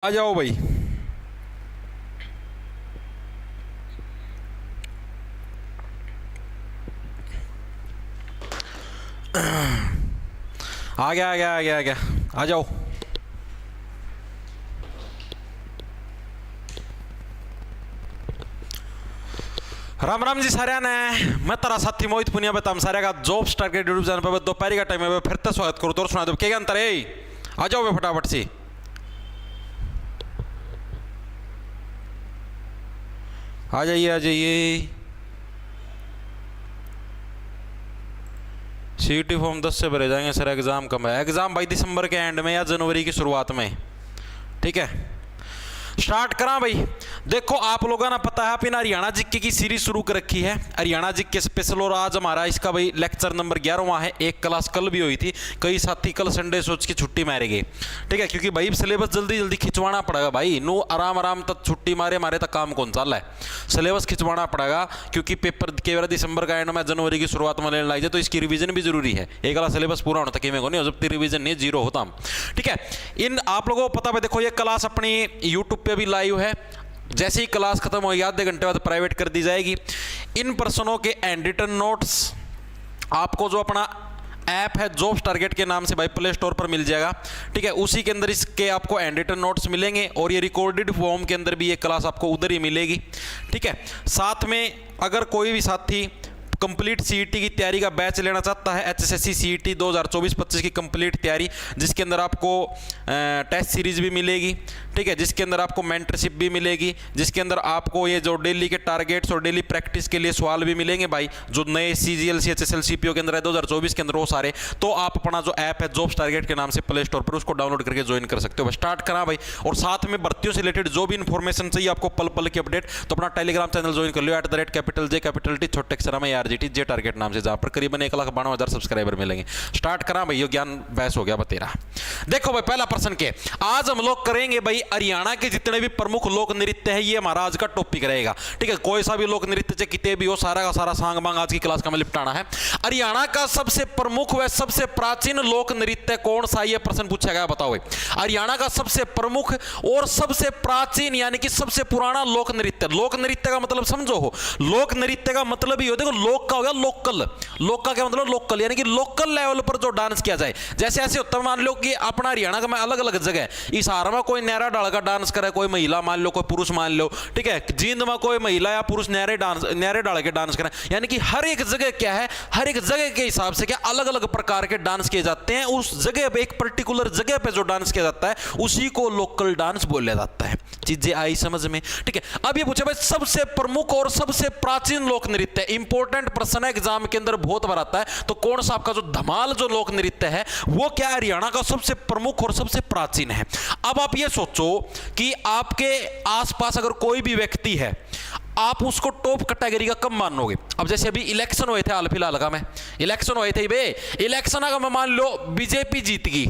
आ जाओ भाई। आ गया आ गया आ गया आ गया, आ जाओ। राम राम जी सारे ने। मैं तारा साथी मोहित पुनिया बताम सारे का जॉब स्टार के यूट्यूब चैनल पर दोपहर का टाइम है, फिर तो स्वागत करो तो सुना दो क्या अंतर है। आ जाओ बे फटाफट से, आ जाइए आ जाइए। सीटी फॉर्म 10 से भरे जाएंगे सर। एग्ज़ाम कब है? एग्ज़ाम भाई दिसंबर के एंड में या जनवरी की शुरुआत में, ठीक है। स्टार्ट करा भाई। देखो आप लोगों ने पता है अपनी हरियाणा जीके की सीरीज शुरू कर रखी है, हरियाणा जीके स्पेशल, और आज हमारा इसका भाई लेक्चर नंबर 11वां है। एक क्लास कल भी हुई थी, कई साथी कल संडे सोच के छुट्टी मारे गए, ठीक है, क्योंकि भाई सिलेबस जल्दी जल्दी खिंचवाना पड़ेगा भाई। नो आराम आराम तक छुट्टी मारे मारे तक काम कौन चल रहा है, सिलेबस खिंचवाना पड़ेगा, क्योंकि पेपर केवल दिसंबर का एंड में जनवरी की शुरुआत में लेने लग जाए, तो इसकी रिवीजन भी जरूरी है। एक वाला सिलेबस पूरा होना तक में को नहीं, जब तक रिवीजन नहीं जीरो होता, ठीक है। इन आप लोगों को पता है, देखो ये क्लास अपनी यूट्यूब पे भी लाइव है। जैसे ही क्लास खत्म हो आधे घंटे बाद प्राइवेट कर दी जाएगी। इन पर्सनों के एंड रिटन नोट्स आपको जो अपना ऐप है जॉब्स टारगेट के नाम से भाई प्ले स्टोर पर मिल जाएगा, ठीक है। उसी के अंदर इसके आपको एंड रिटन नोट्स मिलेंगे, और ये रिकॉर्डेड फॉर्म के अंदर भी ये क्लास आपको उधर ही मिलेगी, ठीक है। साथ में अगर कोई भी साथी कंप्लीट सीईटी की तैयारी का बैच लेना चाहता है, एचएसएससी सीईटी 2024-25 की कंप्लीट तैयारी, जिसके अंदर आपको टेस्ट सीरीज भी मिलेगी, ठीक है, जिसके अंदर आपको मेंटरशिप भी मिलेगी, जिसके अंदर आपको ये जो डेली के टारगेट्स और डेली प्रैक्टिस के लिए सवाल भी मिलेंगे भाई, जो नए सीजीएल एचएसएल सीपीओ के अंदर है 2024 के अंदर वो सारे। तो आप अपना जो ऐप है जॉब्स टारगेट के नाम से प्ले स्टोर पर उसको डाउनलोड करके ज्वाइन कर सकते हो। स्टार्ट करा भाई। और साथ में भर्तियों से रिलेटेड जो भी इन्फॉर्मेशन चाहिए आपको पल पल की अपडेट, तो अपना टेलीग्राम चैनल ज्वाइन कर लो @J छोटे अक्षर में ARGT जे टारगेट नाम से, जहां पर करीबन 1,92,000 सब्सक्राइबर मिलेंगे। स्टार्ट करा भाई, ज्ञान बहस हो गया बतेरा। देखो भाई पहला प्रश्न के आज हम लोग करेंगे भाई हरियाणा के जितने भी प्रमुख लोक नृत्य है, ये हमारा आज का टॉपिक रहेगा, ठीक है। कोई सा भी लोक नृत्य चाहे कितने भी हो, सारा का सारा सांग बांग आज की क्लास का में लिपटाना है। हरियाणा का सबसे प्रमुख व सबसे प्राचीन लोक नृत्य कौन सा, ये प्रश्न पूछा गया, बताओ भाई। हरियाणा का सबसे प्रमुख और सबसे प्राचीन यानी कि सबसे पुराना लोक नृत्य। लोक नृत्य का मतलब समझो हो, लोक नृत्य का मतलब ही हो, देखो लोक का हो गया लोकल, लोक का क्या मतलब लोकल, यानी कि लोकल लेवल पर जो डांस किया जाए। जैसे ऐसे होता है, मान लो कि अपना हरियाणा का मैं अलग अलग जगह, इस हार में कोई नहरा डाल का डांस करे, कोई महिला मान लो, कोई पुरुष मान लो, ठीक है। जींद में कोई महिला या पुरुष नहरे डाल के डांस करें, यानी कि हर एक जगह क्या है, हर एक जगह के हिसाब से क्या अलग अलग प्रकार के डांस किए जाते हैं। उस जगह पे एक पर्टिकुलर जगह पे जो डांस किया जाता है उसी को लोकल डांस बोला जाता है। चीजें आई समझ में, ठीक है। अब ये पूछा भाई सबसे प्रमुख और सबसे प्राचीन लोक नृत्य, इंपॉर्टेंट प्रश्न है, एग्जाम के अंदर बहुत बार आता है। तो कौन सा आपका जो धमाल जो लोक नृत्य है वो क्या हरियाणा का सबसे प्रमुख और सबसे प्राचीन है। अब आप ये सोचो कि आपके आसपास अगर कोई भी व्यक्ति है, आप उसको टॉप कैटेगरी का कब मानोगे। अब जैसे अभी इलेक्शन हुए थे हाल फिलहाल का में, इलेक्शन हुए थे बे, इलेक्शन अगर मैं मान लो बीजेपी जीत गई,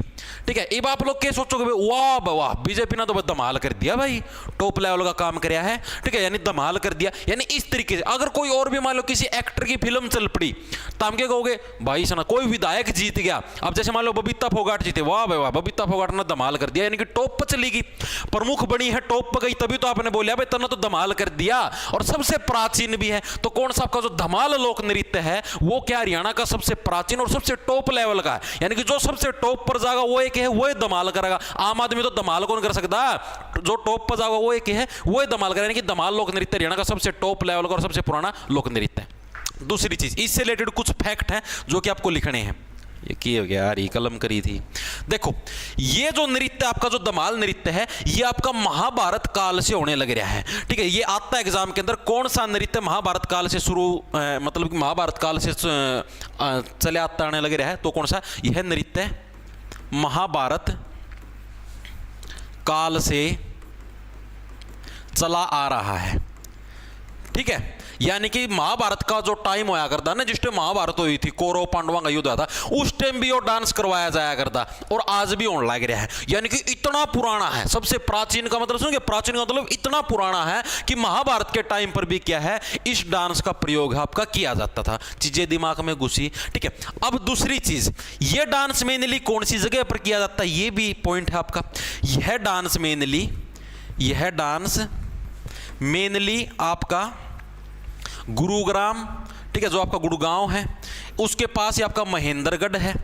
ठीक है। अब आप लोग क्या सोचोगे, वाह वाह बीजेपी ने तो धमाल कर दिया भाई, टॉप लेवल का काम कराया है, ठीक है, यानी धमाल कर दिया। यानी इस तरीके से अगर कोई और भी मान लो किसी एक्टर की फिल्म चल पड़ी, तो हम क्या कहोगे भाई सना कोई विधायक जीत गया। अब जैसे मान लो बबीता फोगाट जीते, वाह भाई वाह बबीता फोगाट ने धमाल कर दिया, यानी कि टॉप पर चली गई, प्रमुख बनी है, टॉप पर गई, तभी तो आपने बोला भाई तना तो धमाल कर दिया, और सबसे प्राचीन भी है। तो कौन सा आपका जो धमाल लोक नृत्य है वो क्या हरियाणा का सबसे प्राचीन और सबसे टॉप लेवल का है, यानी कि जो सबसे टॉप पर जाएगा वो एक है, वो धमाल करेगा। आम आदमी तो धमाल कौन कर सकता, जो टॉप पर जाएगा वो एक है, वो धमाल करेगा, यानी कि धमाल लोक नृत्य हरियाणा का सबसे टॉप लेवल का और सबसे पुराना लोक नृत्य है। दूसरी चीज इससे रिलेटेड कुछ फैक्ट है जो कि आपको लिखने हैं। ये की हो गया यार, ये कलम करी थी। देखो ये जो नृत्य आपका जो धमाल नृत्य है, ये आपका महाभारत काल से होने लग रहा है, ठीक है। ये आता है एग्जाम के अंदर, कौन सा नृत्य महाभारत काल से शुरू मतलब कि महाभारत काल से चले आता आने लग रहा है, तो कौन सा यह नृत्य महाभारत काल से चला आ रहा है, ठीक है। यानी कि महाभारत का जो टाइम होया करता ना, जिस टाइम महाभारत हुई थी, कौरव पांडवों का युद्ध हुआ था, उस टाइम भी वो डांस करवाया जाया करता और आज भी होने लग रहा है। यानी कि इतना पुराना है, सबसे प्राचीन का मतलब सुनिए, प्राचीन का मतलब इतना पुराना है कि महाभारत के टाइम पर भी क्या है, इस डांस का प्रयोग आपका किया जाता था। चीजें दिमाग में घुसी, ठीक है। अब दूसरी चीज, ये डांस मेनली कौन सी जगह पर किया जाता है, ये भी पॉइंट है आपका। यह डांस मेनली आपका गुरुग्राम, ठीक है, जो आपका गुड़गांव है, उसके पास ही आपका महेंद्रगढ़ है,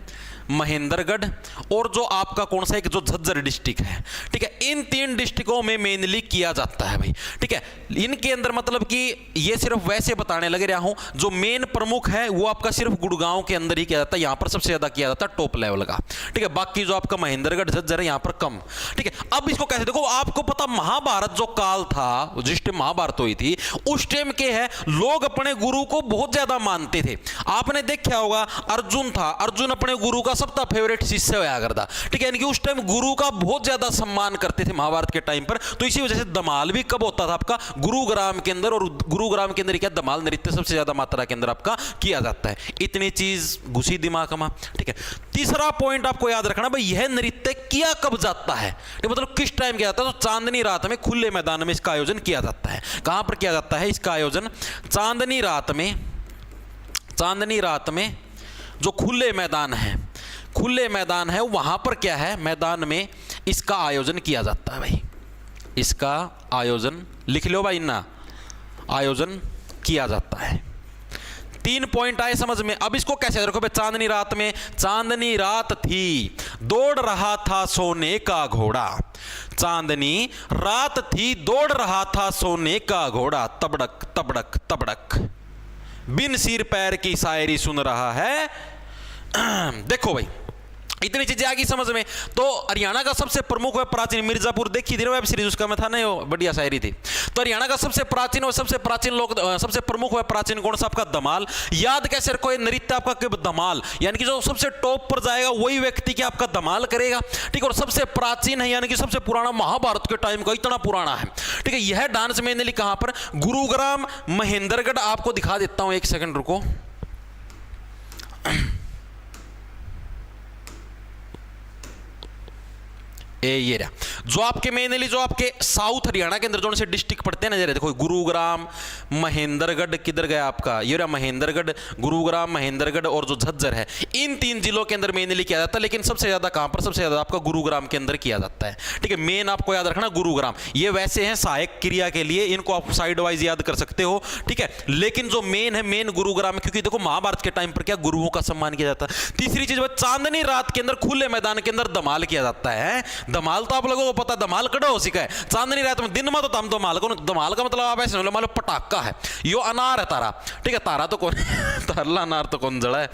महेंद्रगढ़, और जो आपका कौन सा एक जो झज्जर डिस्ट्रिक्ट है, ठीक है। इन 3 डिस्ट्रिक्टों में मेनली किया जाता है भाई, ठीक है। इनके अंदर मतलब कि ये सिर्फ वैसे बताने लग रहा हूं, जो मेन प्रमुख है वो आपका सिर्फ गुड़गांव के अंदर ही किया जाता है, यहां पर सबसे ज्यादा किया जाता है टॉप लेवल का, ठीक है। बाकी जो आपका महेंद्रगढ़ झज्जर है यहां पर कम, ठीक है। अब इसको कैसे देखो, आपको पता महाभारत जो काल था, जिस टाइम महाभारत हुई थी, उस टाइम के है लोग अपने गुरु को बहुत ज्यादा मानते थे। आपने देखा होगा अर्जुन था, अर्जुन अपने गुरु का सबका फेवरेट शिष्य होया करता, ठीक है। यानी कि उस टाइम गुरु का बहुत ज्यादा सम्मान करते थे महाभारत के टाइम पर। तो इसी वजह से धमाल भी कब होता था आपका, गुरुग्राम के अंदर, और गुरुग्राम के अंदर क्या धमाल नृत्य सबसे ज्यादा मात्रा के अंदर आपका किया जाता है। इतनी चीज घुसी दिमाग में, ठीक है। तीसरा पॉइंट आपको याद रखना भाई, यह नृत्य किया कब जाता है, मतलब किस टाइम किया जाता है, तो चांदनी रात में खुले मैदान में इसका आयोजन किया जाता है। कहां पर किया जाता है इसका आयोजन, चांदनी रात में जो खुले मैदान है वहां पर क्या है, मैदान में इसका आयोजन किया जाता है भाई। इसका आयोजन लिख लो भाई ना, आयोजन किया जाता है। 3 पॉइंट आए समझ में। अब इसको कैसे रखो भाई, चांदनी रात थी, दौड़ रहा था सोने का घोड़ा, चांदनी रात थी, दौड़ रहा था सोने का घोड़ा, तबड़क तबड़क तबड़क, बिन सिर पैर की शायरी सुन रहा है। देखो भाई, इतनी चीजें आ गई समझ में। तो हरियाणा का सबसे प्रमुख है प्राचीन, मिर्जापुर देखी थी ना वेब सीरीज, उसका मैं था ना, बढ़िया शायरी थी। तो हरियाणा का सबसे प्राचीन और सबसे प्रमुख है प्राचीन कौन सा आपका, धमाल। याद कैसे रखो, ये नृत्य आपका कब, धमाल, यानी कि जो सबसे टॉप पर जाएगा वही व्यक्ति क्या आपका धमाल करेगा, ठीक है। और सबसे प्राचीन है, यानी कि सबसे पुराना महाभारत के टाइम का, इतना पुराना है, ठीक है। यह डांस मेनली कहां पर, गुरुग्राम, महेंद्रगढ़। आपको दिखा देता हूं, 1 सेकंड रुको। ये रहा, जो आपके मेनली जो आपके साउथ हरियाणा के अंदर जो से डिस्ट्रिक्ट पड़ते हैं ना, जरा देखो, गुरुग्राम, महेंद्रगढ़, किधर गया आपका, ये रहा महेंद्रगढ़, गुरुग्राम, महेंद्रगढ़ और जो झज्जर है, इन 3 जिलों के अंदर मेनली किया जाता है। लेकिन सबसे ज्यादा कहां पर, सबसे ज्यादा आपका गुरुग्राम के अंदर किया जाता है, ठीक है। मेन आपको याद रखना गुरुग्राम, ये वैसे हैं सहायक क्रिया के लिए, इनको आप साइड वाइज याद कर सकते हो, ठीक है। लेकिन जो मेन है, मेन गुरुग्राम, क्योंकि देखो महाभारत के टाइम पर क्या गुरुओं का सम्मान किया जाता है। तीसरी चीज, चांदनी रात के अंदर खुले मैदान के अंदर धमाल किया जाता है। धमाल तो आप लोगों को पता, धमाल कड़ा हो सीखा है, चांदनी रात में, दिन में तो हम धमाल को, धमाल का मतलब आप ऐसे मान लो पटाखा है, यो अनार है तारा, ठीक है। तारा तो कौन तारला अनार तो कौन जड़ा है,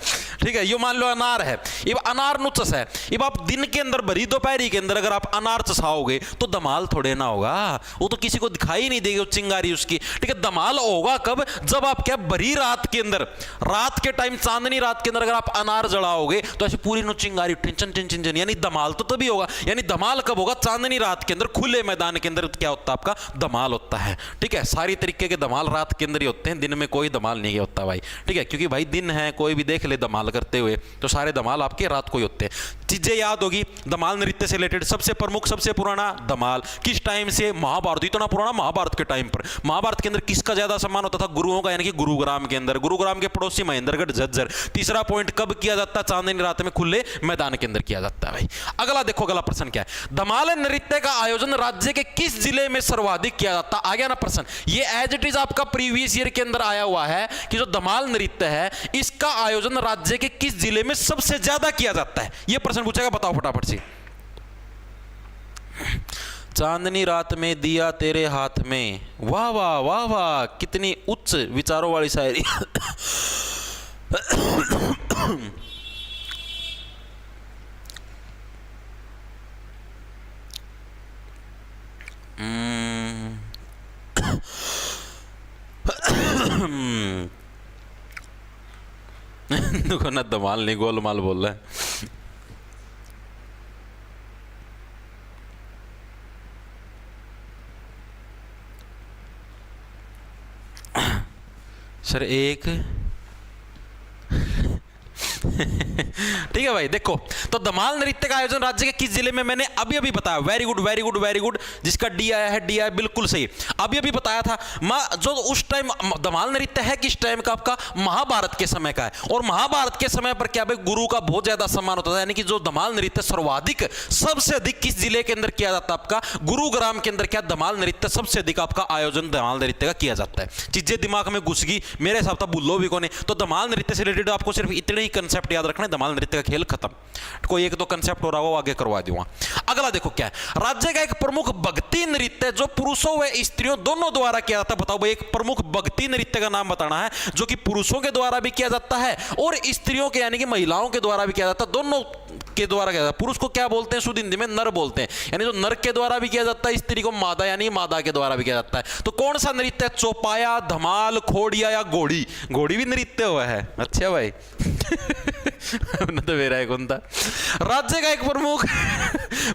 ठीक है। यो मान लो अनार है, ये अनार नुचस है, अब आप दिन के अंदर भरी दोपहरी के अंदर अगर आप अनार चसाओगे तो धमाल थोड़े ना होगा, वो तो किसी को दिखाई नहीं देगी चिंगारी उसकी, ठीक है। धमाल होगा कब, जब आप क्या भरी रात के अंदर, रात के टाइम, चांदनी रात के अंदर अगर आप अनार जलाओगे तो ऐसी पूरी नो चिंगारी टेंशन टेंशन, यानी धमाल तो तभी होगा। यानी धमाल कब होगा, चांदनी रात के अंदर खुले मैदान के अंदर क्या होता है आपका, धमाल होता है, ठीक है। सारी तरीके के धमाल रात के अंदर ही होते हैं, दिन में कोई धमाल नहीं होता भाई, ठीक है। क्योंकि भाई दिन है, कोई भी देख ले धमाल करते हुए, तो सारे धमाल आपके रात को ही होते हैं। चीजें याद होगी, धमाल नृत्य से रिलेटेड सबसे प्रमुख, सबसे पुराना धमाल किस टाइम से, महाभारत, इतना पुराना महाभारत के टाइम पर। महाभारत के अंदर किसका ज्यादा सम्मान होता था, गुरुओं का, यानी कि गुरुग्राम के अंदर, गुरुग्राम के पड़ोसी महेंद्रगढ़, झज्जर। तीसरा पॉइंट कब किया जाता है, चांदनी रात में खुले मैदान के अंदर किया जाता है भाई। अगला देखो, अगला प्रश्न क्या है, धमाल नृत्य का आयोजन राज्य के किस जिले में सर्वाधिक किया जाता है। आ गया ना प्रश्न, ये एज इट इज आपका प्रीवियस ईयर के अंदर आया हुआ है कि जो धमाल नृत्य है इसका आयोजन राज्य के किस जिले में सबसे ज्यादा किया जाता है, ये प्रश्न पूछेगा, बताओ फटाफट से। चांदनी रात में दिया तेरे हाथ में, वाह वाह वाह वाह, कितनी उच्च विचारों वाली शायरी। देखो ना, धमाल नहीं गोलमाल बोल रहा है। सर एक ठीक है भाई। देखो तो धमाल नृत्य का आयोजन राज्य के किस जिले में, मैंने अभी अभी बताया। Very good very good very good, जिसका डी आया है, डी आया बिल्कुल सही, अभी अभी बताया था। जो उस टाइम धमाल नृत्य है किस टाइम का आपका, महाभारत के समय का है। और महाभारत के समय पर क्या भाई गुरु का बहुत ज्यादा सम्मान होता था, यानी कि जो धमाल नृत्य सर्वाधिक सबसे अधिक किस जिले के अंदर किया जाता है आपका, गुरुग्राम के अंदर क्या धमाल नृत्य सबसे अधिक आपका आयोजन धमाल नृत्य का किया जाता है। चीजें दिमाग में घुस गई मेरे हिसाब से, भूलो भी कोने। तो धमाल नृत्य से रिलेटेड आपको सिर्फ इतने ही कंसेप्ट याद रखना है, धमाल नृत्य का खेल खत्म। कोई एक तो कंसेप्ट हो रहा हो आगे करवा दूंगा। अगला देखो क्या है, राज्य का एक प्रमुख भक्ति नृत्य जो पुरुषों व स्त्रियों दोनों द्वारा किया जाता है। बताओ भाई एक प्रमुख भक्ति नृत्य का नाम बताना है जो कि पुरुषों के द्वारा भी किया जाता है और स्त्रियों के यानी कि महिलाओं के द्वारा भी किया जाता है, दोनों के द्वारा किया जाता है। पुरुष को क्या बोलते हैं, शुद्ध हिंदी में नर बोलते हैं, यानी जो नर के द्वारा भी किया जाता है, स्त्री को मादा यानी मादा के द्वारा भी किया जाता है। तो कौन सा नृत्य है, चौपाया, धमाल, खोड़िया या घोड़ी? घोड़ी भी नृत्य हुआ है, अच्छा भाई तो मेरा है कौन था। राज्य का एक प्रमुख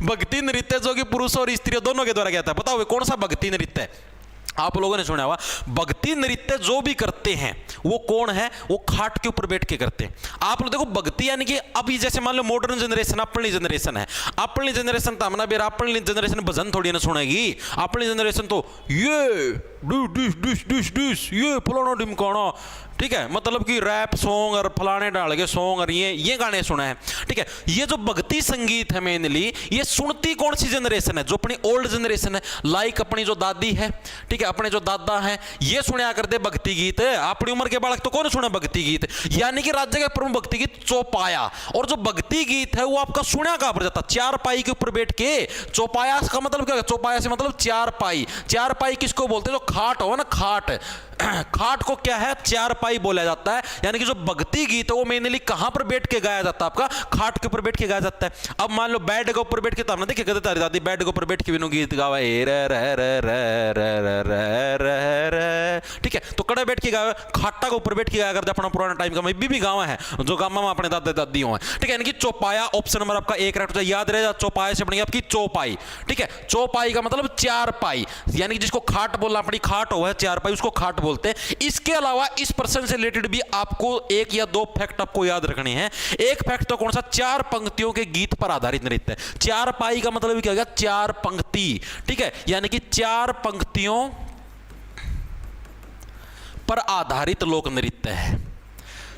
भक्ति नृत्य जो कि पुरुषों और स्त्रियों दोनों के द्वारा किया जाता है। बताओ कौन सा भक्ति नृत्य है? आप लोगों ने सुना हुआ भक्ति नृत्य जो भी करते हैं वो कौन है, वो खाट के ऊपर बैठ के करते हैं। आप लोग देखो भक्ति यानी कि अभी जैसे मान लो मॉडर्न जनरेशन अपनी जनरेशन है, अपनी जनरेशन तो हमने बेर अपनी जनरेशन भजन थोड़ी ना सुनेगी। अपनी जनरेशन तो ये dish dish dish dish dish ये फलाना ढिमकाना, ठीक है, मतलब कि रैप सॉन्ग और फलाने डाल के सॉन्ग और ये गाने सुने हैं, ठीक है। ये जो भक्ति संगीत है मेनली ये सुनती कौन सी जनरेशन है, जो अपनी ओल्ड जनरेशन है, लाइक अपनी जो दादी है, ठीक है, अपने जो दादा हैं ये सुना करते भक्ति गीत। अपनी उम्र के बालक तो कौन सुने भक्ति गीत, यानी कि राज्य का प्रमुख भक्ति गीत चौपाया। और जो भक्ति गीत है वो आपका सुना कहां पर जाता, चार पाई के ऊपर बैठ के। चौपाया का मतलब क्या, चौपाया से मतलब चार पाई। चार पाई किसको बोलते हैं, जो खाट हो ना, खाट, खाट को क्या है, चार पाई बोला जाता है। यानी कि जो भक्ति गीत है वो मेनली कहां पर बैठ के गाया जाता है, आपका खाट के ऊपर बैठ के गाया जाता है। अब मान लो बेड के ऊपर बैठ के, तो हमने देखिए कहते तारी दादी बेड के ऊपर बैठ के बिनु गीत गावा, ठीक है। तो कड़े बैठ के गावे, खाटा के ऊपर बैठ के गाया करते अपना पुराना टाइम का, मैं भी गाँव है जो गाँव में अपने दादा दादी हो, ठीक है। यानी कि चौपाया ऑप्शन नंबर आपका एक राइट, याद रहेगा। चौपाया से बनेगी आपकी चौपाई, ठीक है। चौपाई का मतलब चार पाई, यानी कि जिसको खाट बोलना, अपनी खाट हो है चार पाई, उसको खाट बोलते हैं। इसके अलावा इस पर्सन से रिलेटेड भी आपको एक या दो फैक्ट आपको याद रखने हैं। एक फैक्ट तो कौन सा, चार पंक्तियों के गीत पर आधारित नृत्य है। चार पाई का मतलब क्या हो गया, चार पंक्ति, ठीक है, यानी कि चार पंक्तियों पर आधारित लोक नृत्य है,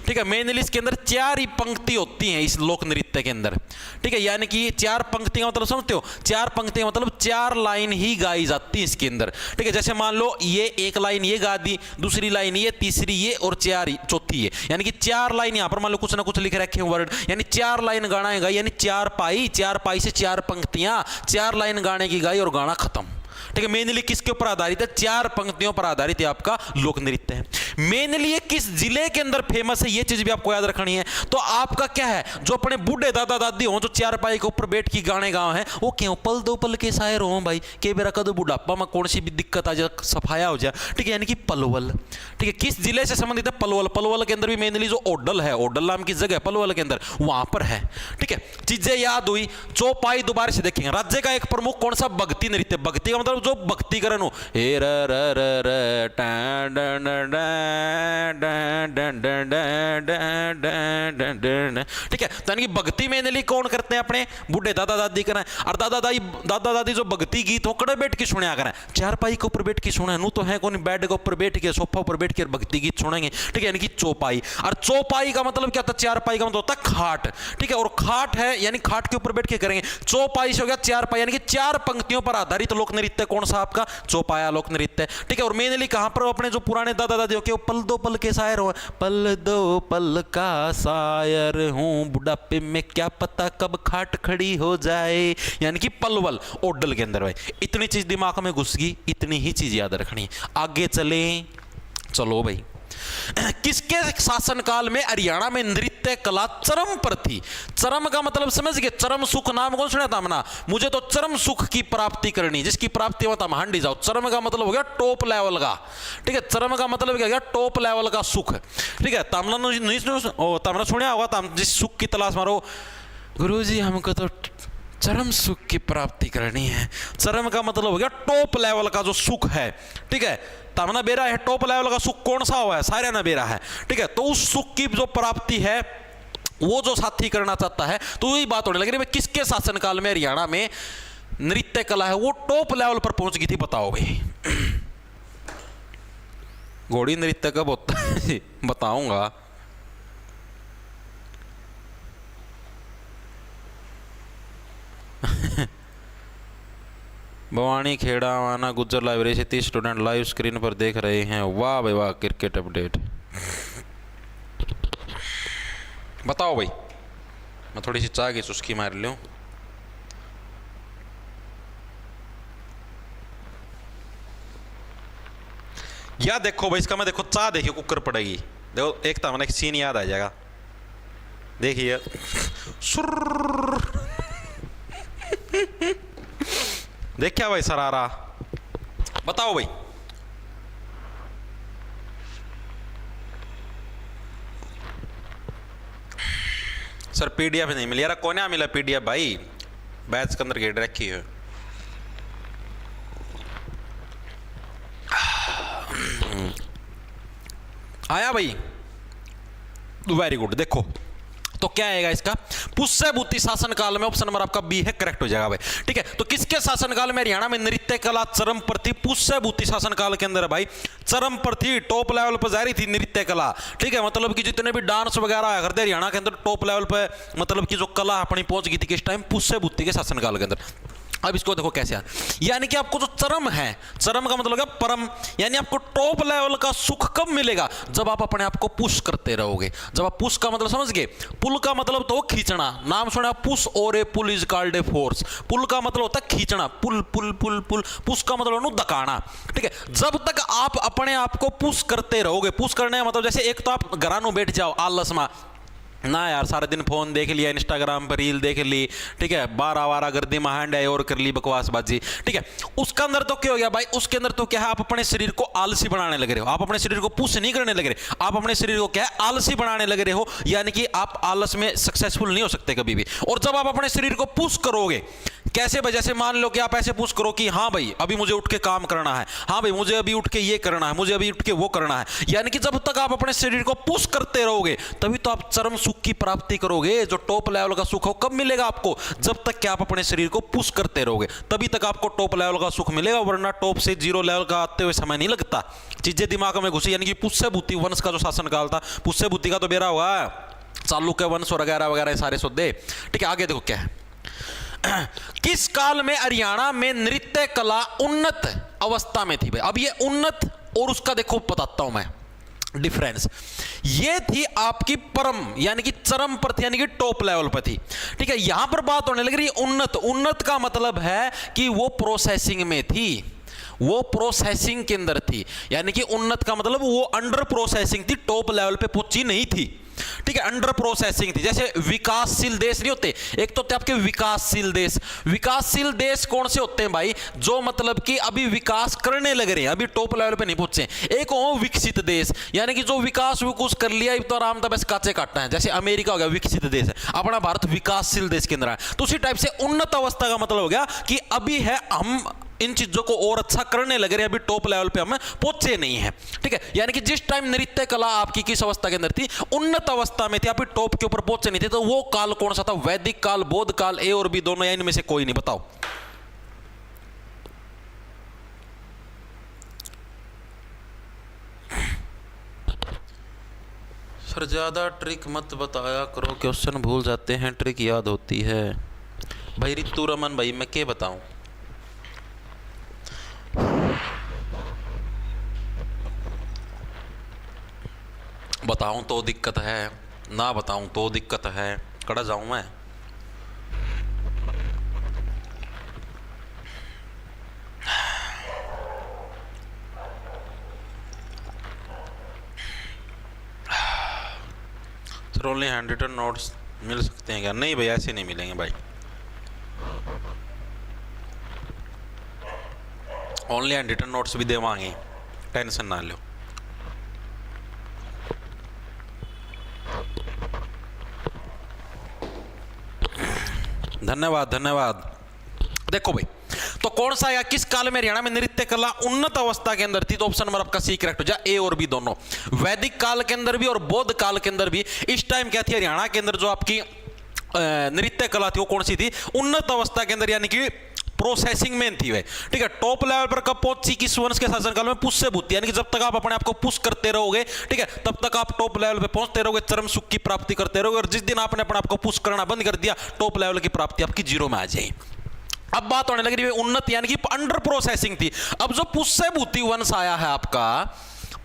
ठीक है। मेनली इसके अंदर चार ही पंक्ति होती हैं इस लोक नृत्य के अंदर, ठीक है। यानी कि चार पंक्ति का मतलब समझते हो, चार पंक्ति मतलब चार लाइन ही गाई जाती है इसके अंदर, ठीक है। जैसे मान लो ये एक लाइन ये गा दी, दूसरी लाइन ये, तीसरी ये और चार चौथी ये, यानी कि चार लाइन यहां पर मान लो कुछ ना कुछ लिख रखे हैं वर्ड, यानी चार लाइन गाना है गाई, यानी चार पाई से चार पंक्तियां, चार लाइन गाने की गाई और गाना खत्म, ठीक है। मेनली किसके ऊपर आधारित है, चार पंक्तियों पर आधारित है आपका लोक नृत्य है। मेनली ये किस जिले के अंदर फेमस है, ये चीज भी आपको याद रखनी है। तो आपका क्या है, जो अपने बूढ़े दादा दादी हो जो चार पाई के ऊपर बैठ के गाने गाँव है, वो क्यों पल दो पल के शायर हो भाई, के बेरा कदो बुढ़ापा में कौन सी भी दिक्कत आ जाए सफाया हो जाए, ठीक है। यानी कि पलवल, ठीक है, किस जिले से संबंधित है, पलवल। पलवल के अंदर भी मेनली जो ओडल है, ओडल नाम की जगह पलवल के अंदर, वहां पर है, ठीक है। चीजें याद हुई। चौपाई दोबारा से देखेंगे। राज्य का एक प्रमुख कौन सा भक्ति नृत्य, भक्ति का मतलब जो भक्ति करन हो, हे र र र र टन डन डन, ठीक है। तो यानी कि भक्ति मेनली कौन करते हैं, अपने बूढ़े दादा दादी करें। और दादा दादी जो भक्ति गीत हो कड़े बैठ के सुना करें, चार पाई के ऊपर बैठ के सुने, नू तो है कौन बेड के ऊपर बैठ के, सोफा ऊपर बैठ के भक्ति गीत सुनेंगे, ठीक है। यानी कि चौपाई। और चौपाई का मतलब क्या होता है, चार पाई का मतलब होता है खाट, ठीक है। और खाट है यानी खाट के ऊपर बैठ के करेंगे। चौपाई से हो गया चार पाई, यानी कि चार पंक्तियों पर आधारित लोक नृत्य कौन सा आपका, चौपाया लोक नृत्य, ठीक है। और मेनली कहां पर, अपने जो पुराने दादा दादी हो, पल दो पल के शायर हो, पल दो पल का शायर हूं, बुढ़ापे में क्या पता कब खाट खड़ी हो जाए, यानी कि पलवल ओडल के अंदर भाई। इतनी चीज दिमाग में घुस गई, इतनी ही चीज याद रखनी है। आगे चले, चलो भाई। किसके शासनकाल में हरियाणा में नृत्य कला चरम पर थी। चरम का मतलब समझ गए, चरम सुख नाम कौन सुना था मना, मुझे तो चरम सुख की प्राप्ति करनी, जिसकी प्राप्ति होता हम हांडी जाओ। चरम का मतलब हो गया टॉप लेवल का, ठीक है। चरम का मतलब क्या गया, टॉप लेवल का सुख, ठीक है। तमना सुना होगा, जिस सुख की तलाश मारो, गुरुजी हमको तो चरम सुख की प्राप्ति करनी है। चरम का मतलब हो गया टॉप लेवल का जो सुख है, ठीक है। तमना बेरा है टॉप लेवल का सुख कौन सा हुआ है, सारे ना बेरा है, ठीक है। तो उस सुख की जो प्राप्ति है वो जो साथी करना चाहता है, तो वही बात होने लगी भाई किसके शासनकाल में हरियाणा में नृत्य कला है वो टॉप लेवल पर पहुंच गई थी, बताओ भाई। घोड़ी नृत्य कब होता है बताऊंगा। भवानी खेड़ा वाना गुज्जर लाइब्रेरी से 30 स्टूडेंट लाइव स्क्रीन पर देख रहे हैं। वाह भाई वाह, क्रिकेट अपडेट। बताओ भाई, मैं थोड़ी सी चाय की चुस्की मार लूं। या देखो भाई, इसका मैं देखो चाय देखिए कुकर पड़ेगी, देखो एक तो मैंने एक सीन याद आ जाएगा, देखिए। देखिए भाई सरारा, बताओ भाई। सर पीडीएफ नहीं मिली यार, कौन मिला पीडीएफ भाई, बैच के अंदर गेट रखी है। आया भाई, वेरी गुड। देखो तो क्या आएगा इसका, पुष्यभूति शासनकाल में, ऑप्शन नंबर आपका बी है, करेक्ट हो जाएगा भाई, ठीक है। तो किसके शासनकाल में हरियाणा में नृत्य कला चरम पर थी, पुष्यभूति शासनकाल के अंदर भाई चरम पर थी, टॉप लेवल पर जा रही थी नृत्य कला, ठीक है। मतलब कि जितने भी डांस वगैरह करते हरियाणा के अंदर टॉप लेवल पर, मतलब कि जो कला अपनी पहुंच गई थी किस टाइम, पुष्यभूति के शासनकाल के अंदर। अब इसको देखो कैसे यार, यानी कि आपको जो चरम है, चरम का मतलब है परम, यानी आपको टॉप लेवल का सुख कब मिलेगा, जब आप अपने आप को पुश करते रहोगे। जब आप पुश का मतलब समझ गए, पुल का मतलब तो खींचना, नाम सुना पुश और a pull is called a force. Pull का मतलब होता है खींचना, पुल पुल पुल पुल, पुश का मतलब दकाना, ठीक है। जब तक आप अपने आप को पुश करते रहोगे, पुश करने का मतलब जैसे एक तो आप घरानू बैठ जाओ आलस में ना यार, सारे दिन फोन देख लिया, इंस्टाग्राम पर रील देख ली, ठीक है, 12 गर्दी महांड है और कर ली बकवासबाजी, ठीक है। उसके अंदर तो क्या हो गया भाई, उसके अंदर तो क्या है, आप अपने शरीर को आलसी बनाने लग रहे हो, आप अपने शरीर को पुश नहीं करने लग रहे, आप अपने शरीर को क्या है आलसी बनाने लग रहे हो, यानी कि आप आलस में सक्सेसफुल नहीं हो सकते कभी भी। और जब आप अपने शरीर को पुश करोगे, कैसे भाई, जैसे मान लो कि आप ऐसे पुश करो कि हाँ भाई अभी मुझे उठ के काम करना है, हाँ भाई मुझे अभी उठ के ये करना है, मुझे अभी उठ के वो करना है, यानी कि जब तक आप अपने शरीर को पुश करते रहोगे तभी तो आप चरम सुख की प्राप्ति करोगे। जो टॉप लेवल का सुख हो कब मिलेगा आपको, जब तक कि आप अपने शरीर को पुश करते रहोगे, तभी तक आपको टॉप लेवल का सुख मिलेगा, वरना टॉप से जीरो लेवल का आते हुए समय नहीं लगता, चीजें दिमाग में घुसी। यानी कि पुष्यभूति वंश का जो शासनकाल था, पुष्यभूति का तो बेरा हुआ चालुक्य वंश वगैरह वगैरह सारे सौदे, ठीक है। आगे देखो क्या है, किस काल में हरियाणा में नृत्य कला उन्नत अवस्था में थी भाई। अब ये उन्नत और उसका देखो बताता हूं मैं डिफरेंस। ये थी आपकी परम, यानी कि चरम पर थी, यानी कि टॉप लेवल पर थी, ठीक है। यहां पर बात होने लग रही उन्नत। उन्नत का मतलब है कि वो प्रोसेसिंग में थी, वो प्रोसेसिंग के अंदर थी, यानी कि उन्नत का मतलब वो अंडर प्रोसेसिंग थी, टॉप लेवल पे पहुंची नहीं थी, ठीक है, अंडर प्रोसेसिंग थी। जैसे विकासशील देश नहीं होते, एक तो होते आपके विकासशील देश। विकासशील देश कौन से होते हैं भाई, जो मतलब कि अभी विकास करने लग रहे हैं, अभी टॉप लेवल पे नहीं पहुंचे। एक हो विकसित देश, यानी कि जो विकास विकुस कर लिया, तो आराम था बस काचे काटना है। जैसे अमेरिका हो गया विकसित देश है, अपना भारत विकासशील देश के अंदर है। तो उसी टाइप से उन्नत अवस्था का मतलब हो गया कि अभी है हम इन चीजों को और अच्छा करने लग रहे हैं, अभी टॉप लेवल पे हम पहुंचे नहीं है, ठीक है। यानी कि जिस टाइम नृत्य कला आपकी किस अवस्था के अंदर थी, उन्नत अवस्था में थी, आप टॉप के ऊपर पहुंचे नहीं थे, तो वो काल कौन सा था, वैदिक काल, बौद्ध काल, ए और बी दोनों, या इनमें से कोई नहीं, बताओ। सर ज्यादा ट्रिक मत बताया करो, क्वेश्चन भूल जाते हैं, ट्रिक याद होती है। भाई रितु रमन भाई मैं क्या बताऊं, बताऊं तो दिक्कत है, ना बताऊं तो दिक्कत है, कड़ा जाऊं मैं। Sir only handwritten notes मिल सकते हैं क्या? नहीं भाई ऐसे नहीं मिलेंगे भाई, ओनली हैंड रिटन नोट्स भी देवांगे, टेंशन ना लो। धन्यवाद धन्यवाद। देखो भाई, तो कौन सा आया, किस काल में हरियाणा में नृत्य कला उन्नत अवस्था के अंदर थी? तो ऑप्शन नंबर आपका सी करेक्ट हो जाए, ए और बी दोनों। वैदिक काल के अंदर भी और बौद्ध काल के अंदर भी इस टाइम क्या थी हरियाणा के अंदर जो आपकी नृत्य कला थी वो कौन सी थी? उन्नत अवस्था के अंदर, यानी कि प्रोसेसिंग में थी वे। ठीक है, टॉप लेवल पर कब पहुंची? किस वंश के शासनकाल में? पुष्य भूति, यानी कि जब तक आप अपने आप को पुश करते रहोगे, ठीक है, तब तक आप टॉप लेवल पे पहुंचते रहोगे, चरम सुख की प्राप्ति करते रहोगे। और जिस दिन आपने अपने आप को पुश करना बंद कर दिया, टॉप लेवल की प्राप्ति आपकी जीरो में आ जाएगी। अब बात होने लगी उन्नत, यानी कि अंडर प्रोसेसिंग थी। अब जो पुष्य भूति वंश आया है आपका,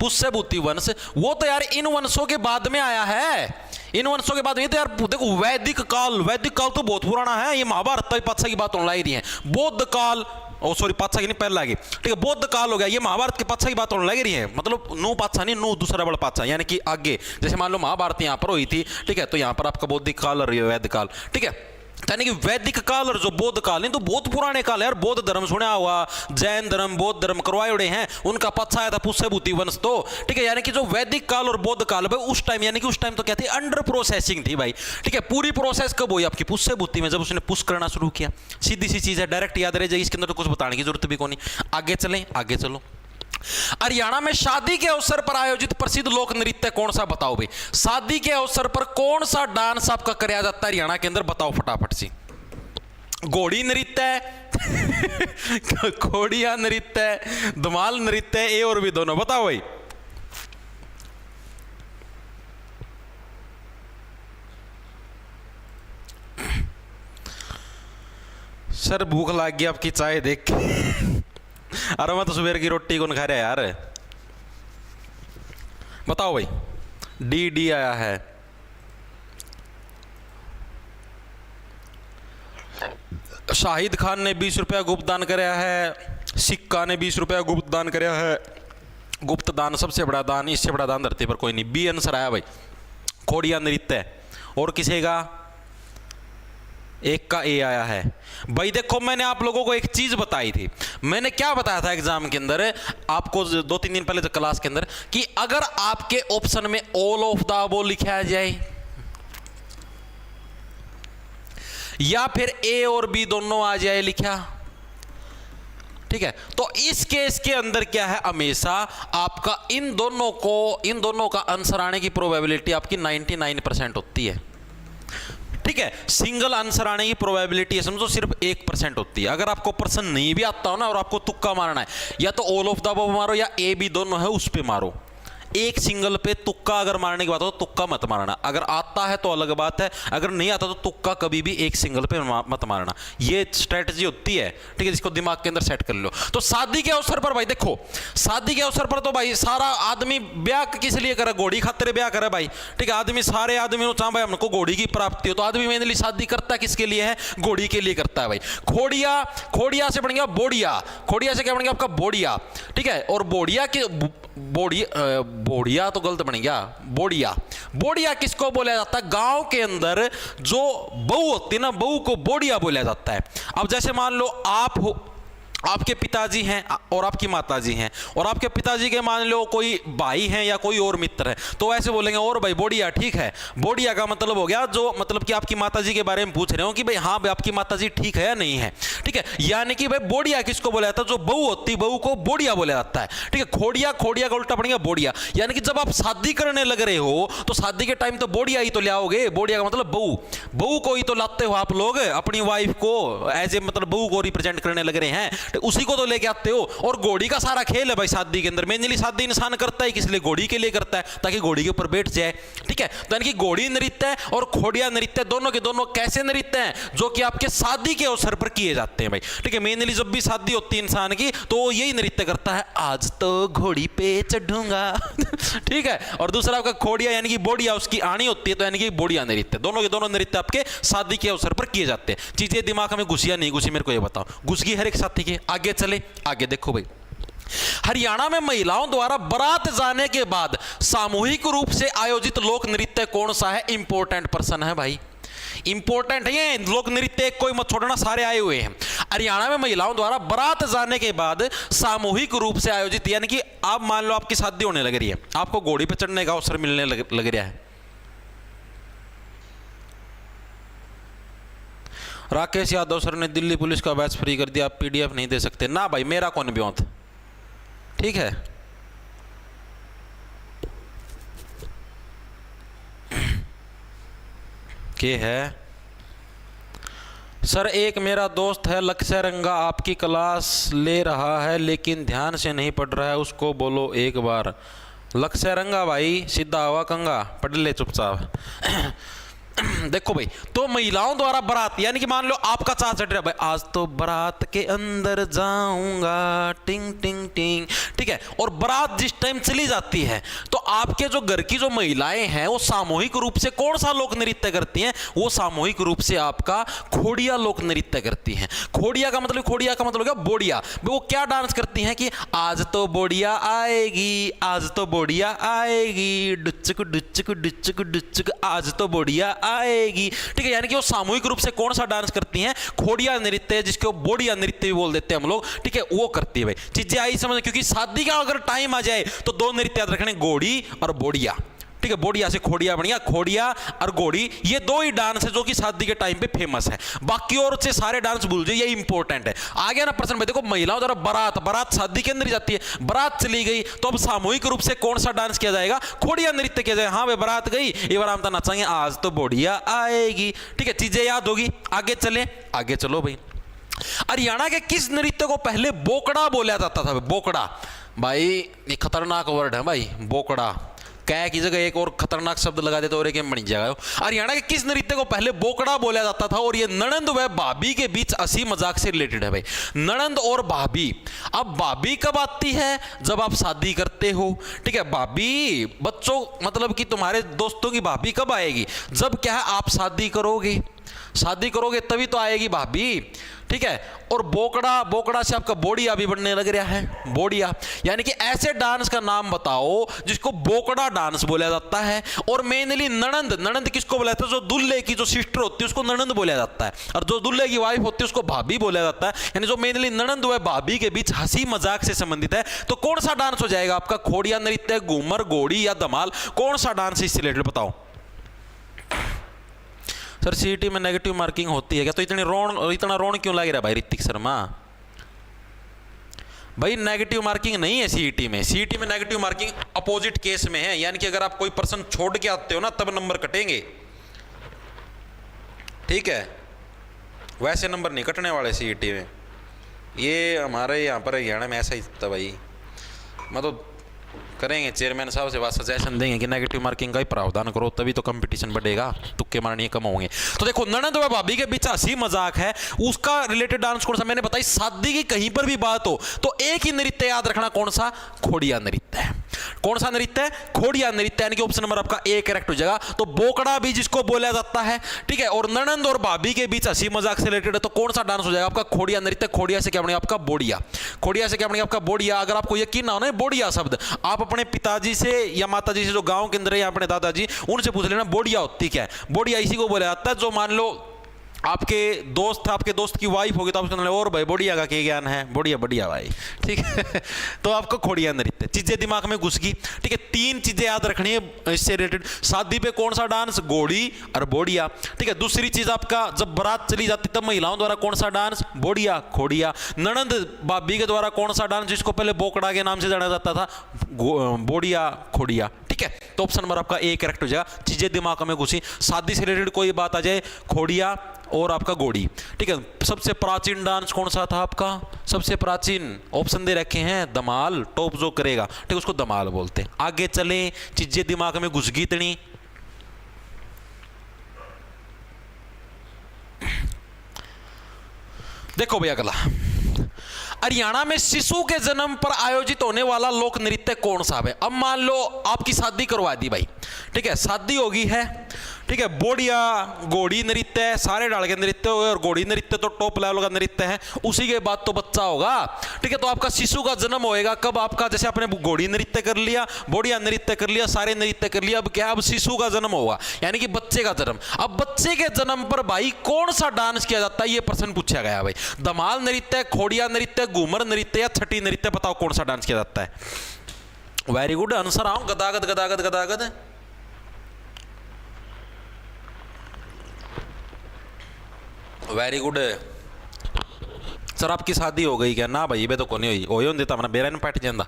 पुष्य भूति वंश, वो तो यार इन वंशों के बाद में आया है। इन वंशों के बाद में तो यार देखो, वैदिक काल तो बहुत पुराना है, ये महाभारत तक पातशाह की बात होने लगी है। बौद्ध काल, ओ सॉरी पातशाह की नहीं, पहले आ गई, ठीक है, बौद्ध काल हो गया, ये महाभारत के पातशाह की बात होने लग रही है। मतलब नू पातशाह नहीं, नू दूसरा बड़ा पातशाह, यानी कि आगे जैसे मान लो महाभारत यहाँ पर हुई थी, ठीक है, तो यहाँ पर आपका बौद्धिक काल और वैदिक काल, ठीक है, यानी कि वैदिक काल और जो बौद्ध काल, नहीं तो बहुत पुराने काल है यार। बौद्ध धर्म सुना हुआ, जैन धर्म, बौद्ध धर्म करवाए उड़े हैं, उनका पत्ता आया था पुष्य भूति वंश तो, ठीक है, यानी कि जो वैदिक काल और बौद्ध काल भाई उस टाइम, यानी कि उस टाइम तो क्या थी, अंडर प्रोसेसिंग थी भाई। ठीक है, पूरी प्रोसेस कब हुई आपकी? पुष्य भूति में, जब उसने पुश करना शुरू किया। सीधी सी चीज है, डायरेक्ट याद रह जाएगी, इसके अंदर तो कुछ बताने की जरूरत भी कोई नहीं। आगे चलें, आगे चलो। हरियाणा में शादी के अवसर पर आयोजित प्रसिद्ध लोक नृत्य कौन सा? बताओ भाई, शादी के अवसर पर कौन सा डांस आपका कराया जाता है हरियाणा के अंदर? बताओ फटाफट सी। घोड़ी नृत्य, घोड़िया नृत्य, धमाल नृत्य, ए और भी दोनों? बताओ भाई। सर भूख लग गई आपकी चाय देख के। अरे मैं तो सुबह की रोटी कौन खा रहा है यार? बताओ भाई। डी डी आया है। शाहिद खान ने 20 रुपया गुप्त दान कराया है। सिक्का ने 20 रुपया गुप्त दान कराया है। गुप्त दान सबसे बड़ा दान, इससे बड़ा दान धरती पर कोई नहीं। बी आंसर आया भाई, खोड़िया नृत्य। और किसी का? एक का ए आया है भाई। देखो मैंने आप लोगों को एक चीज बताई थी। मैंने क्या बताया था एग्जाम के अंदर आपको 2-3 दिन पहले क्लास के अंदर, कि अगर आपके ऑप्शन में ऑल ऑफ द अबव लिखा जाए या फिर ए और बी दोनों आ जाए लिखा, ठीक है, तो इस केस के अंदर क्या है, हमेशा आपका इन दोनों का आंसर आने की प्रोबेबिलिटी आपकी 99% होती है। ठीक है, सिंगल आंसर आने की प्रोबेबिलिटी है समझो सिर्फ 1% होती है। अगर आपको प्रश्न नहीं भी आता हो ना और आपको तुक्का मारना है, या तो ऑल ऑफ द अबव मारो या ए बी दोनों है उस पे मारो। एक सिंगल पे तुक्का अगर मारने की बात हो तो तुक्का मत मारना। अगर आता है तो अलग बात है, अगर नहीं आता तो तुक्का कभी भी एक सिंगल पे मत मारना। ये स्ट्रेटजी होती है, ठीक है, जिसको दिमाग के अंदर सेट कर लो। तो शादी के अवसर पर भाई देखो, शादी के अवसर पर तो भाई सारा आदमी ब्याह किस लिए करे? घोड़ी खातिर ब्याह करे भाई। ठीक है, आदमी सारे आदमी चाह भाई हमको घोड़ी की प्राप्ति हो, तो आदमी मेनली शादी करता किसके लिए है? घोड़ी के लिए करता है भाई। खोड़िया से बन गया बोड़िया, खोड़िया से क्या बन गया आपका? बोड़िया। ठीक है, और बोड़िया के बोड़िया तो गलत बन गया, बोड़िया किसको बोला जाता है? गांव के अंदर जो बहू होती है ना, बहू को बोड़िया बोला जाता है। अब जैसे मान लो आप हो, आपके पिताजी हैं और आपकी माताजी हैं, और आपके पिताजी के मान लो कोई भाई हैं या कोई और मित्र है, तो ऐसे बोलेंगे और भाई बोड़िया। ठीक है, बोड़िया का मतलब हो गया जो मतलब कि आपकी माताजी के बारे में पूछ रहे हो कि भाई हाँ भाई आपकी माताजी ठीक है या नहीं है। ठीक है, यानी कि भाई बोड़िया किसको बोला जाता है? जो बहू होती, बहू को बोड़िया बोला जाता है। ठीक है, खोड़िया का उल्टा पड़ेगा बोड़िया। यानी कि जब आप शादी करने लग रहे हो तो शादी के टाइम तो बोड़िया ही तो लाओगे। बोड़िया का मतलब बहू को ही तो लाते हो आप लोग, अपनी वाइफ को एज ए मतलब बहू को रिप्रेजेंट करने लग रहे हैं, उसी को तो लेके आते हो। और घोड़ी का सारा खेल है भाई शादी के अंदर। मेनली शादी इंसान करता है किस लिए? घोड़ी के लिए करता है, ताकि घोड़ी के ऊपर बैठ जाए। ठीक है, तो यानी कि घोड़ी नृत्य और खोड़िया नृत्य दोनों के दोनों कैसे नृत्य हैं? जो कि आपके शादी के अवसर पर किए जाते हैं भाई। ठीक है, मेनली जब भी शादी होती है इंसान की तो यही नृत्य करता है, आज तो घोड़ी पे चढ़ूंगा। ठीक है, और दूसरा आपका खोड़िया यानी कि बोड़िया उसकी आनी होती है, तो यानी कि बोड़िया नृत्य। दोनों के दोनों नृत्य आपके शादी के अवसर पर किए जाते हैं। चीजें दिमाग में घुसिया नहीं घुसी मेरे को ये बताओ? घुस गई हर एक साथी के। आगे चले, आगे देखो भाई। हरियाणा में महिलाओं द्वारा बारात जाने के बाद सामूहिक रूप से आयोजित लोक नृत्य कौन सा है? इंपॉर्टेंट प्रश्न है भाई, इंपॉर्टेंट है ये लोक नृत्य, कोई मत छोड़ना, सारे आए हुए हैं। हरियाणा में महिलाओं द्वारा बारात जाने के बाद सामूहिक रूप से आयोजित, यानी कि आप मान लो आपकी शादी होने लग रही है, आपको घोड़ी पे चढ़ने का अवसर मिलने लग रहा है, राकेश यादव सर ने दिल्ली पुलिस का बैच फ्री कर दिया, आप पीडीएफ नहीं दे सकते ना भाई, मेरा कौन ब्योंत, ठीक है। के है सर, एक मेरा दोस्त है लक्ष्य रंगा, आपकी क्लास ले रहा है लेकिन ध्यान से नहीं पढ़ रहा है, उसको बोलो एक बार। लक्ष्य रंगा भाई सीधा हुआ कंगा, पढ़ ले चुपचाप। देखो भाई, तो महिलाओं द्वारा बारात, यानी कि मान लो आपका चार चढ़ रहा है भाई, आज तो बारात के अंदर जाऊंगा टिंग टिंग टिंग, ठीक है। और बारात जिस टाइम चली जाती है तो आपके जो घर की जो महिलाएं हैं वो सामूहिक रूप से कौन सा लोक नृत्य करती हैं? वो सामूहिक रूप से आपका खोड़िया लोक नृत्य करती हैं। खोड़िया का मतलब क्या? बोड़िया। वो क्या डांस करती हैं कि आज तो बोड़िया आएगी, आज तो बोड़िया आएगी, डुच्चक डुच्चक डुच्चक डुच्चक, आज तो बोड़िया आएगी, ठीक है। यानी कि वो सामूहिक रूप से कौन सा डांस करती हैं? खोड़िया नृत्य, जिसको बोड़िया नृत्य भी बोल देते हैं हम लोग, ठीक है, वो करती है भाई। चीजें आई समझ, क्योंकि शादी का अगर टाइम आ जाए तो दो नृत्य याद रखने, घोड़ी और बोड़िया, ठीक है। बोड़िया से खोड़िया बन गया, खोड़िया और घोड़ी, ये दो ही डांस है जो कि शादी के टाइम पे फेमस है। बाकी और से सारे डांस भूल जाइए, ये इंपॉर्टेंट है। आ गया ना प्रश्न में, देखो महिलाओं द्वारा बारात शादी के अंदर ही जाती है, बारात चली गई तो अब सामूहिक रूप से कौन सा डांस किया जाएगा? खोड़िया नृत्य किया जाएगा। हाँ भाई, बारात गई, ये बार हम नचाएंगे आज तो बोड़िया आएगी, ठीक है। चीजें याद होगी, आगे चले, आगे चलो भाई। हरियाणा के किस नृत्य को पहले बोकड़ा बोला जाता था? बोकड़ा भाई ये खतरनाक वर्ड है भाई, बोकड़ा। कै की जगह एक और खतरनाक शब्द लगा देते और एक बन जाएगा। हरियाणा के किस नृत्य को पहले बोकड़ा बोला जाता था? और ये ननंद व भाभी के बीच हंसी मजाक से रिलेटेड है भाई। ननंद और भाभी, अब भाभी कब आती है? जब आप शादी करते हो, ठीक है। भाभी बच्चों मतलब कि तुम्हारे दोस्तों की भाभी कब आएगी? जब क्या है, आप शादी करोगे, शादी करोगे तभी तो आएगी भाभी, ठीक है। और बोकड़ा, बोकड़ा से आपका बोड़िया भी बनने लग रहा है, बोड़िया। यानी कि ऐसे डांस का नाम बताओ जिसको बोकड़ा डांस बोला जाता है। और मेनली ननंद, ननंद किसको बोला जाता है? जो दुल्हे की जो सिस्टर होती है उसको ननंद बोला जाता है, और जो दुल्हे की वाइफ होती है उसको भाभी बोला जाता है। यानी जो मेनली ननंद व भाभी के बीच हंसी मजाक से संबंधित है। तो कौन सा डांस हो जाएगा आपका? खोड़िया नृत्य, घूमर, घोड़ी या धमाल? कौन सा डांस इससे रिलेटेड बताओ। सर सीईटी में नेगेटिव मार्किंग होती है क्या? तो इतना रोन क्यों लग रहा है भाई ऋतिक शर्मा? भाई नेगेटिव मार्किंग नहीं है सीईटी में। सीईटी में नेगेटिव मार्किंग अपोजिट केस में है, यानी कि अगर आप कोई पर्सन छोड़ के आते हो ना तब नंबर कटेंगे, ठीक है। वैसे नंबर नहीं कटने वाले सीईटी में। ये हमारे यहाँ पर हरियाणा में ऐसा ही था भाई। मतलब करेंगे चेयरमैन साहब से बात, सजेशन देंगे कि नेगेटिव मार्किंग का ही प्रावधान करो, तभी तो कंपटीशन बढ़ेगा, तुक्के मारने कम होंगे। तो देखो, ननंद व भाभी के बीच हंसी मजाक है, उसका रिलेटेड डांस कौन सा? मैंने बताई शादी की कहीं पर भी बात हो तो एक ही नृत्य याद रखना, कौन सा? खोड़िया नृत्य है। कौन सा नृत्य है? खोड़िया नृत्य, यानी कि ऑप्शन नंबर आपका ए करेक्ट हो जाएगा। तो बोकड़ा भी जिसको बोला जाता है, ठीक है, और ननंद और भाभी के बीच हंसी मजाक से रिलेटेड है, तो कौन सा डांस हो जाएगा आपका? खोड़िया नृत्य। खोड़िया से क्या बनेगा आपका? बोड़िया। खोड़िया से क्या बनेगा आपका? बोड़िया। अगर आपको यकीन ना हो ना बोड़िया शब्द, आप अपने पिताजी से या माताजी से जो गांव के अंदर है या अपने दादाजी, उनसे पूछ लेना बोड़िया होती क्या है। बोड़िया इसी को बोला जाता है जो मान लो आपके दोस्त की वाइफ होगी तो आप उसको और भाई बोड़िया का क्या ज्ञान है? बोड़िया बढ़िया भाई, ठीक है। तो आपको खोड़िया नृत्य, चीजें दिमाग में घुस गई, ठीक है। तीन चीजें याद रखनी है इससे रिलेटेड। शादी पे कौन सा डांस? घोड़ी और बोड़िया, ठीक है। दूसरी चीज आपका, जब बारात चली जाती तब महिलाओं द्वारा कौन सा डांस? बोड़िया, खोड़िया। ननंद भाभी के द्वारा कौन सा डांस जिसको पहले बोकड़ा के नाम से जाना जाता था? बोड़िया, खोड़िया, ठीक है। तो ऑप्शन नंबर आपका ए करेक्ट हो जाएगा। चीजें दिमाग में घुसी। शादी से रिलेटेड कोई बात आ जाए, खोड़िया और आपका घोड़ी, ठीक है। सबसे प्राचीन डांस कौन सा था आपका? सबसे प्राचीन ऑप्शन दे रखे हैं, धमाल, टॉप जो करेगा, ठीक, उसको धमाल बोलते हैं। आगे चलें, चीजें दिमाग में घुस गई इतनी। देखो भैया अगला, हरियाणा में शिशु के जन्म पर आयोजित होने वाला लोक नृत्य कौन सा है? अब मान लो आपकी शादी करवा दी भाई, ठीक है, शादी होगी है, ठीक है। बोड़िया, घोड़ी नृत्य, सारे डाल के नृत्य हो गए, और घोड़ी नृत्य तो टॉप लेवल का नृत्य है। उसी के बाद तो बच्चा होगा, ठीक है। तो आपका शिशु का जन्म होएगा कब? आपका जैसे आपने घोड़ी नृत्य कर लिया, बोड़िया नृत्य कर लिया, सारे नृत्य कर लिया, अब क्या? अब शिशु का जन्म होगा, यानी कि बच्चे का जन्म। अब बच्चे के जन्म पर भाई कौन सा डांस किया जाता है? ये प्रश्न पूछा गया भाई। धमाल नृत्य, खोड़िया नृत्य, घूमर नृत्य या छठी नृत्य? बताओ कौन सा डांस किया जाता है? Very good answer. आओ, गदागद गदागद गदागद। Very good sir. आपकी शादी हो गई क्या? ना भाई बे तो कोनी हुई, होई होंदी तो अपना बेरा न पैट जांदा।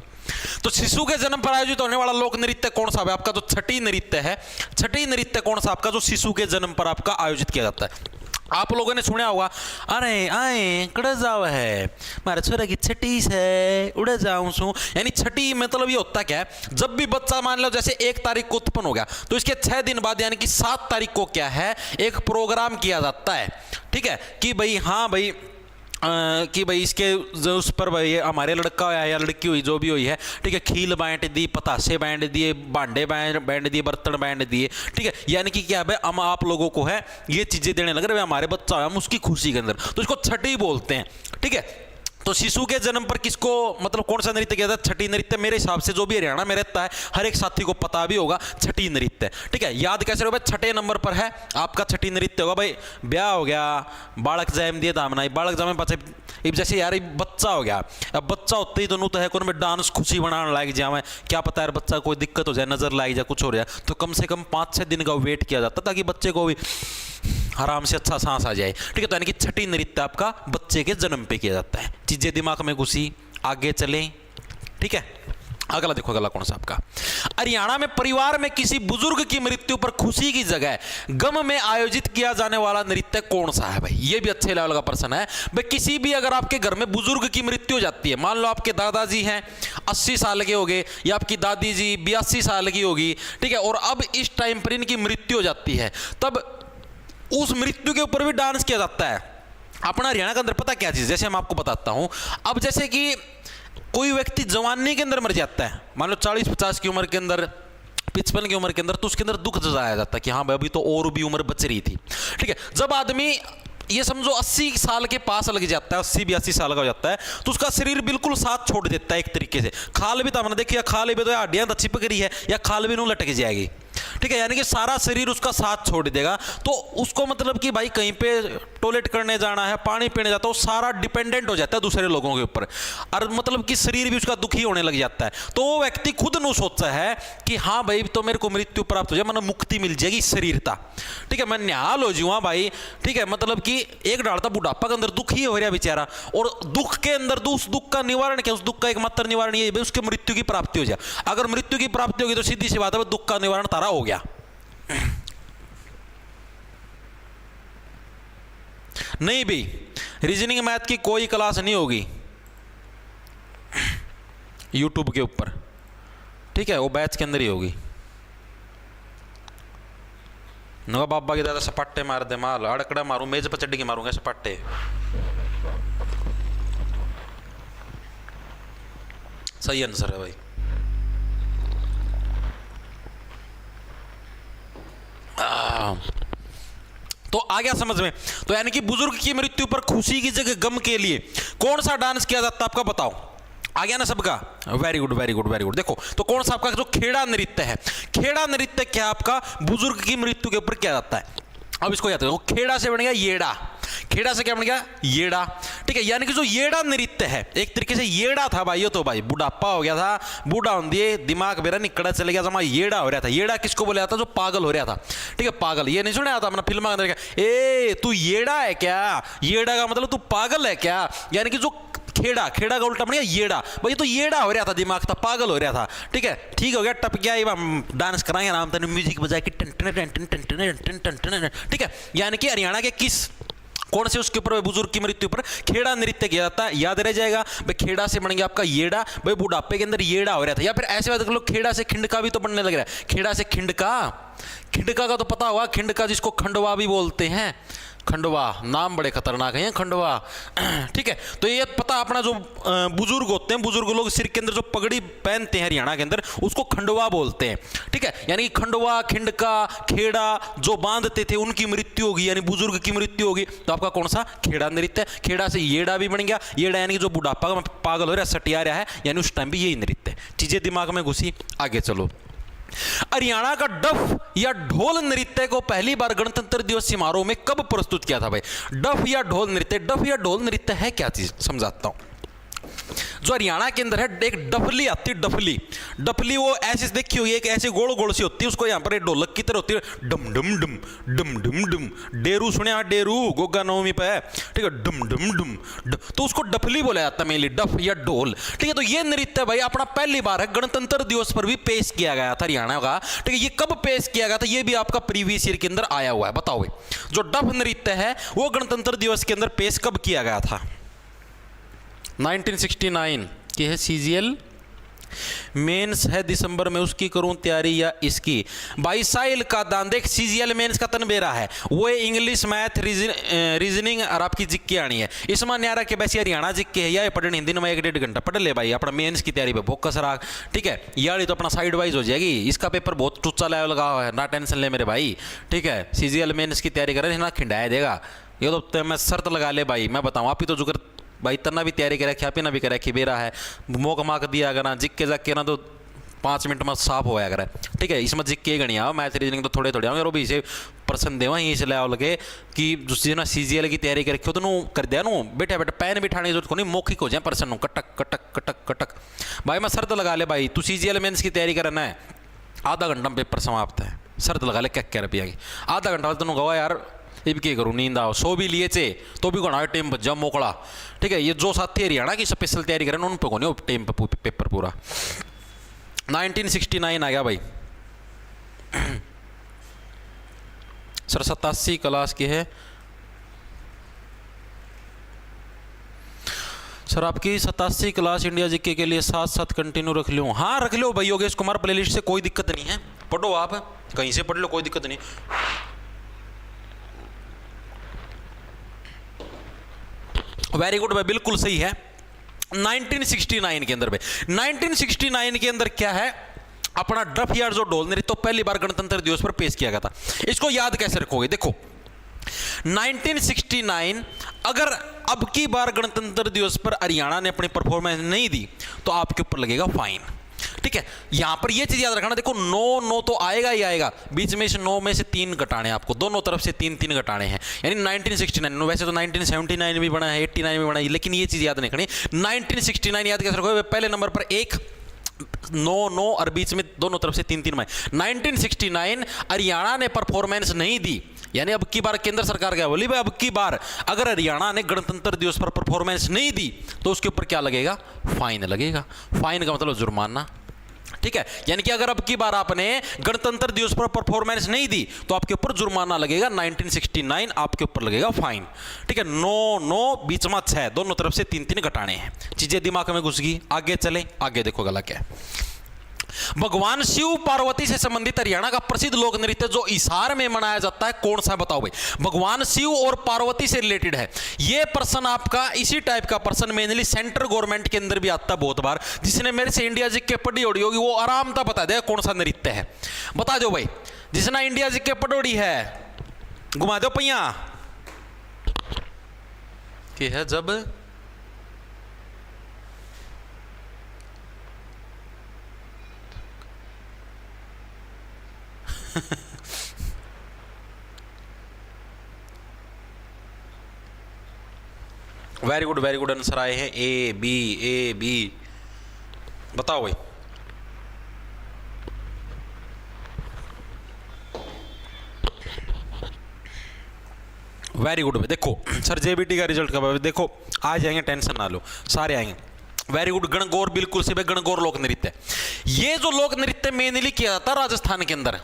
तो शिशु के जन्म पर आयोजित होने वाला लोक नृत्य कौन सा है आपका? जो छठी नृत्य है, छठी नृत्य कौन सा आपका जो शिशु के जन्म पर आपका आयोजित किया जाता है? आप लोगों ने सुना होगा, अरे आए कड़ जाओ है मारे छोरा की छठी है उड़े जाऊं सू। यानी छठी मतलब ये होता क्या है, जब भी बच्चा मान लो जैसे 1 तारीख को उत्पन्न हो गया तो इसके 6 दिन बाद यानी कि 7 तारीख को क्या है, एक प्रोग्राम किया जाता है। ठीक है कि भाई हाँ भाई कि भाई इसके जो उस पर भाई हमारे लड़का है या लड़की हुई जो भी हुई है, ठीक है, खील बांट दी, पतासे बांट दिए, भांडे बांट दिए, बर्तन बांट दिए। ठीक है, यानी कि क्या है, हम आप लोगों को है ये चीजें देने लग रहे हैं, हमारे बच्चा है हम उसकी खुशी के अंदर, तो इसको छठी बोलते हैं। ठीक है, तो शिशु के जन्म पर किसको मतलब कौन सा नृत्य किया था? छठी नृत्य। मेरे हिसाब से जो भी हरियाणा में रहता है हर एक साथी को पता भी होगा छठी नृत्य। ठीक है, याद कैसे होगा? छठे नंबर पर है आपका छठी नृत्य होगा भाई। ब्याह हो गया, बालक जैम दिए दामना, बालक जैम पाचे जैसे यार बच्चा हो गया, अब बच्चा होते ही तो है कौन में डांस खुशी बनाने लायक जाए, क्या पता यार बच्चा कोई दिक्कत हो जाए, नजर लाग जाए, कुछ हो रहा है, तो कम से कम 5-6 दिन का वेट किया जाता ताकि बच्चे को भी आराम से अच्छा सांस आ जाए। ठीक है, तो यानी कि छठी नृत्य आपका बच्चे के जन्म पे किया जाता है। चीजें दिमाग में घुसी, आगे चलें। ठीक है, अगला देखो, अगला कौन सा आपका? हरियाणा में परिवार में किसी बुजुर्ग की मृत्यु पर खुशी की जगह गम में आयोजित किया जाने वाला नृत्य कौन सा है? भाई ये भी अच्छे लेवल का प्रश्न है। भाई किसी भी अगर आपके घर में बुजुर्ग की मृत्यु हो जाती है, मान लो आपके दादाजी हैं 80 साल के हो गए या आपकी दादी जी 82 साल की होगी, ठीक है, और अब इस टाइम पर इनकी मृत्यु हो जाती है, तब उस मृत्यु के ऊपर भी डांस किया जाता है। अपना हरियाणा के अंदर पता क्या चीज, जैसे मैं आपको बताता हूं, अब जैसे कि कोई व्यक्ति जवानी के अंदर मर जाता है, मान लो 40-50 की उम्र के अंदर, 55 की उम्र के अंदर, तो उसके अंदर दुख जताया जाता है कि हाँ भाई अभी तो और भी उम्र बच रही थी। ठीक है, जब आदमी ये समझो 80 साल के पास लग जाता है, 80-82 साल का हो जाता है, तो उसका शरीर बिल्कुल साथ छोड़ देता है एक तरीके से। खाल भी तो हमने देखिया, खाल भी तो हड्डियां तो चिपक रही है या खाल भी नू लटक जाएगी। ठीक है, यानी कि सारा शरीर उसका साथ छोड़ देगा, तो उसको मतलब कि भाई कहीं पे टॉयलेट करने जाना है, पानी पीने जाता है, वो सारा डिपेंडेंट हो जाता है दूसरे लोगों के ऊपर, और मतलब कि शरीर भी उसका दुखी होने लग जाता है। तो वो व्यक्ति खुद नु सोचता है कि हाँ भाई तो मेरे को मृत्यु प्राप्त हो जाए, मतलब मुक्ति मिल जाएगी शरीरता। ठीक है, मैं निहाल हो जाऊँ भाई। ठीक है, मतलब कि एक डालता बुढ़ापा के अंदर दुखी हो रहा बेचारा, और दुख के अंदर उस दुख का निवारण क्या? उस दुख का एकमात्र निवारण ये है उसके मृत्यु की प्राप्ति हो जाए। अगर मृत्यु की प्राप्ति होगी तो सीधी सी बात है दुख का निवारण तारा हो गया। नहीं भी रीजनिंग मैथ की कोई क्लास नहीं होगी यूट्यूब के ऊपर, ठीक है, वो बैच के अंदर ही होगी। नो बाबा की दादा सपाटे मार दे, माल अड़कड़ा मारू, मेज पर चढ़ के मारूंगा सपाटे। सही आंसर है भाई। तो आ गया समझ में? तो यानी कि बुजुर्ग की मृत्यु पर खुशी की जगह गम के लिए कौन सा डांस किया जाता है आपका? बताओ, आ गया ना सबका? Very good very good very good. देखो तो कौन सा आपका जो खेड़ा नृत्य है, खेड़ा नृत्य क्या आपका बुजुर्ग की मृत्यु के ऊपर किया जाता है? अब इसको याद करो, खेड़ा से बन गया येड़ा, खेड़ा से क्या बन गया? येड़ा। ठीक है, यानी कि जो येड़ा नृत्य है एक तरीके से येड़ा था भाई, तो भाई बुढ़ापा हो गया था, बूढ़ा होने दिए, दिमाग मेरा निकड़ा चले गया था, येड़ा हो रहा था। येड़ा किसको बोला जाता? जो पागल हो रहा था। ठीक है, पागल, ये नहीं सुना था अपना फिल्म के अंदर, ए तू येड़ा है क्या? येड़ा का मतलब तू पागल है क्या? यानी कि जो खेड़ा, खेड़ा का उल्टा बन गया येड़ा। भाई तो येड़ा हो रहा था, दिमाग था, पागल हो रहा था। ठीक है, ठीक हो गया, टप गया, हम डांस कराएंगे आराम से म्यूजिक बजा के टन टन टन टन टन टन टन। ठीक है, यानी कि हरियाणा के किस कौन से उसके ऊपर बुजुर्ग की मृत्यु पर खेड़ा नृत्य किया जाता है? याद रह जाएगा भाई, खेड़ा से बन गया आपका येड़ा। भाई बुढ़ापे के अंदर येड़ा हो रहा था, या फिर ऐसे बात कर लो खेड़ा से खिंडका भी तो बनने लग रहा है। खेड़ा से खिंडका, खिंडका का तो पता होगा, खिंडका जिसको खंडवा भी बोलते हैं। खंडवा नाम बड़े खतरनाक हैं खंडवा। ठीक है, तो ये पता अपना जो बुजुर्ग होते हैं, बुजुर्ग लोग सिर के अंदर जो पगड़ी पहनते हैं हरियाणा के अंदर, उसको खंडवा बोलते हैं। ठीक है, यानी खंडवा, खिंडका, खेड़ा जो बांधते थे उनकी मृत्यु होगी, यानी बुजुर्ग की मृत्यु होगी, तो आपका कौन सा? खेड़ा नृत्य। खेड़ा से येड़ा भी बन गया, येड़ा यानी कि जो बुढ़ापा का पागल हो रहा है, सटिया रहा है, यानी उस टाइम भी यही नृत्य। चीजें दिमाग में घुसी, आगे चलो। हरियाणा का डफ या ढोल नृत्य को पहली बार गणतंत्र दिवस समारोह में कब प्रस्तुत किया था? भाई डफ या ढोल नृत्य, डफ या ढोल नृत्य है क्या चीज? समझाता हूं। जो हरियाणा के अंदर है एक डफली आती है, डफली। डफली वो ऐसे देखी हुई है, एक ऐसे गोल गोल सी होती है, उसको यहाँ पर ढोलक की तरह होती है, डम डम डम डम डम डम। डेरू सुने डेरू गोगा नवमी पे, ठीक है, डम डम डम, तो उसको डफली बोला जाता है मेनली, डफ या ढोल, ठीक है। तो ये नृत्य भाई अपना पहली बार है गणतंत्र दिवस पर भी पेश किया गया था हरियाणा का, ठीक है। ये कब पेश किया गया था, ये भी आपका प्रीवियस ईयर के अंदर आया हुआ है। बताओ भाई, जो डफ नृत्य है वो गणतंत्र दिवस के अंदर पेश कब किया गया था? 1969 की है। सीजीएल मेंस है दिसंबर में, उसकी करूं तैयारी या इसकी? भाई साइल का दान देख, सीजीएल मेंस का तनबेरा है वो इंग्लिश मैथ रीजनिंग और आपकी जिक्की आनी है। इसमें न्यारा के वैसे हरियाणा जिक्के है या पढ़नी हिंदी में 1-1.5 घंटा पढ़ ले भाई, अपना मेंस की तैयारी पे फोकस रहा, ठीक है। यारी तो अपना साइड वाइज हो जाएगी, इसका पेपर बहुत टुच्चा लेवल का है, ना टेंशन ले मेरे भाई, ठीक है। सीजीएल मेंस की तैयारी करें ना, खिंडाया देगा ये तो मैं शर्त लगा ले भाई। मैं बताऊँ आप ही तो जुगर भाई, तना भी तैयारी करे, ख्या पीना भी करे, खिबेरा है, मोक माक दिया अगर ना जिक्के जाके ना तो 5 मिनट में साफ होया करे, ठीक है। इसमें जिक्के गणी आओ, मैथ रीजनिंग तो थोड़े थोड़े आओ, और भी इसे प्रश्न देवा यहीं से ले लगे कि जिससे ना सीजीएल की तैयारी करके तो नू कर दिया नू बेटा बेटा पैन बिठाने की जरूरत को नहीं, मौखिक हो जाए प्रश्न कटक कटक कटक कटक। भाई मैं शर्त लगा ले भाई, तू सीजीएल मेंस की तैयारी करना है, आधा घंटा में पेपर समाप्त है, शर्त लगा ले क्या रुपया की, आधा घंटा तेन गवा यार इब क्या करूँ, नींद आओ, सो भी लिए चे तो भी घना टाइम पर जब मोकड़ा, ठीक है। ये जो साथी हरियाणा की स्पेशल तैयारी करें उन पे को नहीं टाइम पर पेपर पूरा। 1969 आ गया भाई सर, 87 क्लास की है सर आपकी 87 क्लास इंडिया जीके के लिए साथ साथ कंटिन्यू रख लो। हाँ रख लो भाई, योगेश कुमार प्लेलिस्ट से कोई दिक्कत नहीं है, पढ़ो आप कहीं से पढ़ लो, कोई दिक्कत नहीं। वेरी गुड भाई, बिल्कुल सही है। 1969 के अंदर भाई, 1969 के अंदर क्या है, अपना डफ यार जो ढोल नृत्य तो पहली बार गणतंत्र दिवस पर पेश किया गया था। इसको याद कैसे रखोगे, देखो 1969 अगर अब की बार गणतंत्र दिवस पर हरियाणा ने अपनी परफॉर्मेंस नहीं दी तो आपके ऊपर लगेगा फाइन, ठीक है। यहां पर यह चीज याद रखना, देखो 9 तो आएगा ही आएगा, बीच में से 9 में से 3 घटाने आपको, दोनों तरफ से 3 घटाने हैं, यानी 1969। वैसे तो 1979 भी बना है, 89 भी बना है, लेकिन ये चीज याद नहीं रखनी। 1969 याद कैसे रखोगे, पहले नंबर पर 1 9 और बीच में दोनों तरफ से 3 में। 1969 हरियाणा ने परफॉर्मेंस नहीं दी, यानी अब की बार केंद्र सरकार क्या बोली भाई, अब की बार अगर हरियाणा ने गणतंत्र दिवस पर परफॉर्मेंस नहीं दी तो उसके ऊपर क्या लगेगा, फाइन लगेगा। फाइन का मतलब जुर्माना, ठीक है। यानी कि अगर अब की बार आपने गणतंत्र दिवस पर परफॉर्मेंस नहीं दी तो आपके ऊपर जुर्माना लगेगा, 1969 आपके ऊपर लगेगा फाइन, ठीक है। 9 बीच में 6, दोनों तरफ से 3 घटाने हैं। चीजें दिमाग में घुस गई, आगे चले, आगे देखो गला क्या है। भगवान शिव पार्वती से संबंधित हरियाणा का प्रसिद्ध लोक नृत्य जो हिसार में मनाया जाता है कौन सा, बताओ भाई। भगवान शिव और पार्वती से रिलेटेड है ये प्रश्न, आपका इसी टाइप का प्रश्न मेनली सेंट्रल गवर्नमेंट के अंदर भी आता है बहुत बार। जिसने मेरे से इंडिया जी के पढ़ी होगी वो आराम था बता दे कौन सा नृत्य है, बता दो भाई। जिसने इंडिया जी के पढ़ोड़ी है घुमा दो पैया कि है जब वेरी गुड आंसर आए हैं ए बी। बताओ भाई। वेरी गुड भाई, देखो सर जेबीटी का रिजल्ट कब है, देखो आ जाएंगे, टेंशन ना लो, सारे आएंगे। वेरी गुड, गणगौर बिल्कुल से भाई, गणगौर लोक नृत्य। ये जो लोक नृत्य मेनली किया जाता है राजस्थान के अंदर।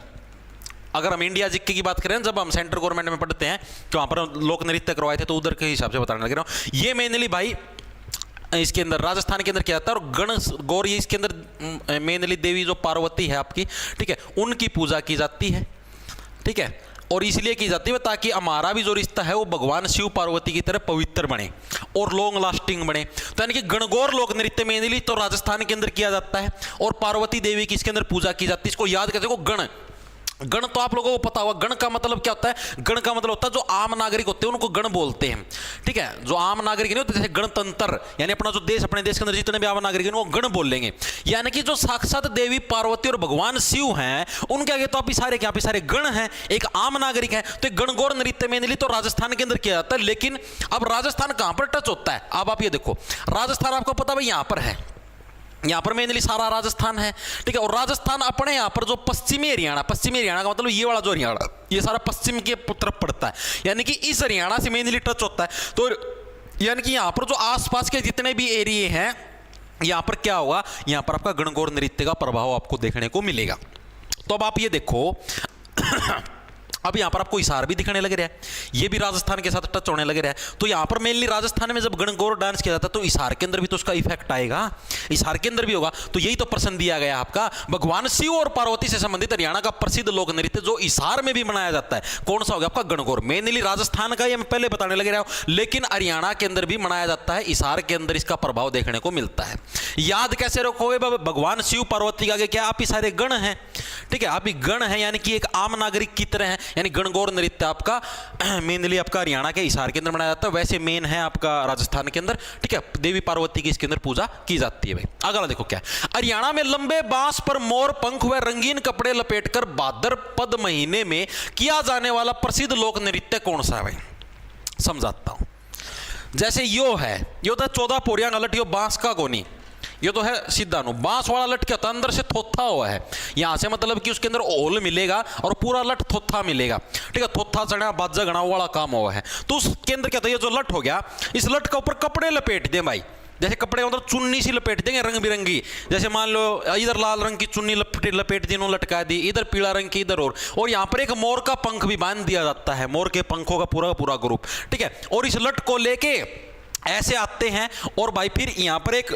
अगर हम इंडिया जिक्के की बात करें, जब हम सेंट्रल गवर्नमेंट में पढ़ते हैं तो वहाँ पर लोक नृत्य करवाए थे, तो उधर के हिसाब से बताने लग रहा हूँ। ये मेनली भाई इसके अंदर राजस्थान के अंदर क्या जाता है, और गणगौर ये इसके अंदर मेनली देवी जो पार्वती है आपकी, ठीक है, उनकी पूजा की जाती है, ठीक है। और इसलिए की जाती है ताकि हमारा भी जो रिश्ता है वो भगवान शिव पार्वती की तरह पवित्र बने और लॉन्ग लास्टिंग बने। तो यानी कि गणगौर लोक नृत्य मेनली तो राजस्थान के अंदर किया जाता है और पार्वती देवी की इसके अंदर पूजा की जाती है। इसको याद करते हो, गण गण तो आप लोगों को पता होगा, गण का मतलब क्या होता है? गण का मतलब होता है जो आम नागरिक होते हैं उनको गण बोलते हैं, ठीक है। जो आम नागरिक नहीं होते, जैसे गणतंत्र यानी अपना जो देश, अपने देश के अंदर जितने भी आम नागरिक हैं वो गण बोल लेंगे। यानी कि जो साक्षात देवी पार्वती और भगवान शिव हैं उनके आगे तो आप सारे क्या, आप सारे गण हैं। एक आम नागरिक है तो एक गणगौर नृत्य मेनली तो राजस्थान के अंदर किया जाता है। लेकिन अब राजस्थान कहां पर टच होता है? अब आप ये देखो, राजस्थान आपको पता भाई यहां पर है, यहाँ पर मेनली सारा राजस्थान है, ठीक है। और राजस्थान अपने यहाँ पर जो पश्चिमी हरियाणा, पश्चिमी हरियाणा का मतलब ये वाला जो हरियाणा, ये सारा पश्चिम के तरफ पड़ता है, यानी कि इस हरियाणा से मेनली टच होता है। तो यानी कि यहाँ पर जो आसपास के जितने भी एरिए हैं यहाँ पर क्या होगा, यहाँ पर आपका गणगौर नृत्य का प्रभाव आपको देखने को मिलेगा। तो अब आप ये देखो अब यहाँ पर आपको हिसार भी दिखने लग रहा है, ये भी राजस्थान के साथ टच होने लग रहा है। तो यहाँ पर मेनली राजस्थान में जब गणगौर डांस किया जाता है तो हिसार के अंदर भी तो उसका इफेक्ट आएगा, हिसार के अंदर भी होगा। तो यही तो प्रश्न दिया गया आपका, भगवान शिव और पार्वती से संबंधित हरियाणा का प्रसिद्ध लोक नृत्य जो हिसार में भी मनाया जाता है, कौन सा हो गया आपका? गणगौर। मेनली राजस्थान का ये मैं पहले बताने लग रहा हूं, लेकिन हरियाणा के अंदर भी मनाया जाता है, हिसार के अंदर इसका प्रभाव देखने को मिलता है। याद कैसे रखोगे? भगवान शिव पार्वती के आगे क्या आप ही सारे गण हैं, ठीक है। आप ही गण हैं, यानी कि एक आम नागरिक की तरह है। यानी गणगौर नृत्य आपका मेनली आपका हरियाणा के हिसार के अंदर मनाया जाता है, वैसे मेन है आपका राजस्थान के अंदर, ठीक है। देवी पार्वती की इसके अंदर पूजा की जाती है भाई। अगला देखो क्या है, हरियाणा में लंबे बांस पर मोर पंख व रंगीन कपड़े लपेटकर भाद्रपद महीने में किया जाने वाला प्रसिद्ध लोक नृत्य कौन सा है भाई? समझाता हूं। जैसे यो है, यो तो 14 पोरियां गलट, यो बांस का गोनी, ये तो है सीधा नु बांस वाला लट क्या होता है? अंदर से थोथा हुआ है, यहां से मतलब कि उसके अंदर ओल मिलेगा और पूरा लट थोथा मिलेगा, ठीक है। थोथा चढ़ा बाजा गणा वाला काम हुआ है। तो उसके अंदर क्या होता है? ये जो लट हो गया, इस लट के ऊपर कपड़े लपेट दें भाई, जैसे कपड़े मतलब चुन्नी सी लपेट देंगे रंग बिरंगी, जैसे मान लो इधर लाल रंग की चुन्नी लपेट दी, लटका दी, इधर पीला रंग की, इधर और यहाँ पर एक मोर का पंख भी बांध दिया जाता है, मोर के पंखों का पूरा पूरा ग्रुप, ठीक है। और इस लट को लेके ऐसे आते हैं और भाई फिर यहाँ पर एक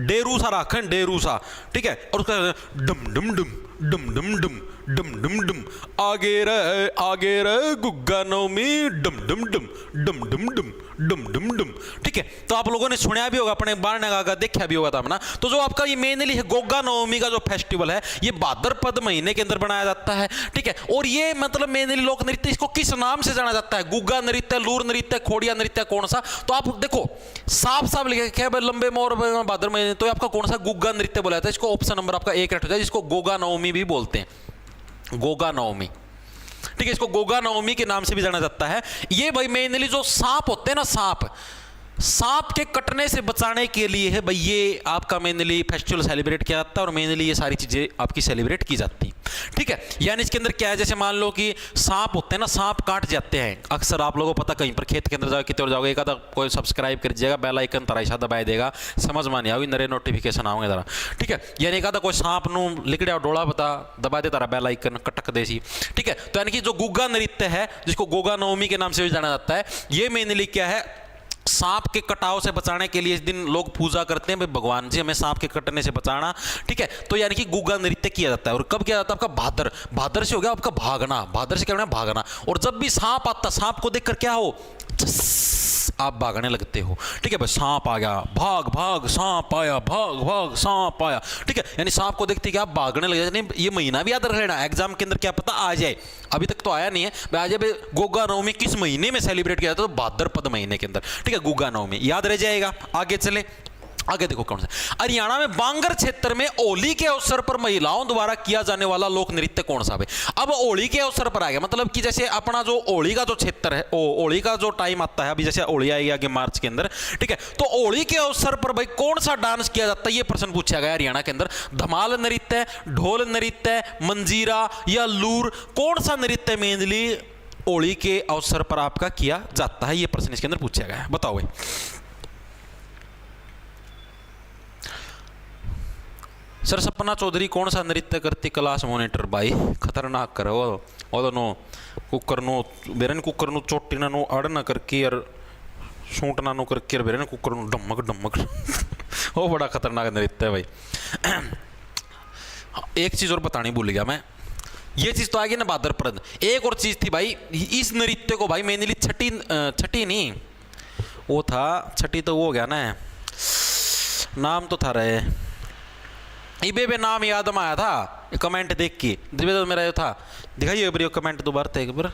डेरू सा राखन, डेरू सा, ठीक है। और उसका डम डम डम डम डम डम डम डम डम आगे रे गुग्गा नवमी डम डम डम डम डम डम डम डम डम, ठीक है। तो आप लोगों ने सुना भी होगा, अपने बाढ़ का देखा भी होगा था ना। तो जो आपका ये मेनली है गोगा नवमी का जो फेस्टिवल है, ये भाद्रपद महीने के अंदर बनाया जाता है, ठीक है। और ये मतलब मेनली लोक नृत्य, इसको किस नाम से जाना जाता है? गुग्गा नृत्य, लूर नृत्य, खोड़िया नृत्य, कौन सा? तो आप देखो साफ साफ लिखे लंबे मोर भाद्र महीने, तो आपका कौन सा? गुग्गा नृत्य बोला जाता है। इसको ऑप्शन नंबर आपका 1 रट हो जाए, जिसको गोगा नवमी भी बोलते हैं, गोगा नवमी, ठीक है। इसको गोगा नवमी के नाम से भी जाना जाता है। ये भाई मेनली जो सांप होते हैं ना, सांप के कटने से बचाने के लिए है भाई, ये आपका मेनली फेस्टिवल सेलिब्रेट किया जाता है और मेनली ये सारी चीजें आपकी सेलिब्रेट की जाती हैं, ठीक है। यानी इसके अंदर क्या है, जैसे मान लो कि सांप होते हैं ना, सांप काट जाते हैं अक्सर, आप लोगों को पता, कहीं पर खेत के अंदर जाओ, कितने जाओगे, एक आधा कोई सब्सक्राइब कर दीजिएगा, बेल आइकन तराइशा दबाए देगा, समझ में नहीं आओगी, नरे नोटिफिकेशन आओगे जरा, ठीक है। यानी एक आधा कोई सांप नू लिकड़ा डोला पता दबा दे तारा बेल आइकन कटक देसी, ठीक है। तो यानी कि जो गुग्गा नृत्य है, जिसको गोगा नवमी के नाम से भी जाना जाता है, ये मेनली क्या है, सांप के कटाव से बचाने के लिए इस दिन लोग पूजा करते हैं, भाई भगवान जी हमें सांप के कटने से बचाना, ठीक है। तो यानी कि गुग्गा नृत्य किया जाता है। और कब किया जाता है? आपका भादर से हो गया आपका भागना, भादर से क्या होना है? भागना। और जब भी सांप आता, सांप को देखकर क्या हो, आप भागने लगते हो, ठीक है। बस सांप आ गया, भाग भाग सांप आया, भाग भाग सांप आया, ठीक है। यानी सांप को देखते कि आप भागने लग जाते। नहीं, ये महीना भी याद रख लेना, एग्जाम के अंदर क्या पता आ जाए, अभी तक तो आया नहीं है, आ जाए। गोगा नवमी किस महीने में सेलिब्रेट किया जाता है? तो भाद्रपद महीने के अंदर, ठीक है। गोगा नवमी याद रह जाएगा। आगे चले, आगे देखो कौन सा, हरियाणा में बांगर क्षेत्र में होली के अवसर पर महिलाओं द्वारा किया जाने वाला लोक नृत्य कौन सा है? अब होली के अवसर पर आ गया, मतलब कि जैसे अपना जो होली का जो क्षेत्र है, होली का जो टाइम आता है, अभी जैसे होली आएगी आगे मार्च के अंदर, ठीक है। तो होली के अवसर पर भाई कौन सा डांस किया जाता है, ये प्रश्न पूछा गया हरियाणा के अंदर। धमाल नृत्य, ढोल नृत्य, मंजीरा या लूर, कौन सा नृत्य मेनली होली के अवसर पर आपका किया जाता है? ये प्रश्न इसके अंदर पूछा गया है, बताओ भाई। सर सपना चौधरी कौन सा नृत्य करती क्लास मॉनिटर? भाई खतरनाक करो वो नो कुकर नो बेरन कुकर नो चोटी ना नो अड़ ना करके और सूट ना नो करके और बेरन कुकर नो डमक डमक वो बड़ा खतरनाक नृत्य है भाई। एक चीज और बतानी भूल गया मैं, ये चीज तो आ गई ना भाद्रपद, एक और चीज थी भाई, इस नृत्य को भाई मेनली छठी नहीं, वो था छठी तो वो हो गया ना, नाम तो था रहे, इबे पे नाम याद में आया था कमेंट देख के, तो मेरा ये था, दिखाइए एक बार कमेंट दोबारा था एक बार।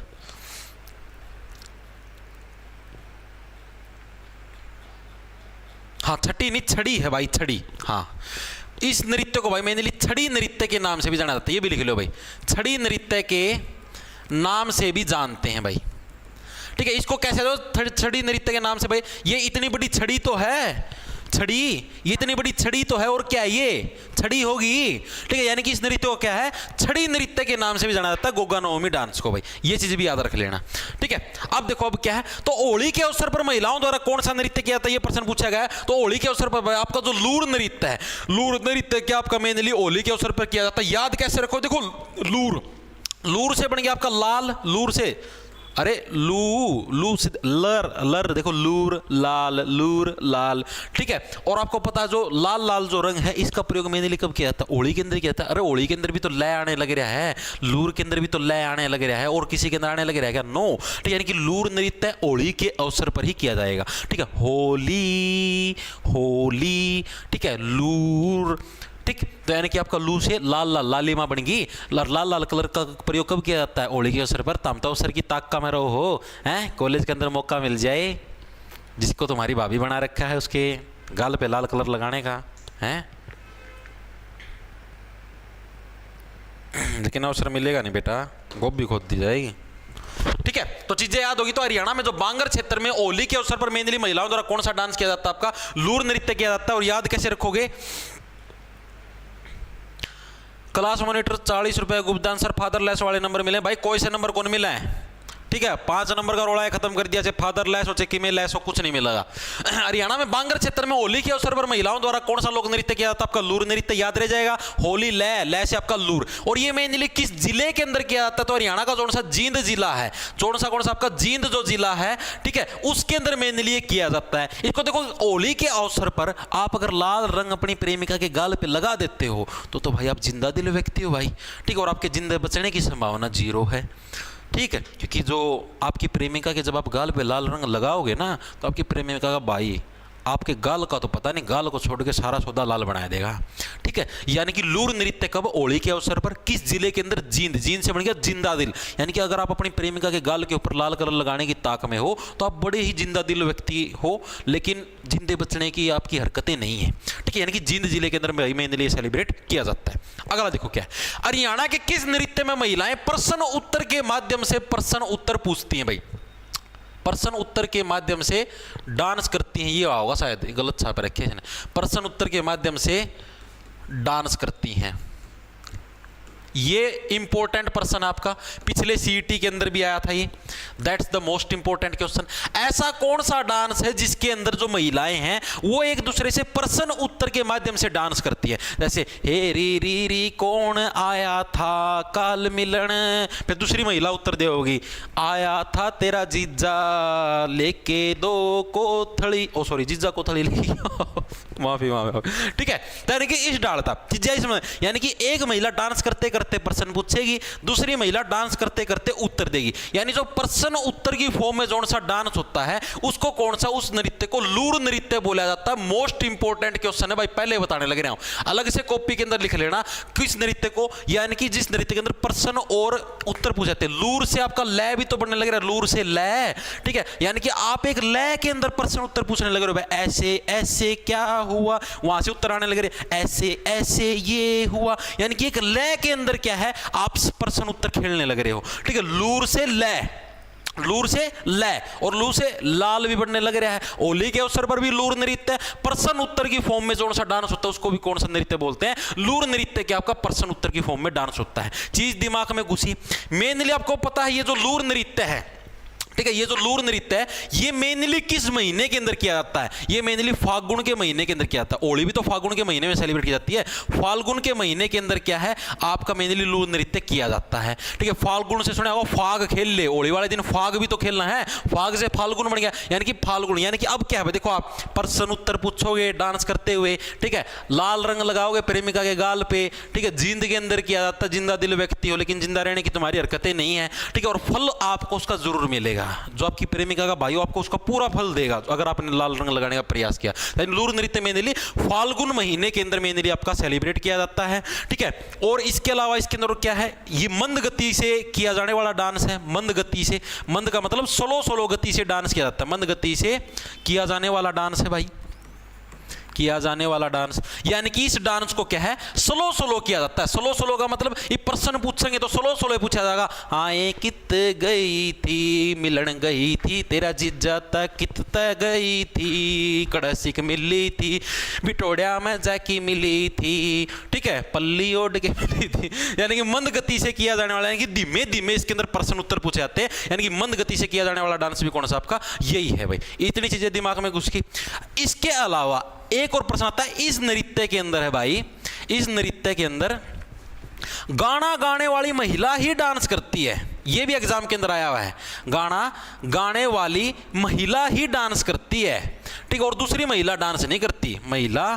हाँ छठी नहीं छड़ी है भाई, छड़ी। हाँ इस नृत्य को भाई मैंने छड़ी नृत्य के नाम से भी जाना जाता है, ये भी लिख लो भाई, छड़ी नृत्य के नाम से भी जानते हैं भाई। ठीक है, इसको कैसे दो छड़ी नृत्य के नाम से भाई, ये इतनी बड़ी छड़ी तो है, छड़ी, ये इतनी बड़ी छड़ी तो है, और क्या है ये छड़ी होगी। ठीक है, यानी कि इस नृत्य को क्या है, छड़ी नृत्य के नाम से भी जाना जाता है, गोगा नवमी डांस को भाई, ये चीज भी याद रख लेना। ठीक है, अब देखो अब क्या है, तो होली के अवसर पर महिलाओं द्वारा कौन सा नृत्य किया जाता है, ये प्रश्न पूछा गया है। तो होली के अवसर पर आपका जो लूर नृत्य है, लूर नृत्य क्या आपका मेनली होली के अवसर पर किया जाता है। याद कैसे रखो, देखो लूर, लूर से बन गया आपका लाल, लूर से, अरे लू से लर, लर देखो लूर लाल, लूर लाल। ठीक है, और आपको पता है जो लाल लाल जो रंग है इसका प्रयोग मैंने लिए कब किया था, होली के अंदर किया था। अरे होली के अंदर भी तो लय आने लग रहा है, लूर के अंदर भी तो लय आने लग रहा है, और किसी के अंदर आने लग रहा है क्या, नो। ठीक है, यानी कि लूर नृत्य होली के अवसर पर ही किया जाएगा। ठीक है, होली होली, ठीक है, लूर। ठीक, तो यानी कि आपका लू से लाल लाल, लालिमा बन गई, लाल लाल कलर का प्रयोग कब किया जाता है, होली के अवसर पर। तामता अवसर की ताक का में रहो हो, हैं कॉलेज के अंदर मौका मिल जाए, जिसको तुम्हारी भाभी बना रखा है उसके गाल पे लाल कलर लगाने का, हैं लेकिन अवसर मिलेगा नहीं बेटा, गोब भी खोद दी जाएगी। ठीक है, तो चीजें याद होगी। तो हरियाणा में जो बांगर क्षेत्र में होली के अवसर पर मेनली महिलाओं द्वारा कौन सा डांस किया जाता है, आपका लूर नृत्य किया जाता है। और याद कैसे रखोगे, क्लास मॉनिटर 40 रुपए गुप्त आंसर फादरलेस वाले नंबर मिले भाई, कोई से नंबर कौन मिला है। ठीक है, 5 नंबर का रोड़ा है, खत्म कर दिया, चाहे फादरलेस हो चाहे किमें लेस हो, कुछ नहीं मिलेगा। हरियाणा में बांगर क्षेत्र में होली के अवसर पर महिलाओं द्वारा कौन सा लोक नृत्य किया जाता है, आपका लूर नृत्य। याद रह जाएगा, होली लय, लय से आपका लूर। और ये मेनली किस जिले के अंदर किया जाता है, तो हरियाणा का कौन सा जींद जिला है, कौन सा आपका जींद जो जिला है, ठीक है, उसके अंदर मेनली ये किया जाता है। इसको देखो, होली के अवसर पर आप अगर लाल रंग अपनी प्रेमिका के गाल पे लगा देते हो तो भाई आप जिंदा दिल व्यक्ति हो भाई। ठीक है, और आपके जिंदे बचने की संभावना 0 है। ठीक है, क्योंकि जो आपकी प्रेमिका के जब आप गाल पे लाल रंग लगाओगे ना, तो आपकी प्रेमिका का भाई आपके गाल का तो पता नहीं, गाल को छोड़ के सारा सौदा लाल बना देगा। ठीक है, यानी कि लूर नृत्य कब, होली के अवसर पर, किस जिले के अंदर, जींद, जींद से बन गया जिंदा दिल। यानी कि अगर आप अपनी प्रेमिका के गाल के ऊपर लाल कलर लगाने की ताक में हो तो आप बड़े ही जिंदा दिल व्यक्ति हो, लेकिन जिंदे बचने की आपकी हरकतें नहीं है। ठीक है, यानी कि जींद जिले के अंदर मेनली सेलिब्रेट किया जाता है। अगला देखो क्या है, हरियाणा के किस नृत्य में महिलाएं प्रश्न उत्तर के माध्यम से प्रश्न उत्तर पूछती हैं भाई, प्रश्न उत्तर के माध्यम से डांस करती हैं। ये होगा शायद, गलत छाप रखे हैं, प्रश्न उत्तर के माध्यम से डांस करती हैं। ये इंपॉर्टेंट प्रश्न आपका पिछले सीईटी के अंदर भी आया था ये, that's the most important question. ऐसा कौन सा डांस है जिसके अंदर जो महिलाएं हैं वो एक दूसरे से प्रश्न उत्तर के माध्यम से डांस करती है। जैसे हे री री री कौन आया था काल मिलन, फिर दूसरी महिला उत्तर दे होगी, आया था तेरा जीजा लेके 2 कोथड़ी, ओ सॉरी जीजा कोथड़ी लेके माफी माफी। ठीक है, यानी कि इस डाल था जीजा, इसमें यानी कि एक महिला डांस करते करते प्रश्न पूछेगी, दूसरी महिला डांस करते करते उत्तर देगी। यानी जो प्रश्न उत्तर की फॉर्म में जो सा डांस होता है उसको कौन सा, उस नृत्य को लूर नृत्य बोला जाता है। मोस्ट इंपॉर्टेंट क्वेश्चन है भाई, पहले बताने लग रहा हूं, अलग से कॉपी के अंदर लिख लेना किस नृत्य को, यानी कि जिस नृत्य के अंदर प्रश्न और उत्तर पूछे जाते हैं। लूर से आपका लय भी तो बनने लग रहा है, लूर से लय। ठीक है, यानी कि आप एक लय के अंदर प्रश्न उत्तर पूछने लग रहे हो भाई, ऐसे ऐसे क्या हुआ, वहां से उत्तर आने लग रहे, ऐसे ऐसे ये हुआ। यानी कि एक लय के अंदर क्या है, आप प्रश्न उत्तर खेलने लग रहे हो। ठीक है, लूर से लय, लूर से लय, और लू से लाल भी बनने लग रहा है। होली के अवसर पर भी लूर नृत्य, प्रश्न उत्तर की फॉर्म में जो सा डांस होता है उसको भी कौन सा नृत्य बोलते हैं, लूर नृत्य। क्या आपका प्रश्न उत्तर की फॉर्म में डांस होता है। चीज दिमाग में घुसी। मेनली आपको पता है ये जो लूर नृत्य है, ठीक है, ये जो लूर नृत्य है ये मेनली किस महीने के अंदर किया जाता है, ये मेनली फाल्गुन के महीने के अंदर किया जाता है। होली भी तो फाल्गुन के महीने में सेलिब्रेट की जाती है। फाल्गुन के महीने के अंदर क्या है आपका मेनली लूर नृत्य किया जाता है। ठीक है, फाल्गुन से सुना होगा फाग खेल ले, होली वाले दिन फाग भी तो खेलना है, फाग से फाल्गुन बन गया, यानी कि फाल्गुन। यानी कि अब क्या है देखो, आप प्रश्न उत्तर पूछोगे डांस करते हुए, ठीक है, लाल रंग लगाओगे प्रेमिका के गाल पे, ठीक है, जींद के अंदर किया जाता है, जिंदा दिल व्यक्ति हो लेकिन जिंदा रहने की तुम्हारी हरकतें नहीं है। ठीक है, और फल आपको उसका जरूर मिलेगा। जो आपकी प्रेमिका का भाई हो, आपको उसका पूरा फल देगा अगर आपने लाल रंग लगाने का प्रयास किया। लेकिन लूर नृत्य मेनली फाल्गुन महीने के अंदर मेनली आपका सेलिब्रेट किया जाता है, ठीक है। और इसके अलावा इसके अंदर क्या है, ये मंद गति से किया जाने वाला डांस है। मंद गति से, मंद का मतलब स्लो गति से डांस किया जाता है, मंद गति से किया जाने वाला डांस है भाई, किया जाने वाला डांस। यानी कि इस डांस को क्या है, स्लो किया जाता है। स्लो का मतलब ये प्रश्न पूछेंगे तो स्लो पूछा जाएगा। आए कित गई थी, मिलन गई थी, तेरा जीजा तक कित गई थी, कड़सिक मिली थी, बिटोड़िया में जाकी मिली थी, ठीक है, पल्ली ओढ़ के मिली थी। यानी कि मंद गति से किया जाने वाला, यानी कि धीमे धीमे इसके अंदर प्रश्न उत्तर पूछे जाते हैं। यानी कि मंद गति से किया जाने वाला डांस भी कौन सा आपका, यही है भाई। इतनी चीजें दिमाग में घुस गई। इसके अलावा एक और प्रश्न आता है, इस नृत्य के अंदर है भाई, इस नृत्य के अंदर गाना गाने वाली महिला ही डांस करती है। यह भी एग्जाम के अंदर आया हुआ है, गाना गाने वाली महिला ही डांस करती है, ठीक है, और दूसरी महिला डांस नहीं करती, महिला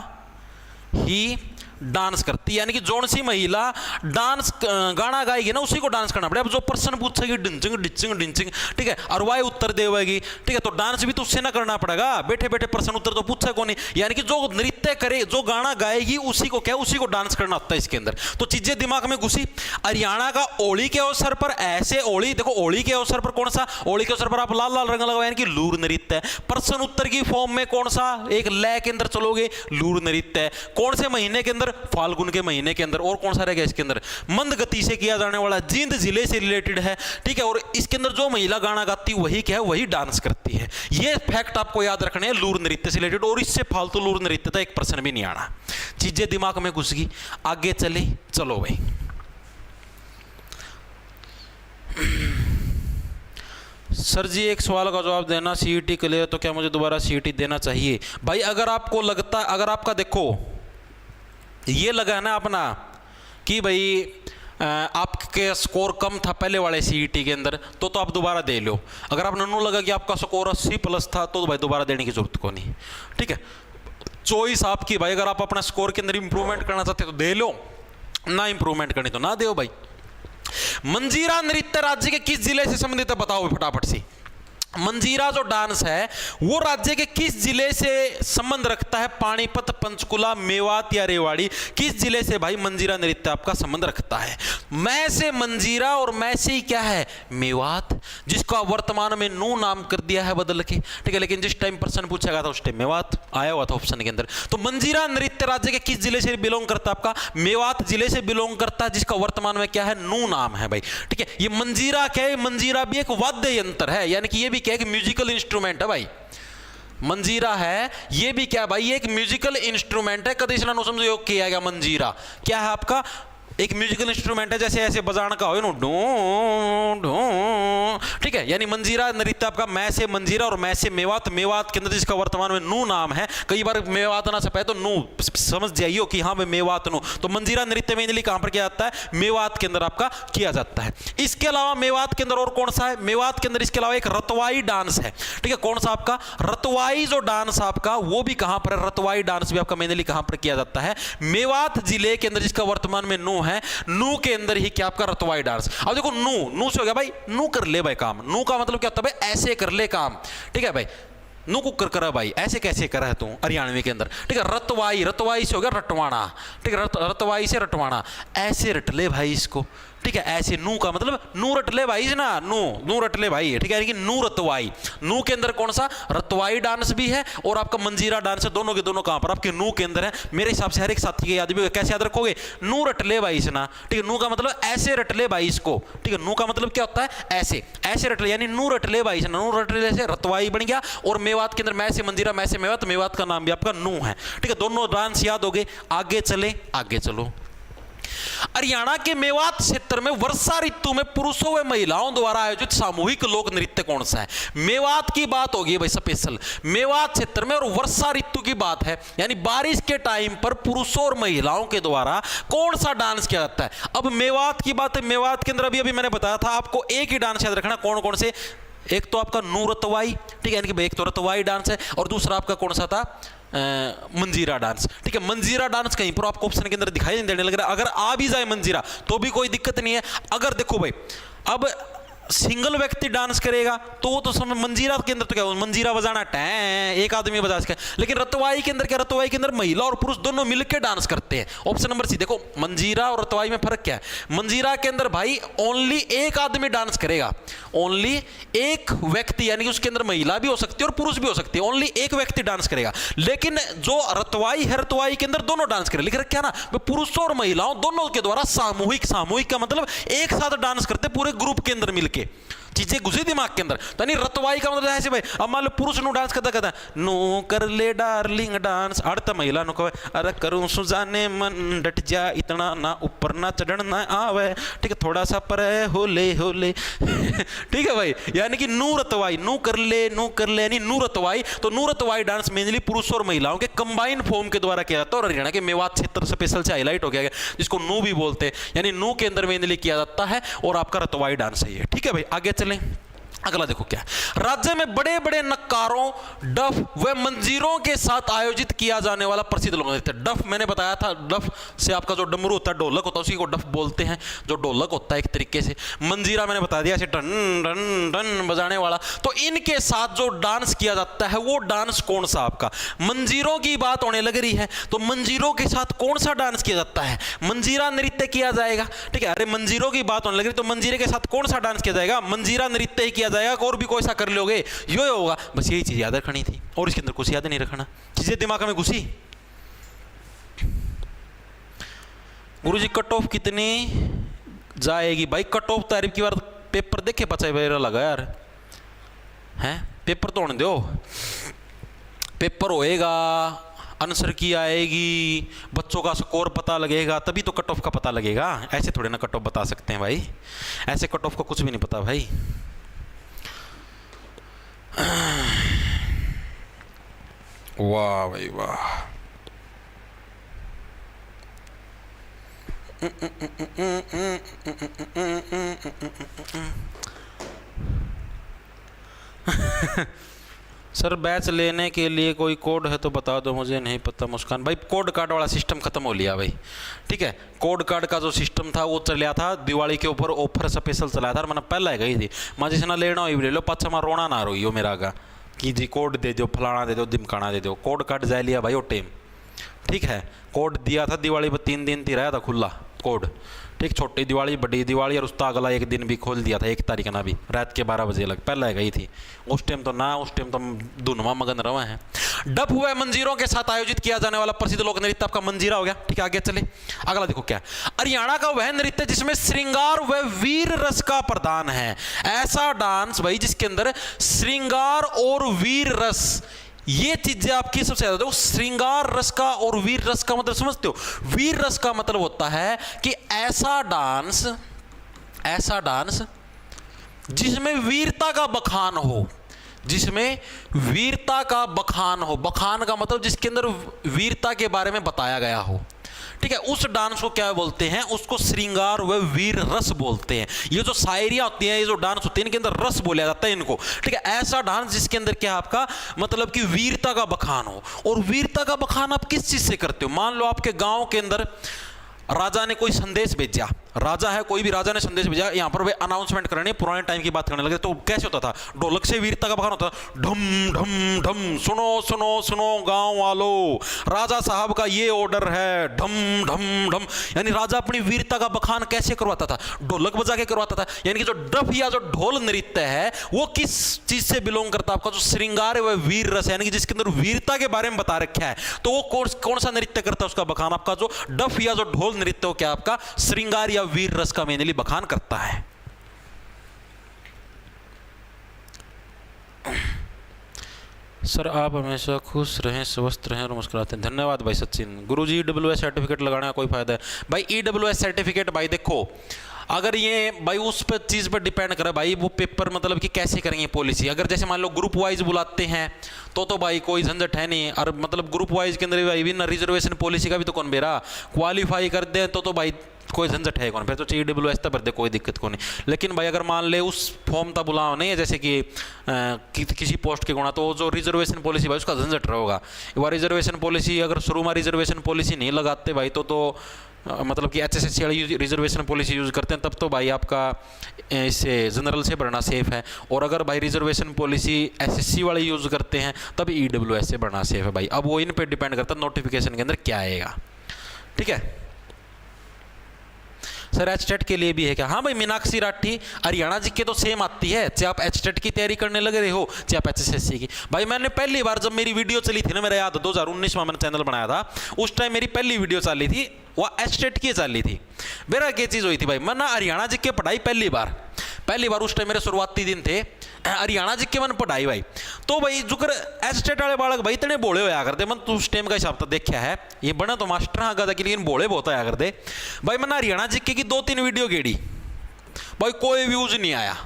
ही डांस करती है। यानी कि जोन सी महिला डांस गाना गाएगी ना, उसी को डांस करना पड़ेगा। अब जो प्रश्न पूछेगी डिंचिंग डिंचिंग डिंचिंग, ठीक है, और वह उत्तर देगी, ठीक है, तो डांस भी तो उससे ना करना पड़ेगा, बैठे बैठे प्रश्न उत्तर तो पूछा कौन नहीं। यानी कि जो नृत्य करे, जो गाना गाएगी, उसी को क्या, उसी को डांस करना होता है इसके अंदर। तो चीजें दिमाग में घुसी। हरियाणा का होली के अवसर पर ऐसे, होली देखो, होली के अवसर पर कौन सा, होली के अवसर पर आप लाल लाल रंग लगाओ, यानी कि लूर नृत्य है। प्रश्न उत्तर की फॉर्म में कौन सा, एक लय के अंदर चलोगे, लूर नृत्य है। कौन से महीने के अंदर, फाल्गुन के महीने के अंदर। और कौन सा रहेगा इसके अंदर, मंद गति से किया जाने वाला, जींद जिले से रिलेटेड है, ठीक है। और इसके अंदर जो महिला गाना गाती है वही क्या है, वही डांस करती है। ये फैक्ट आपको याद रखने हैं लूर नृत्य से रिलेटेड। और इससे फालतू लूर नृत्य का एक प्रश्न भी नहीं आना। चीजें दिमाग में घुस गई, आगे चले, चलो भाई। सर जी एक सवाल का जवाब देना, सीईटी क्लियर तो क्या मुझे दोबारा सीईटी देना चाहिए? भाई अगर आपको लगता, अगर आपका देखो ये लगा है ना अपना कि भाई आपके स्कोर कम था पहले वाले सीईटी के अंदर, तो आप दोबारा दे लो। अगर आप नन्नू लगा कि आपका स्कोर 80+ था, तो भाई दोबारा देने की जरूरत को नहीं, ठीक है। चॉइस आपकी भाई। अगर आप अपना स्कोर के अंदर इंप्रूवमेंट करना चाहते हो तो दे लो, ना इंप्रूवमेंट करनी तो ना दो भाई। मंजीरा नृत्य राज्य के किस जिले से संबंधित है, बताओ फटाफट से। मंजीरा जो डांस है वो राज्य के किस जिले से संबंध रखता है? पानीपत, पंचकुला, मेवात या रेवाड़ी, किस जिले से भाई मंजीरा नृत्य आपका संबंध रखता है? मैं से मंजीरा और मैं से ही क्या है, मेवात, जिसका वर्तमान में नू नाम कर दिया है बदल के, ठीक है। लेकिन जिस टाइम प्रश्न पूछा गया था उस टाइम मेवात आया हुआ था ऑप्शन के अंदर। तो मंजीरा नृत्य राज्य के किस जिले से बिलोंग करता है? आपका मेवात जिले से बिलोंग करता है, जिसका वर्तमान में क्या है, नू नाम है भाई, ठीक है। ये मंजीरा क्या है, मंजीरा भी एक वाद्य यंत्र है, यानी कि ये भी क्या है, म्यूजिकल इंस्ट्रूमेंट है भाई। मंजीरा है ये भी क्या भाई, ये एक म्यूजिकल इंस्ट्रूमेंट है। कभी इसलिए समझो योग किया गया, मंजीरा क्या है आपका, एक म्यूजिकल इंस्ट्रूमेंट है, जैसे ऐसे बजाने का हो ना, डो डो, ठीक है। यानी मंजीरा नृत्य आपका मैं से मंजीरा और मैं से मेवात, मेवात के अंदर जिसका वर्तमान में नू नाम है। कई बार मेवात ना से पहले तो नू समझ जाइए कि हाँ भाई मेवात नू। तो मंजीरा नृत्य में कहां पर किया जाता है, मेवात के अंदर आपका किया जाता है। इसके अलावा मेवात के अंदर और कौन सा है, मेवात के अंदर इसके अलावा एक रतवाई डांस है, ठीक है। कौन सा आपका, रतवाई जो डांस आपका, वो भी कहां पर है, रतवाई डांस भी आपका मेनली कहां पर किया जाता है, मेवात जिले के अंदर, जिसका वर्तमान में नू है। नू के अंदर ही क्या आपका रतवाई डांस। अब देखो नू से हो गया भाई, नू कर ले भाई काम। नू का मतलब क्या होता है भाई, ऐसे कर ले काम, ठीक है भाई। नू कुकर करा भाई, ऐसे कैसे करा है तू हरियाणवी के अंदर, ठीक है। रतवाई, रतवाई से हो गया रटवाना, ठीक है, रतवाई से रटवाना, ऐसे रट ले भाई इसको, ठीक है। ऐसे नू का मतलब नू रट ले भाई ना, नू रट ले भाई, ठीक है। यानी कि नू रतवाई, नू के अंदर कौन सा, रतवाई डांस भी है और आपका मंजीरा डांस है। दोनों के दोनों कहां पर, आपके नू के अंदर है। मेरे हिसाब से हर एक साथी के याद भी, कैसे याद रखोगे, नू रट ले भाई इसना, ठीक है। नू का मतलब ऐसे रट ले भाई इसको, ठीक है। नू का मतलब क्या होता है, ऐसे ऐसे रट ले, यानी नू रट ले भाई इसना, नू रट ले से रतवाई बन गया। और मेवात के अंदर मैं से मंजीरा, मैं से मेवात, मेवात का नाम भी आपका नू है, ठीक है। दोनों डांस याद हो गए। आगे चले, आगे चलो। हरियाणा के मेवात क्षेत्र में वर्षा ऋतु में पुरुषों व महिलाओं द्वारा आयोजित सामूहिक लोक नृत्य कौन सा है? मेवात की बात होगी भाई स्पेशल, मेवात क्षेत्र में, और वर्षा ऋतु की बात है, यानी बारिश के टाइम पर पुरुषों और महिलाओं के द्वारा कौन सा डांस किया जाता है? अब मेवात की बात है, मेवात के अंदर अभी मैंने बताया था आपको, एक ही डांस याद रखना, कौन कौन से, एक तो आपका नू रतवाई, ठीक है, यानी कि एक तो रतवाई डांस है, और दूसरा आपका कौन सा था, मंजीरा डांस, ठीक है। मंजीरा डांस कहीं पर आपको ऑप्शन के अंदर दिखाई नहीं देने लग रहा है। अगर आ भी जाए मंजीरा तो भी कोई दिक्कत नहीं है। अगर देखो भाई, अब सिंगल व्यक्ति डांस करेगा तो वो तो समय मंजीरा के अंदर तो क्या मंजीरा बजाना टैं एक आदमी बजा सके, लेकिन रतवाई के अंदर क्या, रतवाई के अंदर महिला और पुरुष दोनों मिलकर डांस करते हैं। Option number C. देखो मंजीरा और रतवाई में फर्क क्या है, मंजीरा के अंदर भाई ओनली एक आदमी डांस करेगा, ओनली एक व्यक्ति, यानी कि उसके अंदर महिला भी हो सकती है और पुरुष भी हो सकती है, ओनली एक व्यक्ति डांस करेगा। लेकिन जो रतवाई है, रतवाई के अंदर दोनों डांस करें, लिख रखा है ना, पुरुषों और महिलाओं दोनों के द्वारा सामूहिक, सामूहिक का मतलब एक साथ डांस करते पूरे ग्रुप के अंदर मिलके, चीजें घुसी दिमाग के अंदर। तो नहीं रतवाई का मतलब ऐसे भाई, अब मान लो पुरुष नु डांस करता करता नो कर ले डार्लिंग डांस, अर्थ महिला नु कहे अरे करूं सुजाने मन डट जा इतना ना ऊपर ना चढ़न ना आवे, ठीक है थोड़ा सा पर होले होले ठीक है भाई, यानी कि नू रतवाई, नू कर ले यानी नू रतवाई। तो नू रतवाई डांस मेनली पुरुषों और महिलाओं के कंबाइन फॉर्म के द्वारा किया जाता है, और हरियाणा के मेवात क्षेत्र स्पेशल से हाईलाइट हो गया, जिसको नू भी बोलते हैं, यानी नू के अंदर मेनली किया जाता है, और आपका रतवाई डांस है ये। ठीक है भाई, आगे चलें। अगला देखो क्या, राज्य में बड़े बड़े नक्कारों, डफ व मंजीरों के साथ आयोजित किया जाने वाला प्रसिद्ध लोक नृत्य। डफ मैंने बताया था, डफ से आपका जो डमरू होता है, ढोलक होता है, उसी को डफ बोलते हैं, जो ढोलक होता है एक तरीके से। मंजीरा मैंने बता दिया, ऐसे टन टन टन बजाने वाला। तो इनके साथ जो डांस किया जाता है वो डांस कौन सा, आपका मंजीरों की बात होने लग रही है, तो मंजीरों के साथ कौन सा डांस किया जाता है, मंजीरा नृत्य किया जाएगा। ठीक है, अरे मंजीरों की बात होने लग रही, तो मंजीरे के साथ कौन सा डांस किया जाएगा, मंजीरा नृत्य ही किया जाएगा, और भी कोई सा कर लोगे यो होगा। बस यही चीज याद रखनी थी, और इसके अंदर कुछ याद नहीं रखना, चीजें दिमाग में घुसी। गुरुजी कट ऑफ कितनी जाएगी भाई, कट ऑफ तारीफ की बार पेपर देखे बचा मेरा लगा यार, हैं पेपर तो होने दो, पेपर होएगा, आंसर की आएगी, बच्चों का स्कोर पता लगेगा, तभी तो कट ऑफ का पता लगेगा। ऐसे थोड़े ना कट ऑफ बता सकते हैं भाई, ऐसे कट ऑफ का कुछ भी नहीं पता भाई। वाह भाई वाह, सर बैच लेने के लिए कोई कोड है तो बता दो, मुझे नहीं पता। मुस्कान भाई कोड कार्ड वाला सिस्टम खत्म हो लिया भाई, ठीक है, कोड कार्ड का जो सिस्टम था वो चलिया था, दिवाली के ऊपर ऑफर स्पेशल चलाया था, मैंने पहले गई थी मैं जिसे ना लेना हो ले लो, पाछा मैं रोना ना रोइयो मेरा का कि जी कोड दे दो, फलाना दे दो, दिमकाना दे दो, कोड कार्ड जा लिया भाई वो टाइम। ठीक है, कोड दिया था दिवाली पर 3 दिन थी रहा था खुला कोड, ठीक, छोटी दिवाली बड़ी दिवाली, और उसका अगला एक दिन भी खोल दिया था, 1 तारीख ना भी रात के 12 बजे लग पहले गई थी, उस टाइम तो ना, उस टाइम तो धुनमा मगन रहे हैं। डफ हुआ मंजीरों के साथ आयोजित किया जाने वाला प्रसिद्ध लोक नृत्य आपका मंजीरा हो गया। ठीक है, आगे चले, अगला देखो क्या, हरियाणा का वह नृत्य जिसमें श्रृंगार व वीर रस का प्रदान है। ऐसा डांस भाई जिसके अंदर श्रृंगार और वीर रस, ये चीजें आपकी सबसे ज्यादा देखो, श्रृंगार रस का और वीर रस का मतलब समझते हो, वीर रस का मतलब होता है कि ऐसा डांस जिसमें वीरता का बखान हो, जिसमें वीरता का बखान हो, बखान का मतलब जिसके अंदर वीरता के बारे में बताया गया हो। ठीक है, उस डांस को क्या बोलते हैं, उसको श्रृंगार व वीर रस बोलते हैं। ये जो शायरियां होती हैं, ये जो डांस होते हैं, इनके अंदर रस बोला जाता है इनको। ठीक है, ऐसा डांस जिसके अंदर क्या आपका मतलब कि वीरता का बखान हो। और वीरता का बखान आप किस चीज से करते हो, मान लो आपके गांव के अंदर राजा ने कोई संदेश भेजा, राजा है कोई भी, राजा ने संदेश भेजा, यहाँ पर वे अनाउंसमेंट करने, पुराने टाइम की बात करने लगे, तो कैसे होता था, ढोलक से वीरता का बखान होता था, ढम ढम ढम, सुनो सुनो सुनो गांव वालों, राजा साहब का ये ऑर्डर है, ढम ढम ढम, यानी राजा अपनी वीरता का बखान कैसे करवाता था, ढोलक बजा के करवाता था। यानी कि जो डफ या जो ढोल नृत्य है वो किस चीज से बिलोंग करता है, आपका जो श्रृंगार है वीर रस, यानी कि जिसके अंदर वीरता के बारे में बता रखा है, तो वो कौन सा नृत्य करता है, उसका बखान आपका जो डफ या जो ढोल नृत्य हो क्या आपका श्रृंगार या वीर रस का मेनली बखान करता है। सर आप हमेशा खुश रहें, स्वस्थ रहें और मुस्कुराते हैं। धन्यवाद भाई सचिन। गुरुजी ईडब्ल्यूएस सर्टिफिकेट लगाने का कोई फायदा है भाई? ईडब्ल्यूएस सर्टिफिकेट भाई देखो, अगर ये भाई उस पर चीज़ पर डिपेंड करे भाई, वो पेपर मतलब कि कैसे करेंगे पॉलिसी। अगर जैसे मान लो ग्रुप वाइज बुलाते हैं तो भाई कोई झंझट है नहीं, और मतलब ग्रुप वाइज के अंदर भाई भी ना रिजर्वेशन पॉलिसी का भी तो कौन बेरा, क्वालिफाई कर दे तो भाई कोई झंझट है कौन, फिर तो ईडब्ल्यूएस तक भर दे, कोई दिक्कत को नहीं। लेकिन भाई अगर मान ले उस फॉर्म तक बुलाओ नहीं है, जैसे कि किसी पोस्ट के गुणा, तो जो रिजर्वेशन पॉलिसी भाई उसका झंझट रहेगा। एक बार रिजर्वेशन पॉलिसी अगर शुरू में रिजर्वेशन पॉलिसी नहीं लगाते भाई तो मतलब कि HSSC वाली रिजर्वेशन पॉलिसी यूज़ करते हैं, तब तो भाई आपका इससे जनरल से भरना सेफ़ है। और अगर भाई रिजर्वेशन पॉलिसी SSC वाली यूज़ करते हैं तब EWS से भरना सेफ़ है भाई। अब वो इन पे डिपेंड करता है नोटिफिकेशन के अंदर क्या आएगा, ठीक है। सर HTET के लिए भी है क्या? हाँ भाई, मीनाक्षी राठी हरियाणा जी के तो सेम आती है, चाहे आप HTET की तैयारी करने लग रहे हो चाहे आप HSSC की। भाई मैंने पहली बार जब मेरी वीडियो चली थी ना, मेरा याद 2019 में मैंने चैनल बनाया था, उस टाइम मेरी पहली वीडियो चली थी वह HTET की चली थी। मेरा क्या चीज़ हुई थी भाई, मैं ना हरियाणा जी के पढ़ाई पहली बार उस टाइम मेरे शुरुआती दिन थे, हरियाणा जी के मन पढ़ाई भाई। तो भाई जुकर HTET वाले बालक भाई इतने बोले होया करते, मन तो उस टाइम का हिसाब तो देखा है, ये बना तो मास्टर हाँ गया, लेकिन बोले बहुत आया करते भाई। मैंने हरियाणा जी की 2-3 वीडियो गेड़ी भाई, कोई व्यूज नहीं आया,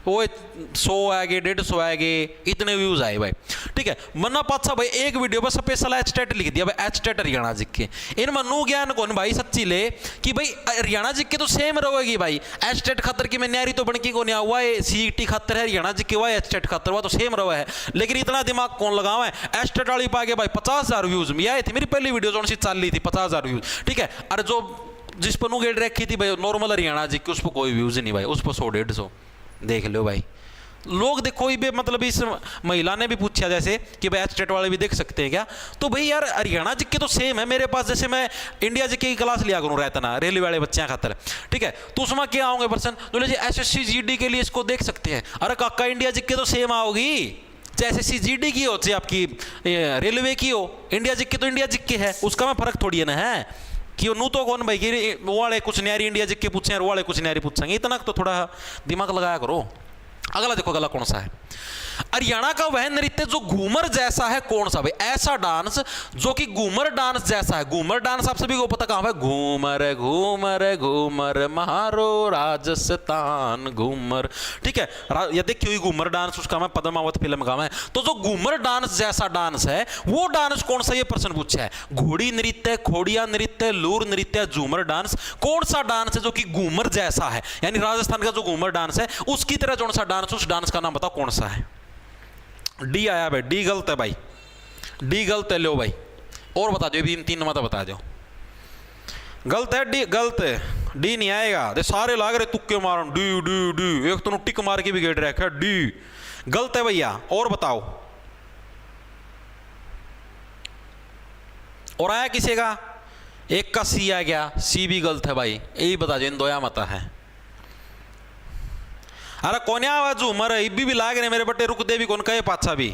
वो 100 आएंगे 150 आएंगे, इतने व्यूज आए भाई, ठीक है। मन्ना पाछा भाई एक वीडियो पर स्पेशल HTET लिख दिया भाई, HTET हरियाणा जी के। इन मनु ज्ञान कौन भाई सच्ची ले कि भाई हरियाणा जी के तो सेम रहेगी भाई, HTET खातर की मैं न्यारी तो बन की को नहीं हुआ है, CET खातर है हरियाणा जी के, हुआ HTET खातर हुआ तो सेम रहा है, लेकिन इतना दिमाग कौन लगावा है। HTET वाली पा गया भाई 50,000 व्यूज में आए थे, मेरी पहली वीडियो जो सी चल रही थी 50,000 व्यूज, ठीक है। अरे जो जिस पर नू गेट रखी थी भाई नॉर्मल हरियाणा जी की, उस पर कोई व्यूज नहीं भाई, उस पर 100-150 देख लो भाई। लोग देखो ये मतलब इस महिला ने भी पूछा जैसे कि भाई HTET वाले भी देख सकते हैं क्या, तो भाई यार हरियाणा जी के तो सेम है मेरे पास। जैसे मैं इंडिया जी की क्लास लिया करूँ रहता ना रेलवे वाले बच्चे खातर, ठीक है, तो उसमें क्या आओगे पर्सन जो ले SSC GD के लिए इसको देख सकते हैं। अरे काका इंडिया जी के तो सेम आओगी, चाहे SSC GD की हो चाहे आपकी रेलवे की हो, इंडिया जी के तो इंडिया जी के है, उसका में फर्क थोड़ी है ना है कि नू तो कौन भाई कि वो वाले कुछ न्यारी इंडिया जी के पूछे वो वाले कुछ न्यारी पूछेंगे, इतना तो थोड़ा दिमाग लगाया करो। अगला देखो, अगला कौन सा है? हरियाणा का वह नृत्य जो घूमर जैसा है कौन सा भाई? ऐसा डांस जो कि घूमर डांस जैसा है। घूमर डांस आप सभी को पता कहां है? घूमर घूमर घूमर महारो राजस्थान घूमर, ठीक है। ये देखिए हुई घूमर डांस, उसका मैं पद्मावत फिल्म का है। तो जो घूमर डांस जैसा डांस है वो डांस कौन सा, ये प्रश्न पूछा है। घोड़ी नृत्य, खोड़िया नृत्य, लूर नृत्य, झूमर डांस, कौन सा डांस है जो कि घूमर जैसा है? यानी राजस्थान का जो घूमर डांस है उसकी तरह कौन सा डांस, उस डांस का नाम बताओ कौन सा है? डी आया भाई, डी गलत है भाई, डी गलत है। लो भाई और बता दो, इन 3 मत बता दो। गलत है, डी गलत है, डी नहीं आएगा। दे सारे लाग रहे तुक्के मारन, डी डी डी, एक तो टिक मार के भी गेट रखा, डी गलत है भैया। और बताओ, और आया किसी का? एक का सी आ गया, सी भी गलत है भाई, यही बता दो, इन दोया मत है। अरे कौन आवाज उमर भी लाग रहे मेरे बट्टे, रुक दे भी कौन कहे पाछा भी।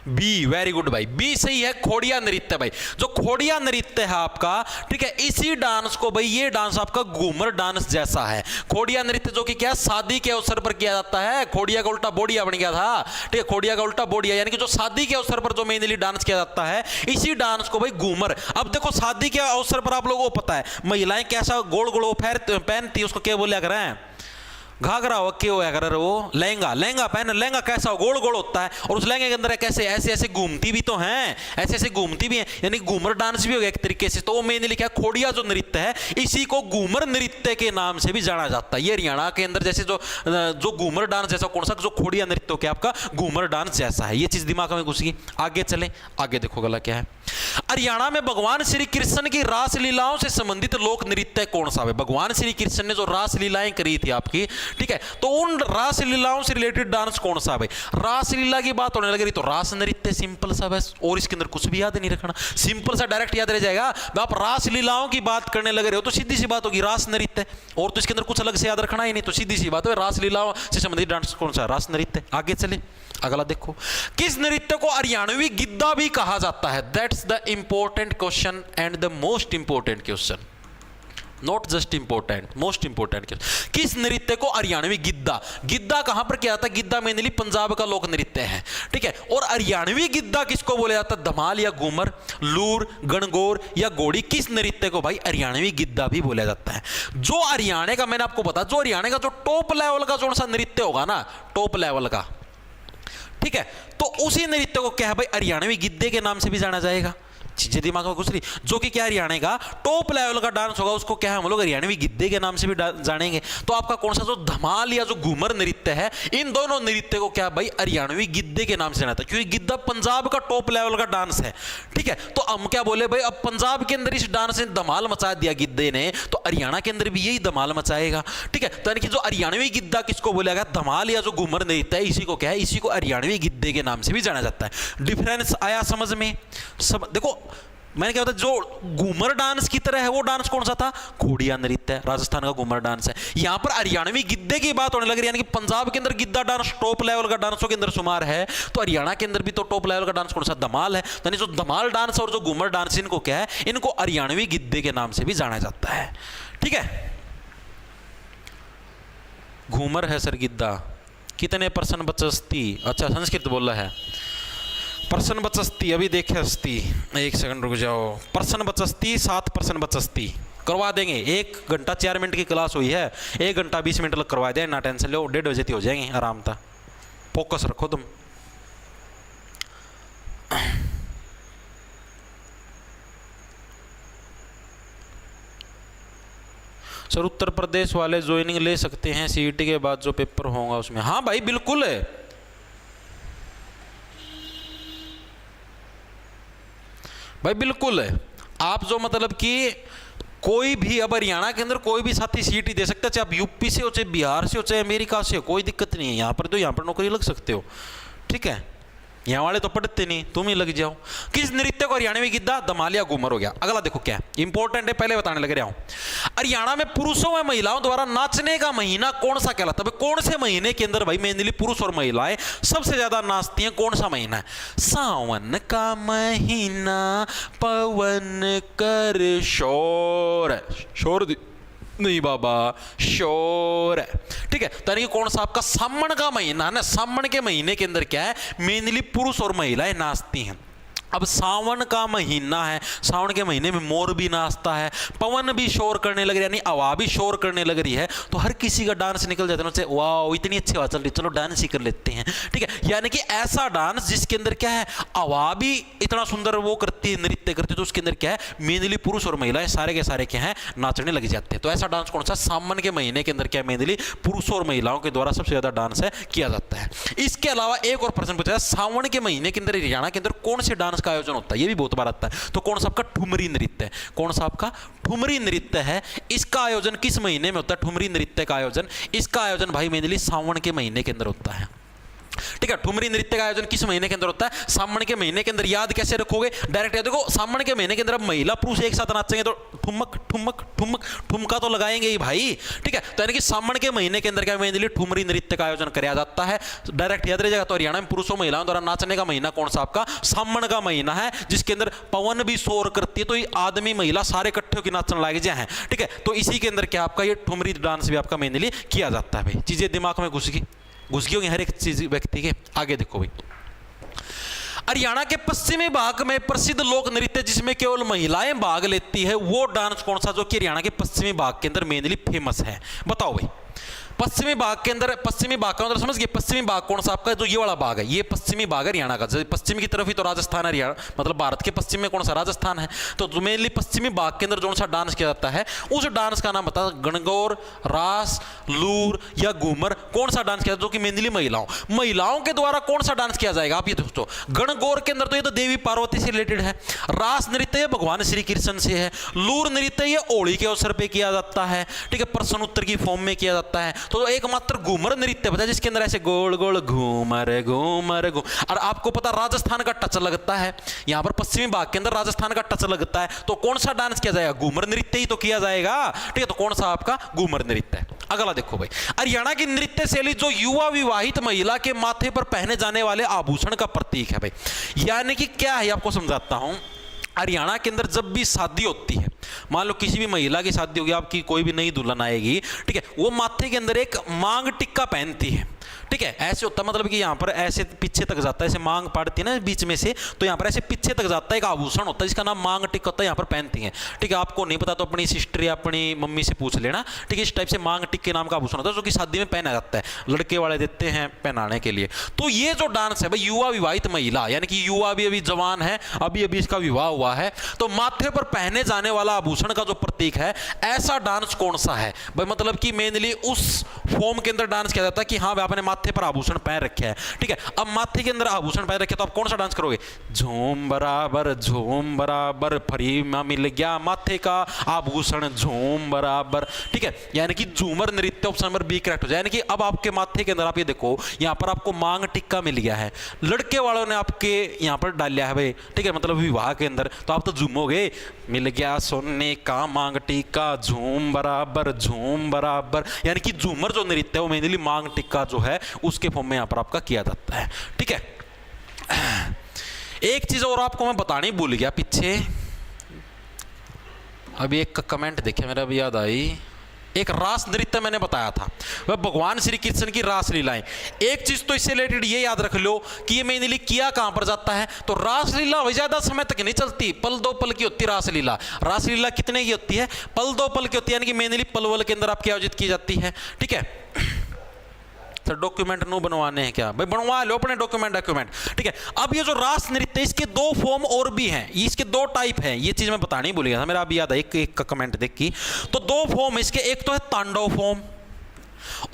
बी वेरी गुड भाई, बी सही है। खोड़िया नृत्य भाई, जो खोड़िया नृत्य है आपका, ठीक है, इसी डांस को भाई, ये डांस आपका घूमर डांस जैसा है। खोड़िया नृत्य जो कि क्या शादी के अवसर पर किया जाता है। खोड़िया का उल्टा बोडिया बन गया था, ठीक है, खोड़िया का उल्टा बोडिया, यानी कि जो शादी के अवसर पर जो मेनली डांस किया जाता है, इसी डांस को भाई घूमर। अब देखो शादी के अवसर पर आप लोगों को पता है महिलाएं कैसा गोल गोल पहनती, उसको क्या बोलिया करें? घाघरा हो क्यों है कर वो लहंगा, लहंगा पहन, लहंगा कैसा गोल गोल होता है, और उस लहंगे के अंदर कैसे ऐसे ऐसे घूमती भी तो हैं, ऐसे ऐसे घूमती भी हैं, यानी घूमर डांस भी हो गया एक तरीके से। तो वो मेनली क्या, खोड़िया जो नृत्य है इसी को घूमर नृत्य के नाम से भी जाना जाता है। ये हरियाणा के अंदर जैसे जो घूमर डांस जैसा कौन सा, जो खोड़िया नृत्य क्या आपका घूमर डांस जैसा है। ये चीज दिमाग में घुस गई। आगे चले, आगे देखो गला क्या है। हरियाणा में भगवान श्री कृष्ण की रासलीलाओं से संबंधित लोक नृत्य कौन सा है? भगवान श्री कृष्ण ने जो रासलीलाएं करी थी आपकी, ठीक है, तो उन रासलीलाओं से रिलेटेड डांस कौन सा है भाई? रासलीला की बात होने लग रही तो रास नृत्य सिंपल सा बस, और इसके अंदर कुछ भी याद नहीं रखना, सिंपल सा डायरेक्ट याद रह जाएगा। आप रासलीलाओं की बात करने लग रहे हो तो सीधी सी बात होगी रास नृत्य, और तो इसके अंदर कुछ अलग से याद रखना ही नहीं, तो सीधी सी बात है रासलीलाओं से संबंधित डांस कौन सा? रास नृत्य। आगे चले, अगला देखो, किस नृत्य को हरियाणवी गिद्दा भी कहा जाता है? That's the important question and the most important question, not just important, most important question. किस नृत्य को हरियाणवी गिद्दा, गिद्दा कहां पर किया जाता है? गिद्दा मेनली पंजाब का लोक नृत्य है, ठीक है, और हरियाणवी गिद्दा किसको बोला जाता है? धमाल या घूमर, लूर, गणगौर या घोड़ी, किस नृत्य को भाई हरियाणवी गिद्दा भी बोला जाता है? जो हरियाणा का, मैंने आपको बता, जो हरियाणा का जो टॉप लेवल का कौन सा नृत्य होगा ना, टॉप लेवल का, ठीक है, तो उसी नृत्य को क्या है भाई हरियाणवी गिद्दे के नाम से भी जाना जाएगा। चीजें दिमाग में घुस रही, जो कि क्या हरियाणा का टॉप लेवल का डांस होगा, उसको क्या है हम लोग हरियाणवी गिद्दे के नाम से भी जानेंगे। तो आपका कौन सा जो धमाल या जो घूमर नृत्य है, इन दोनों नृत्य को क्या भाई हरियाणवी गिद्दे के नाम से जाना था, क्योंकि गिद्दा पंजाब का टॉप लेवल का डांस है। ठीक है, तो हम क्या बोले भाई, अब पंजाब के अंदर इस डांस ने धमाल मचा दिया गिद्दे ने, तो हरियाणा के अंदर भी यही धमाल मचाएगा। ठीक है, तो यानी कि जो हरियाणवी गिद्दा किसको बोला गया, धमाल या जो घूमर नृत्य है, इसी को क्या है, इसी को हरियाणवी गिद्दे के नाम से भी जाना जाता है। डिफरेंस आया समझ में? सब देखो, मैंने क्या बताया, जो घूमर डांस की तरह है वो डांस कौन सा था, खोड़िया नृत्य है, राजस्थान का घूमर डांस है। यहां पर हरियाणवी गिद्दे की बात होने लग रही है, यानी कि पंजाब के अंदर गिद्दा डांस टॉप लेवल का डांसों के अंदर शुमार है, तो हरियाणा के अंदर भी तो टॉप लेवल का डांस कौन सा, धमाल है। यानी जो धमाल डांस और जो घूमर डांस, इनको क्या है, इनको हरियाणवी गिद्दे के नाम से भी जाना जाता है। ठीक है, घूमर है सर गिद्दा, कितने परसेंट बचस्ती, अच्छा संस्कृत बोल रहा है, पर्सन बचस्ती, अभी देखे हस्ती, एक सेकंड रुक जाओ, पर्सन बचस्ती 7% बचस्ती करवा देंगे। 1 घंटा 4 मिनट की क्लास हुई है, 1 घंटा 20 मिनट लग करवा दें, ना टेंशन लो, 1:30 बजे हो जाएंगे आराम था, फोकस रखो तुम। सर उत्तर प्रदेश वाले ज्वाइनिंग ले सकते हैं सीईटी के बाद जो पेपर होगा उसमें? हाँ भाई बिल्कुल है, भाई बिल्कुल है। आप जो मतलब कि कोई भी अब हरियाणा के अंदर कोई भी साथी सीईटी दे सकता है, चाहे आप यूपी से हो, चाहे बिहार से हो, चाहे अमेरिका से हो, कोई दिक्कत नहीं है। यहाँ पर तो यहाँ पर नौकरी लग सकते हो। ठीक है, यहाँ वाले तो पढ़ते नहीं, तुम ही लग जाओ। किस नृत्य को हरियाणवी गिद्दा, धमालिया घूमर हो गया। अगला देखो क्या इंपॉर्टेंट है, पहले बताने लग रहा हूं। हरियाणा में पुरुषों व महिलाओं द्वारा नाचने का महीना कौन सा कहलाता है? कौन से महीने के अंदर भाई मेनली पुरुष और महिलाएं सबसे ज्यादा नाचती हैं? कौन सा महीना है? सावन का महीना पवन कर शोर, शोर नहीं बाबा, शोर है। ठीक है, तो यानी कौन सा आपका सावन का महीना है ना, सावन के महीने के अंदर क्या है, मेनली पुरुष और महिलाएं नाचती हैं। अब सावन का महीना है, सावन के महीने में मोर भी नाचता है, पवन भी शोर करने लग रही है, यानी हवा भी शोर करने लग रही है, तो हर किसी का डांस निकल जाता है, वाह इतनी अच्छी हवा चल रही, चलो डांस ही कर लेते हैं। ठीक है, यानी कि ऐसा डांस जिसके अंदर क्या है, हवा भी इतना सुंदर वो करती है, नृत्य करती है, तो उसके अंदर क्या है, मेनली पुरुष और महिलाएं सारे के सारे क्या है, नाचने लग जाते हैं। तो ऐसा डांस कौन सा, सावन के महीने के अंदर क्या मेनली पुरुषों और महिलाओं के द्वारा सबसे ज्यादा डांस है किया जाता है। इसके अलावा एक और प्रश्न पूछा है, सावन के महीने के अंदर हरियाणा के अंदर कौन से डांस का आयोजन होता है? ये भी बहुत बार आता है। तो कौन सा आपका ठुमरी नृत्य है? कौन सा आपका ठुमरी नृत्य है? इसका आयोजन किस महीने में होता है? ठुमरी नृत्य का आयोजन, इसका आयोजन भाई मेनली सावन के महीने के अंदर होता है। ठीक है, ठुमरी नृत्य का आयोजन किस महीने के अंदर होता है? सावन के महीने के अंदर। याद कैसे रखोगे? डायरेक्ट याद देखो, सावन के महीने के अंदर अब महिला पुरुष एक साथ नाचेंगे तो ठुमक ठुमक ठुमक ठुमका तो लगाएंगे ही भाई। ठीक है, तो यानी कि सावन के महीने के अंदर क्या मेनली ठुमरी नृत्य का आयोजन किया जाता है। डायरेक्ट याद रहेगा। तो हरियाणा में पुरुषों महिलाओं द्वारा नाचने का महीना कौन सा आपका? सावन का महीना है, जिसके अंदर पवन भी शोर करती है, तो ये आदमी महिला सारे इकट्ठे होकर नाचने लग जाए हैं। ठीक है, तो इसी के अंदर क्या आपका ये ठुमरी डांस भी आपका मेनली किया जाता है। भाई चीजें दिमाग में घुस गई होंगी हर एक चीज व्यक्ति के। आगे देखो भाई, हरियाणा के पश्चिमी भाग में प्रसिद्ध लोक नृत्य जिसमें केवल महिलाएं भाग लेती है, वो डांस कौन सा जो कि हरियाणा के पश्चिमी भाग के अंदर मेनली फेमस है? बताओ भाई। पश्चिमी भाग के अंदर, पश्चिमी भाग का अंदर समझ गए, पश्चिमी भाग कौन सा आपका? जो ये वाला भाग है, ये पश्चिमी भाग है हरियाणा का। पश्चिम की तरफ ही तो राजस्थान है, हरियाणा मतलब भारत के पश्चिम में कौन सा? राजस्थान है। तो मेनली पश्चिमी भाग के अंदर जो सा डांस किया जाता है, उस डांस का नाम बता। गणगौर, रास, लूर या घूमर, कौन सा डांस किया जाता है? जो कि मेनली महिलाओं के द्वारा कौन सा डांस किया जाएगा? आप ये दोस्तों, गणगौर के अंदर तो ये तो देवी पार्वती से रिलेटेड है। रास नृत्य भगवान श्री कृष्ण से है। लूर नृत्य ये होली के अवसर पर किया जाता है। ठीक है, प्रश्न उत्तर की फॉर्म में किया जाता है। तो एकमात्र घूमर नृत्य बता, जिसके अंदर ऐसे गोल गोल घूमर घूमर घूम, और आपको पता राजस्थान का टच लगता है। यहां पर पश्चिमी भाग के अंदर राजस्थान का टच लगता है, तो कौन सा डांस किया जाएगा? घूमर नृत्य ही तो किया जाएगा। ठीक है, तो कौन सा आपका? घूमर नृत्य है। अगला देखो भाई, हरियाणा की नृत्य शैली जो युवा विवाहित महिला के माथे पर पहने जाने वाले आभूषण का प्रतीक है भाई। यानी कि क्या है, आपको समझाता हूं। हरियाणा के अंदर जब भी शादी होती है, मान लो किसी भी महिला की शादी होगी, आपकी कोई भी नई दुल्हन आएगी, ठीक है, वो माथे के अंदर एक मांग टिक्का पहनती है। ठीक है, ऐसे होता है, मतलब कि यहाँ पर ऐसे पीछे तक जाता है, ऐसे मांग पड़ती है ना बीच में से, तो यहाँ पर ऐसे पीछे तक जाता है एक आभूषण होता है जिसका नाम मांग टिक होता है, यहाँ पर पहनती हैं। ठीक है, आपको नहीं पता तो अपनी सिस्टर या अपनी मम्मी से पूछ लेना। ठीक है, इस टाइप से मांग टिक के नाम का आभूषण होता है जो कि शादी में पहना जाता है, लड़के वाले देते हैं पहनाने के लिए। तो ये जो डांस है भाई, युवा विवाहित महिला यानी कि युवा भी अभी जवान है, अभी अभी इसका विवाह हुआ है, तो माथे पर पहने जाने वाला आभूषण का जो प्रतीक है, ऐसा डांस कौन सा है भाई? मतलब कि मेनली उस फॉर्म के अंदर डांस किया जाता है कि हाँ भाई आपने माथे पर आभूषण पहन रखे हैं। ठीक है, अब माथे के अंदर आभूषण पहन रखे तो आप कौन सा डांस करोगे? झूम बराबर फरीमा मिल गया माथे का आभूषण झूम बराबर। ठीक है, यानी कि झूमर नृत्य ऑप्शन नंबर बी करेक्ट हो जाए। यानी कि अब आपके माथे के अंदर आप ये देखो, यहाँ पर आपको मांग टिक्का मिल गया है, लड़के वालों ने आपके यहाँ पर डाल लिया है भाई। ठीक है, मतलब विवाह के अंदर, तो आप तो झूमोगे, मिल गया सोने का मांग टिक्का झूम बराबर। यानी कि झूमर जो नृत्य है वो मेनली मांग टिक्का जो है उसके फॉर्म में यहाँ पर आपका किया जाता है। ठीक है, एक चीज और आपको मैं बतानी भूल गया पीछे, अभी एक कमेंट देखे मेरा भी याद आई, एक रास नृत्य मैंने बताया था, वह भगवान श्री कृष्ण की रास लीलाएं। एक चीज तो इससे रिलेटेड ये याद रख लो कि ये मेनली किया कहां पर जाता है, तो रास लीला वही ज्यादा समय तक नहीं चलती, पल दो पल की होती है रास लीला। रास लीला कितने की होती है? पल दो पल की होती है, यानी कि मेनली पलवल के अंदर आपकी आयोजित की जाती है। ठीक है, तो डॉक्यूमेंट नो बनवाने हैं क्या भाई? बनवा लो अपने डॉक्यूमेंट। ठीक है, अब ये जो रास नृत्य, इसके दो फॉर्म और भी हैं, इसके दो टाइप हैं, ये चीज मैं बतानी भूल गया था, मेरा अभी याद है एक का कमेंट देख की। तो दो फॉर्म इसके, एक तो है तांडव फॉर्म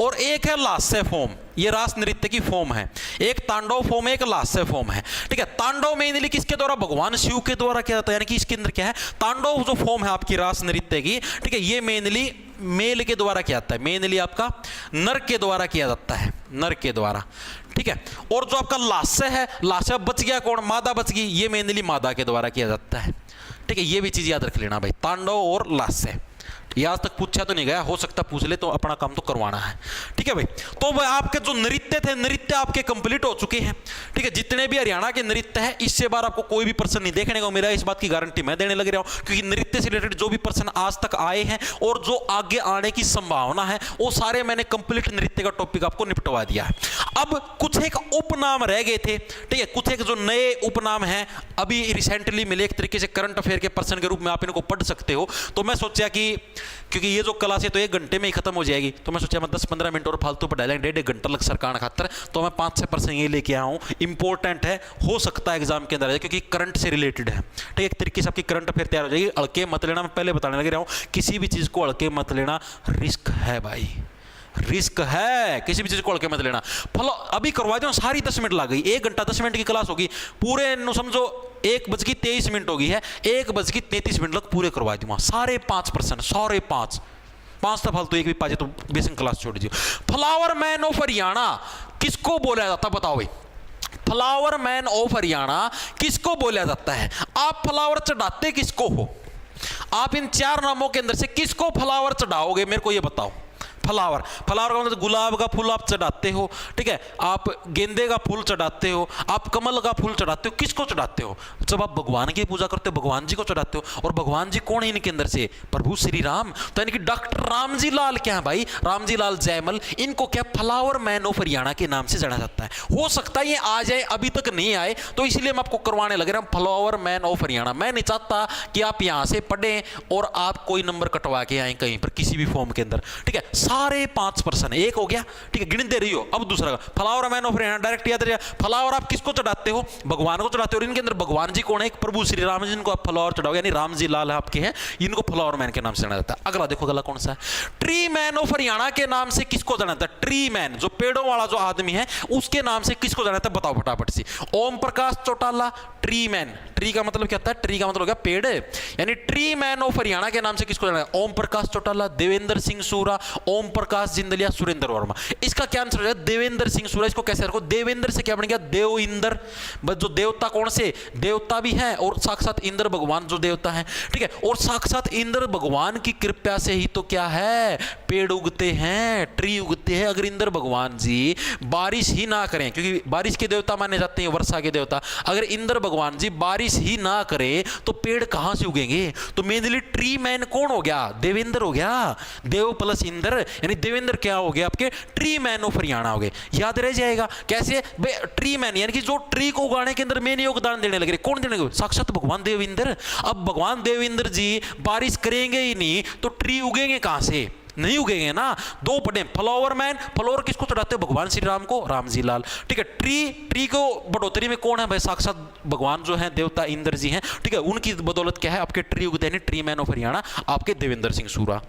और एक है लास्य फॉर्म। ये रास नृत्य की फॉर्म है, एक तांडव फॉर्म है, एक लास्य फॉर्म है। ठीक है, तांडव मेनली किसके द्वारा? भगवान शिव के द्वारा किया जाता है, यानी कि इसके अंदर क्या है, तांडव जो फॉर्म है आपकी रास नृत्य की, ठीक है, ये मेनली मेल के द्वारा किया जाता है, मेनली आपका नर के द्वारा किया जाता है, नर के द्वारा। ठीक है, और जो आपका लास्य है, लास्य बच गया कौन? मादा बच गई, ये मेनली मादा के द्वारा किया जाता है। ठीक है, ये भी चीज याद रख लेना भाई, तांडव और लास्य। ये आज तक पूछा तो नहीं गया, हो सकता पूछ ले, तो अपना काम तो करवाना है। ठीक है भाई, तो भाई आपके जो नृत्य थे, नृत्य आपके कंप्लीट हो चुके हैं। ठीक है, जितने भी हरियाणा के नृत्य है, इससे बार आपको कोई भी पर्सन नहीं देखने को मेरा, इस बात की गारंटी मैं देने लग रहा हूं, क्योंकि नृत्य से रिलेटेड जो भी पर्सन आज तक आए हैं और जो आगे आने की संभावना है, वो सारे मैंने कंप्लीट नृत्य का टॉपिक आपको निपटवा दिया है। अब कुछ एक उपनाम रह गए थे। ठीक है, कुछ एक जो नए उपनाम हैं अभी रिसेंटली मिले, एक तरीके से करंट अफेयर के पर्सन के रूप में आप इनको पढ़ सकते हो। तो मैं सोचा कि क्योंकि ये जो क्लास है तो 1 घंटे में ही खत्म हो जाएगी, तो मैं सोचा मैं 10-15 मिनट और फालतू पढ़ा लेंगे, 1.5 घंटा लग सरकार खातर, तो मैं 5-6% ये लेके आया हूँ। इंपॉर्टेंट है, हो सकता है एग्जाम के अंदर है, क्योंकि करंट से रिलेटेड है। ठीक है, एक तरीके से आपकी करंट अफेयर तैयार हो जाएगी। अड़के मत लेना, मैं पहले बताने लग रहा हूँ, किसी भी चीज़ को अड़के मत लेना, रिस्क है भाई, रिस्क है, किसी भी चीज को अड़के मत लेना। फलो अभी करवा दो, सारी 10 मिनट लग गई, 1 घंटा 10 मिनट की क्लास होगी, पूरे समझो 1:23 होगी है, 1:33 तक पूरे करवा दूंगा, सारे 5%, सारे 5 तो फालतू एक भी पाजे तो बेसिक क्लास छोड़ दीजिए। फ्लावर मैन ऑफ हरियाणा किसको बोला जाता, बताओ भाई? फ्लावर मैन ऑफ हरियाणा किसको बोला जाता है? आप फ्लावर चढ़ाते किसको हो? आप इन 4 नामों के अंदर से किसको फ्लावर चढ़ाओगे, मेरे को ये बताओ। फ्लावर का मतलब गुलाब का फूल आप चढ़ाते हो, ठीक है, आप गेंदे का फूल चढ़ाते हो, आप कमल का फूल चढ़ाते हो, किसको चढ़ाते हो? जब आप भगवान की पूजा करते हो भगवान जी को चढ़ाते हो, और भगवान जी कौन है इनके अंदर से? प्रभु श्री राम। तो यानी कि डॉक्टर रामजी लाल क्या है भाई, रामजी लाल जयमल, इनको क्या फ्लावर मैन ऑफ हरियाणा के नाम से जाना जाता है। हो सकता है ये आ जाए, अभी तक नहीं आए, तो इसलिए मैं आपको करवाने लग रहा हूं फ्लावर मैन ऑफ हरियाणा। मैं नहीं चाहता कि आप यहां से पढ़ें और आप कोई नंबर कटवा के आए कहीं पर किसी भी फॉर्म के अंदर। ठीक है, सारे 5%, एक हो गया। ठीक है, गिन दे रही हो। अब दूसरा का flower man of Haryana, direct याद रहा, फ्लावर आप किसको चढ़ाते हो? भगवान को चढ़ाते हो, और इनके अंदर भगवान जी कौन है? एक प्रभु श्री राम जी, इनको आप फ्लावर चढ़ाओगे, यानी राम जी लाल आपके हैं, इनको फ्लावर मैन के नाम से जाना जाता है। अगला देखो, अगला कौन सा है? ट्री मैन ऑफ हरियाणा के नाम से किसको जाना जाता है? ट्री मैन, जो पेड़ों वाला जो आदमी है, उसके नाम से किसको जाना जाता है? बताओ फटाफट से। Om Prakash Chautala, tree man. Tree का मतलब क्या होता है? ट्री का मतलब हो गया पेड़, यानी ट्री मैन ऑफ हरियाणा के नाम से किसको जाना है? ओम प्रकाश चौटाला, देवेंद्र सिंह सूरा, ओम प्रकाश जिंदलिया, सुरेंद्र वर्मा। इसका क्या आंसर हो जाएगा? देवेंद्र सिंह सूरा। इसको कैसे रखो? देवेंद्र से क्या बन गया? देव इंद्र। बस जो देवता कौन से? देवता भी है और साक्षात इंद्र भगवान जो देवता है। ठीक है, और साक्षात इंद्र भगवान की कृपा से ही तो क्या है, पेड़ उगते हैं, ट्री उगते हैं। अगर इंद्र भगवान जी बारिश ही ना करें, क्योंकि बारिश के देवता माने जाते हैं, वर्षा के देवता, अगर इंद्र भगवान जी बारिश ही ना करें तो पेड़ कहां से उगेंगे? तो मेनली ट्री मैन कौन हो गया? देवेंद्र हो गया, देव प्लस इंद्र, यानी देवेंद्र क्या हो गया आपके ट्री मैन ऑफ हरियाणा हो गए। याद रह जाएगा कैसे ट्री मैन यानी कि जो ट्री को उगाने के अंदर मेन योगदान देने लगे। कौन देने लगे? साक्षात भगवान देवेंद्र। अब भगवान देवेंद्र जी बारिश करेंगे ही नहीं तो ट्री उगेंगे कहां से? नहीं उगेंगे ना। दो पढ़े फ्लावर मैन, फ्लावर किसको चढ़ाते हैं? भगवान श्री राम को, राम जी लाल। ठीक है, ट्री को बढ़ोतरी में कौन है भाई? साक्षात भगवान जो है देवता इंद्र जी हैं। ठीक है, उनकी बदौलत क्या है आपके ट्री उगते हैं। ट्री मैन ऑफ हरियाणा आपके देवेंद्र सिंह सूरा।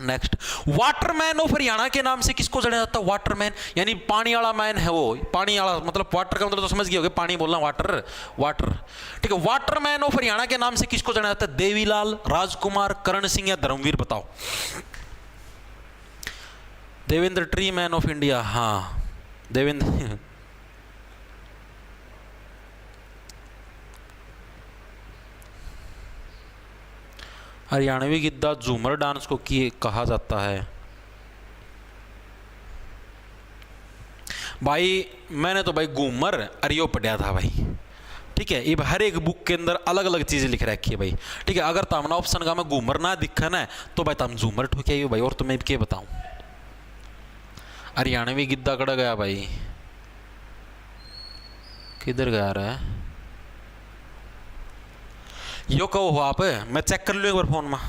नेक्स्ट, वाटरमैन ऑफ हरियाणा के नाम से किसको जाना जाता है? वाटरमैन यानी पानी वाला मैन है वो। पानी वाला मतलब वाटर का मतलब तो समझ गए होगे, पानी बोलना वाटर, वाटर। ठीक है, वाटरमैन ऑफ हरियाणा के नाम से किसको जाना जाता है? देवीलाल, राजकुमार, करण सिंह या धर्मवीर? बताओ। Devendra tree man of India, हाँ देवेंद्र। हरियाणवी गिद्दा झूमर डांस को कहा जाता है। भाई मैंने तो भाई घूमर अरियो पढ़ा था भाई। ठीक है, ये हर एक बुक के अंदर अलग अलग चीजें लिख रखी है भाई। ठीक है, अगर तमना ऑप्शन का मैं घूमर ना दिखा ना तो भाई तम झूमर ठुके भाई। और तुम्हें क्या बताऊं, हरियाणवी गिद्दा कड़ा गया भाई, किधर गया रहा है? यो कहो हो आप, मैं चेक कर लूँ एक बार फोन में।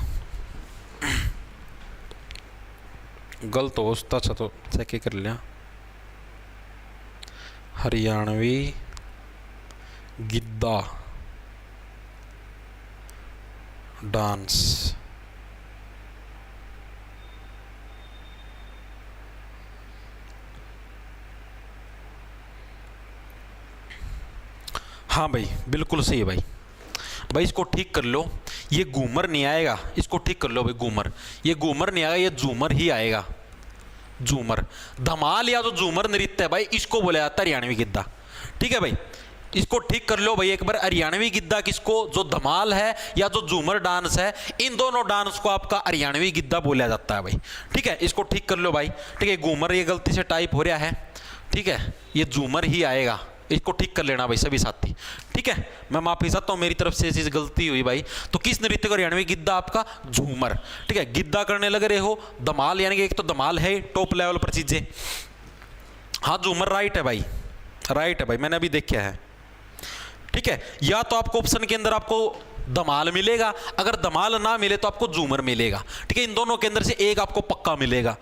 गलत हो अच्छा तो चेक ही कर लिया। हरियाणवी गिद्दा डांस, हाँ भाई बिल्कुल सही है भाई। भाई इसको ठीक कर लो, ये घूमर नहीं आएगा, इसको ठीक कर लो भाई। घूमर, ये घूमर नहीं आएगा, ये झूमर ही आएगा। झूमर, धमाल या जो झूमर नृत्य है भाई इसको बोला जाता है हरियाणवी गिद्दा। ठीक है भाई, इसको ठीक कर लो भाई एक बार। हरियाणवी गिद्दा किसको, जो धमाल है या जो झूमर डांस है, इन दोनों डांस को आपका हरियाणवी गिद्दा बोला जाता है भाई। ठीक है, इसको ठीक कर लो भाई। ठीक है, घूमर ये गलती से टाइप हो रहा है। ठीक है, ये झूमर ही आएगा, इसको ठीक कर लेना भाई सभी साथी। ठीक है, मैं माफी चाहता हूँ मेरी तरफ से चीज गलती हुई भाई। तो किस नृत्य को हरियाणवी गिद्दा आपका? झूमर। ठीक है, गिद्दा करने लग रहे हो, धमाल यानी कि एक तो धमाल है टॉप लेवल पर चीजें। हाँ झूमर राइट है भाई, राइट है भाई, मैंने अभी देखा है। ठीक है, या तो आपको ऑप्शन के अंदर आपको धमाल मिलेगा, अगर धमाल ना मिले तो आपको झूमर मिलेगा। ठीक है, इन दोनों के अंदर से एक आपको पक्का मिलेगा।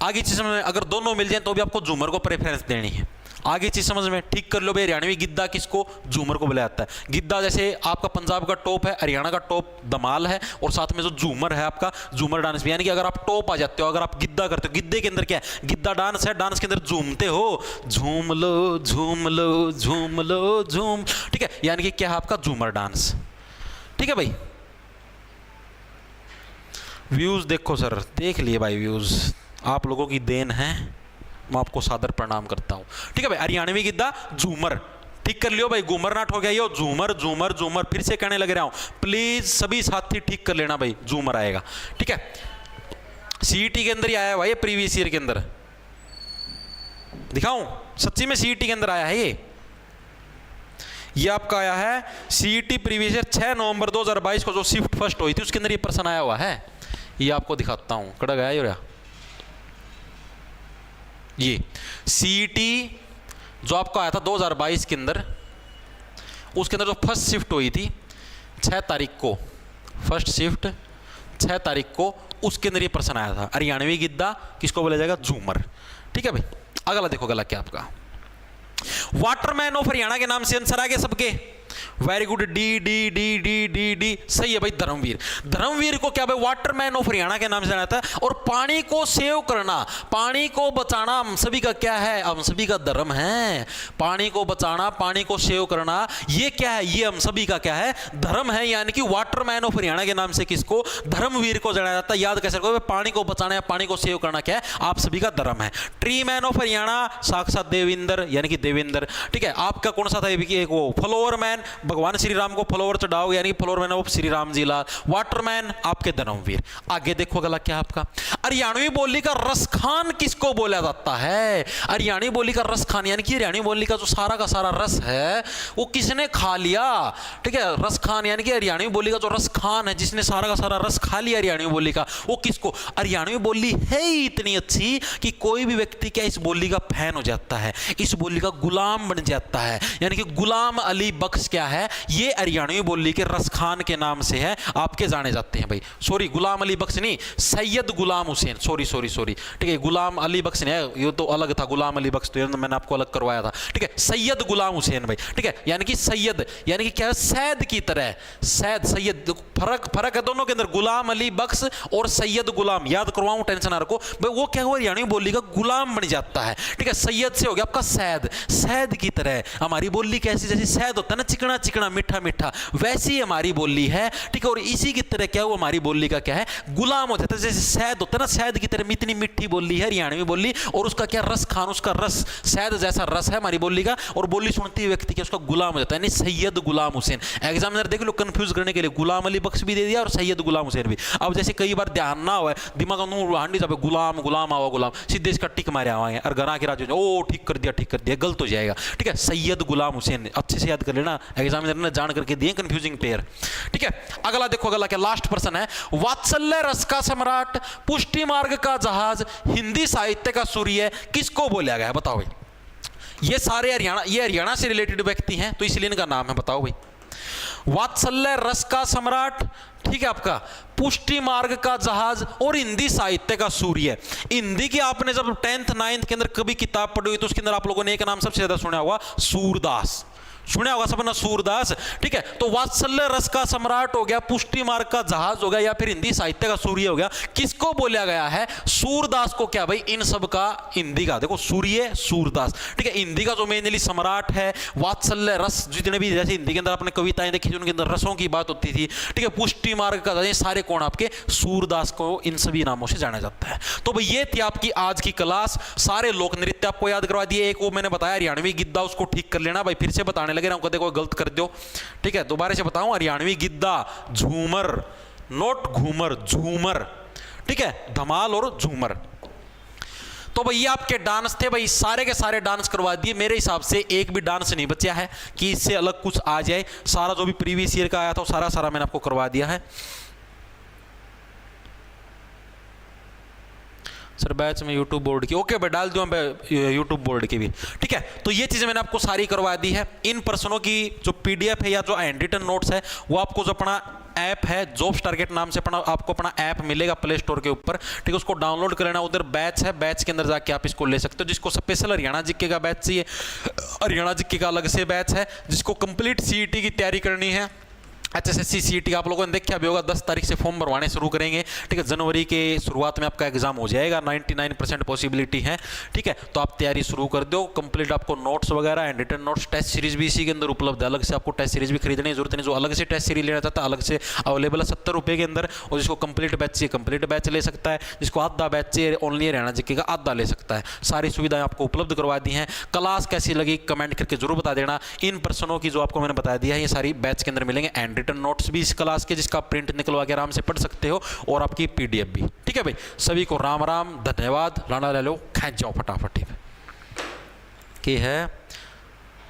आगे चीज में अगर दोनों मिल जाए तो भी आपको झूमर को प्रेफरेंस देनी है। आगे चीज समझ में, ठीक कर लो भाई। हरियाणवी गिद्दा किसको? झूमर को बुलाया जाता है। गिद्दा जैसे आपका पंजाब का टॉप है, हरियाणा का टॉप धमाल है, और साथ में जो झूमर है आपका झूमर डांस भी। यानी कि अगर आप टॉप आ जाते हो, अगर आप गिद्दा करते हो, गिद्दे के अंदर क्या है? गिद्दा डांस है, डांस के अंदर झूमते हो, झूम लो झूम लो झूम लो झूम। ठीक है, यानी कि क्या है आपका झूमर डांस। ठीक है भाई, व्यूज देखो सर, देख लिए भाई व्यूज, आप लोगों की देन है, मैं आपको सादर प्रणाम करता हूं। ठीक है भाई, हरियाणवी गिद्दा झूमर ठीक कर लियो भाई। घूमर ना ठो गया यो, झूमर झूमर झूमर, फिर से कहने लग रहा हूं, प्लीज सभी साथी ठीक कर लेना भाई, झूमर आएगा। ठीक है, सीईटी के अंदर ही आया हुआ ये, प्रीवियस ईयर के अंदर दिखाऊं, सच्ची में सीईटी के अंदर आया है ये आपका आया है सीईटी प्रीवियस ईयर 6 नवंबर 2022 को जो शिफ्ट फर्स्ट हुई थी उसके अंदर ये प्रश्न आया हुआ है। ये आपको दिखाता हूं, कड़ा गया ये सीईटी जो आपका आया था 2022 के अंदर, उसके अंदर जो फर्स्ट शिफ्ट हुई थी 6 तारीख को, फर्स्ट शिफ्ट 6 तारीख को, उसके अंदर ये प्रश्न आया था, हरियाणवी गिद्दा किसको बोला जाएगा? झूमर। ठीक है भाई, अगला देखो, गला क्या आपका वाटरमैन ऑफ हरियाणा के नाम से आंसर आ गए सबके। Very good, D D D D D D सही है भाई। धर्मवीर, धर्मवीर को क्या भाई वाटरमैन ऑफ हरियाणा के नाम से जाना था। और पानी को सेव करना, पानी को बचाना हम सभी का क्या है? हम सभी का धर्म है। पानी को बचाना, पानी को सेव करना, ये क्या है? ये हम सभी का क्या है? धर्म है। यानी कि वाटरमैन ऑफ हरियाणा के नाम से किसको? धर्मवीर को जाना जाता है। याद कैसे रखोगे? पानी को बचाना या पानी को सेव करना क्या है? आप सभी का धर्म है। ट्री मैन ऑफ हरियाणा साक्षात देवेंद्र, यानी कि देवेंद्र। ठीक है, आपका कौन सा था? एक वो फ्लावर मैन, मैन भगवान श्री राम को फ्लावर चढ़ाओ, यानी फ्लावर मैन वो श्री राम जी लाल। वाटरमैन आपके धर्मवीर। आगे देखो अगला क्या आपका, हरियाणवी बोली का रस खान किसको बोला जाता है? हरियाणवी बोली का रस खान यानी कि हरियाणवी बोली का जो सारा का सारा रस है वो किसने खा लिया, ठीक है। रस खान यानी कि हरियाणवी बोली का जो रस खान है, जिसने सारा का सारा रस खा लिया हरियाणवी बोली का, वो किसको? हरियाणवी बोली है ही इतनी अच्छी कि कोई भी व्यक्ति क्या इस बोली का फैन हो जाता है, इस बोली का गुलाम बन जाता है। यानी कि गुलाम अली बख्श क्या है, ये हरियाणवी बोली के रस खान के नाम से है, आपके जाने जाते हैं भाई। सॉरी, गुलाम अली बख्श नहीं, Syed Ghulam Hussain, sorry sorry sorry, ठीक है। गुलाम अली बख्श नहीं है, ये तो अलग था, गुलाम अली बख्श तो मैंने आपको अलग करवाया था, ठीक है। सैयद गुलाम हुसैन भाई, ठीक है। यानी कि सैयद यानी कि क्या है, सैद की तरह, सैद सैयद, फर्क है दोनों के अंदर, गुलाम अली बख्श और सैयद गुलाम, याद करवाऊं, टेंशन ना रखो भाई। वो क्या हुआ, हरियाणवी बोली का गुलाम बन जाता है, ठीक है। सैयद से हो गया आपका सैद, सैद की तरह हमारी बोली कैसी, जैसे सैद होता है ना, चिकना चिकना मीठा मीठा, वैसी हमारी बोली है, ठीक है। और इसी की तरह क्या हुआ, हमारी बोली का क्या है, गुलाम हो जाता है। जैसे सैद होता है ना, सैद की तरह इतनी मीठी बोली है हरियाणवी बोली, और उसका क्या रस खान, उसका रस सैद जैसा रस है हमारी बोली का, और बोली सुनती व्यक्ति क्या उसका गुलाम हो जाता है, यानी सैयद गुलाम हुसैन। एग्जामिनर देख लो कंफ्यूज करने के लिए गुलाम अली बख्श भी दे दिया और सैयद गुलाम हुसैन भी। अब जैसे कई बार ध्यान ना हो, दिमाग हांडी जाए, गुलाम गुलाम आओ गुलाम, सीधे इसका टिक मारे आवाएंगे और घरा के राज, ओ ठीक कर दिया, गलत हो जाएगा, ठीक है। सैयद गुलाम हुसैन अच्छे से याद कर लेना, एग्जामिनर ने जान करके दिए कंफ्यूजिंग पेयर, ठीक है। अगला देखो, अगला क्या, लास्ट प्रश्न है, वात्सल्य रस का सम्राट, पुष्टि मार्ग का जहाज, हिंदी साहित्य का सूर्य किसको बोला गया है? बताओ भाई। ये सारे हरियाणा से रिलेटेड व्यक्ति हैं, तो इसलिए इनका नाम है, बताओ भाई। वात्सल्य रस का सम्राट, ठीक है, आपका पुष्टि मार्ग का जहाज और हिंदी साहित्य का सूर्य। हिंदी की आपने जब 10th 9th के अंदर कभी किताब पढ़ी हुई तो उसके अंदर आप लोगों ने एक नाम सबसे ज्यादा सुना होगा, सूरदास, सुना होगा सबने, सूरदास, ठीक है। तो वात्सल्य रस का सम्राट हो गया, पुष्टि मार्ग का जहाज हो गया, या फिर हिंदी साहित्य का सूर्य हो गया, किसको बोला गया है? सूरदास को। क्या भाई, इन सब का हिंदी का देखो, सूर्य सूरदास, ठीक है। हिंदी का जो मेनली सम्राट है, वात्सल्य रस, जितने भी जैसे हिंदी के अंदर आपने कविताएं देखी उनके अंदर रसों की बात होती थी, ठीक है। पुष्टि मार्ग का, ये सारे कौन आपके? सूरदास को इन सभी नामों से जाना जाता है। तो भाई ये थी आपकी आज की क्लास, सारे लोक नृत्य आपको याद करवा दिए। एक वो मैंने बताया हरियाणवी गिद्दा, उसको ठीक कर लेना भाई, फिर से बताने लगे ना, कदे कोई गलत कर दो, ठीक है। दोबारा से बताऊं, हरियाणवी गिद्दा, झूमर, नोट घूमर, झूमर, ठीक है, धमाल और झूमर। तो भाई ये आपके डांस थे भाई, सारे के सारे डांस करवा दिए। मेरे हिसाब से एक भी डांस नहीं बचा है कि इससे अलग कुछ आ जाए, सारा जो भी प्रीवियस ईयर का आया था सारा सारा मैंने आपको करवा दिया है। सर बैच में यूट्यूब बोर्ड की, ओके भाई डाल दूँ मैं यूट्यूब बोर्ड की भी, ठीक है। तो ये चीज़ें मैंने आपको सारी करवा दी है। इन प्रश्नों की जो पीडीएफ है या जो हैंड रिटन नोट्स है, वो आपको जो अपना ऐप है जॉब्स टारगेट नाम से आपको अपना ऐप मिलेगा प्ले स्टोर के ऊपर, ठीक है। उसको डाउनलोड कर लेना, उधर बैच है, बैच के अंदर जाके आप इसको ले सकते हो। जिसको स्पेशल हरियाणा जीके का बैच चाहिए, हरियाणा जीके का अलग से बैच है। जिसको कंप्लीट सीईटी की तैयारी करनी है, HSSC CET का आप लोगों ने देखा भी होगा, 10 तारीख से फॉर्म भरवाने शुरू करेंगे, ठीक है। जनवरी के शुरुआत में आपका एग्जाम हो जाएगा, 99% पॉसिबिलिटी है, ठीक है। तो आप तैयारी शुरू कर दो, कंप्लीट आपको नोट्स वगैरह and written notes, test series भी इसी के अंदर उपलब्ध है। अलग से आपको टेस्ट सीरीज भी खरीदने की जरूरत नहीं, जो अलग से टेस्ट सीरीज लेना चाहता है अलग से अवेलेबल है 70 रुपये के अंदर। और जिसको कंप्लीट बैच चाहिए कंप्लीट बैच ले सकता है, जिसको आधा बैच चाहिए ओनली हरियाणा जीके का आधा ले सकता है। सारी सुविधाएं आपको उपलब्ध करवा दी हैं। क्लास कैसी लगी कमेंट करके जरूर बता देना। इन प्रश्नों की जो आपको मैंने बता दिया है ये सारी बैच के अंदर मिलेंगे, एंड रिटन नोट्स भी क्लास के जिसका प्रिंट निकलवा के आराम से पढ़ सकते हो, और आपकी पीडीएफ भी, ठीक है भाई। सभी को राम राम, धन्यवाद। लाना ले लो, खींच जाओ फटाफट की है।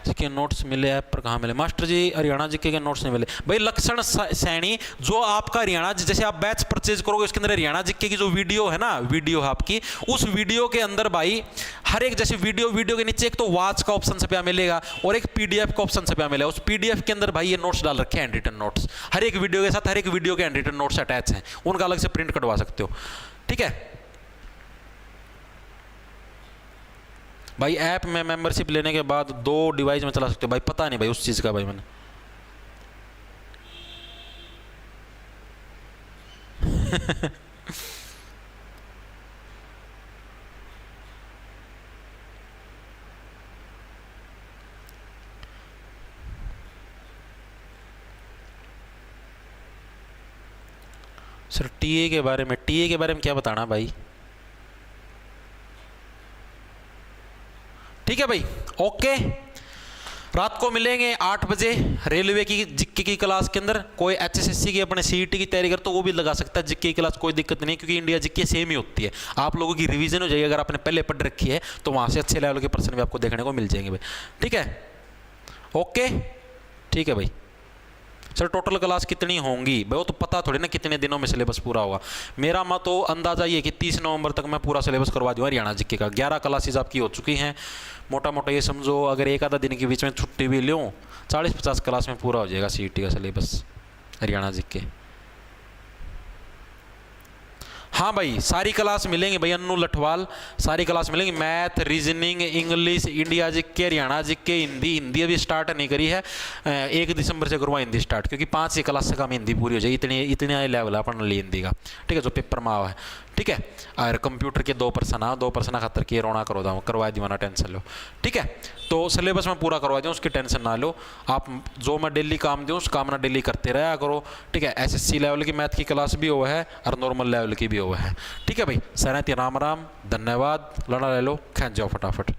जिसके नोट्स मिले ऐप पर कहाँ मिले? मास्टर जी हरियाणा जीके के नोट्स नहीं मिले भाई। लक्षण सैनी जो आपका हरियाणा, जैसे आप बैच परचेज करोगे उसके अंदर हरियाणा जीके की जो वीडियो है ना, वीडियो है आपकी, उस वीडियो के अंदर भाई हर एक, जैसे वीडियो के नीचे एक तो वॉच का ऑप्शन से मिलेगा और एक पीडीएफ का ऑप्शन से मिलेगा। उस पीडीएफ के अंदर भाई ये नोट्स डाल रखे हैं, हैंड रिटन नोट्स, हर एक वीडियो के साथ हर एक वीडियो के हैंड रिटन नोट्स अटैच हैं, उनका अलग से प्रिंट कटवा सकते हो, ठीक है भाई। ऐप में मेंबरशिप लेने के बाद 2 डिवाइस में चला सकते हो भाई, पता नहीं भाई उस चीज़ का भाई मैंने सर टीए के बारे में क्या बताना भाई? ठीक है भाई, ओके। रात को मिलेंगे 8 बजे रेलवे की जिक्के की क्लास के अंदर। कोई एचएसएससी की अपने सीईटी की तैयारी कर तो वो भी लगा सकता है जिक्के की क्लास, कोई दिक्कत नहीं, क्योंकि इंडिया जिक्के सेम ही होती है। आप लोगों की रिवीजन हो जाएगी, अगर आपने पहले पढ़ रखी है तो वहाँ से अच्छे लेवल के प्रश्न भी आपको देखने को मिल जाएंगे भाई। ठीक है, ओके, ठीक है भाई। सर टोटल क्लास कितनी होंगी भाई, वो तो पता थोड़ी ना कितने दिनों में सिलेबस पूरा होगा। मेरा मत तो अंदाजा ये कि 30 नवंबर तक मैं पूरा सिलेबस करवा दूँगा हरियाणा जीके का। 11 क्लासेज आपकी हो चुकी हैं, मोटा मोटा ये समझो अगर एक आधा दिन के बीच में छुट्टी भी लूँ 40-50 क्लास में पूरा हो जाएगा सीईटी का सिलेबस हरियाणा जीके। हाँ भाई, सारी क्लास मिलेंगी भाई, अन्नू लठवाल सारी क्लास मिलेंगी, math, reasoning, English, India GK, Haryana GK, Hindi. Hindi अभी स्टार्ट नहीं करी है, 1 दिसंबर से करूँगा हिंदी स्टार्ट, क्योंकि 5 ही क्लास से कम हिंदी पूरी हो जाएगी, इतने लेवल है अपन ली हिंदी का। ठीक है, जो पेपर में आवा है। ठीक है, और कंप्यूटर के 2 पर्सन खातर किए रोना करवा दीवाना, टेंशन लो। ठीक है, तो सिलेबस में पूरा करवा दूँ, उसकी टेंशन ना लो आप। जो मैं डेली काम दूँ उस काम ना डेली करते रहा करो। ठीक है, एसएससी लेवल की मैथ की क्लास भी हुआ है और नॉर्मल लेवल की भी हुआ है। ठीक है भाई, सहनती राम राम, धन्यवाद, लड़ा ले लो, खेच जाओ फटाफट।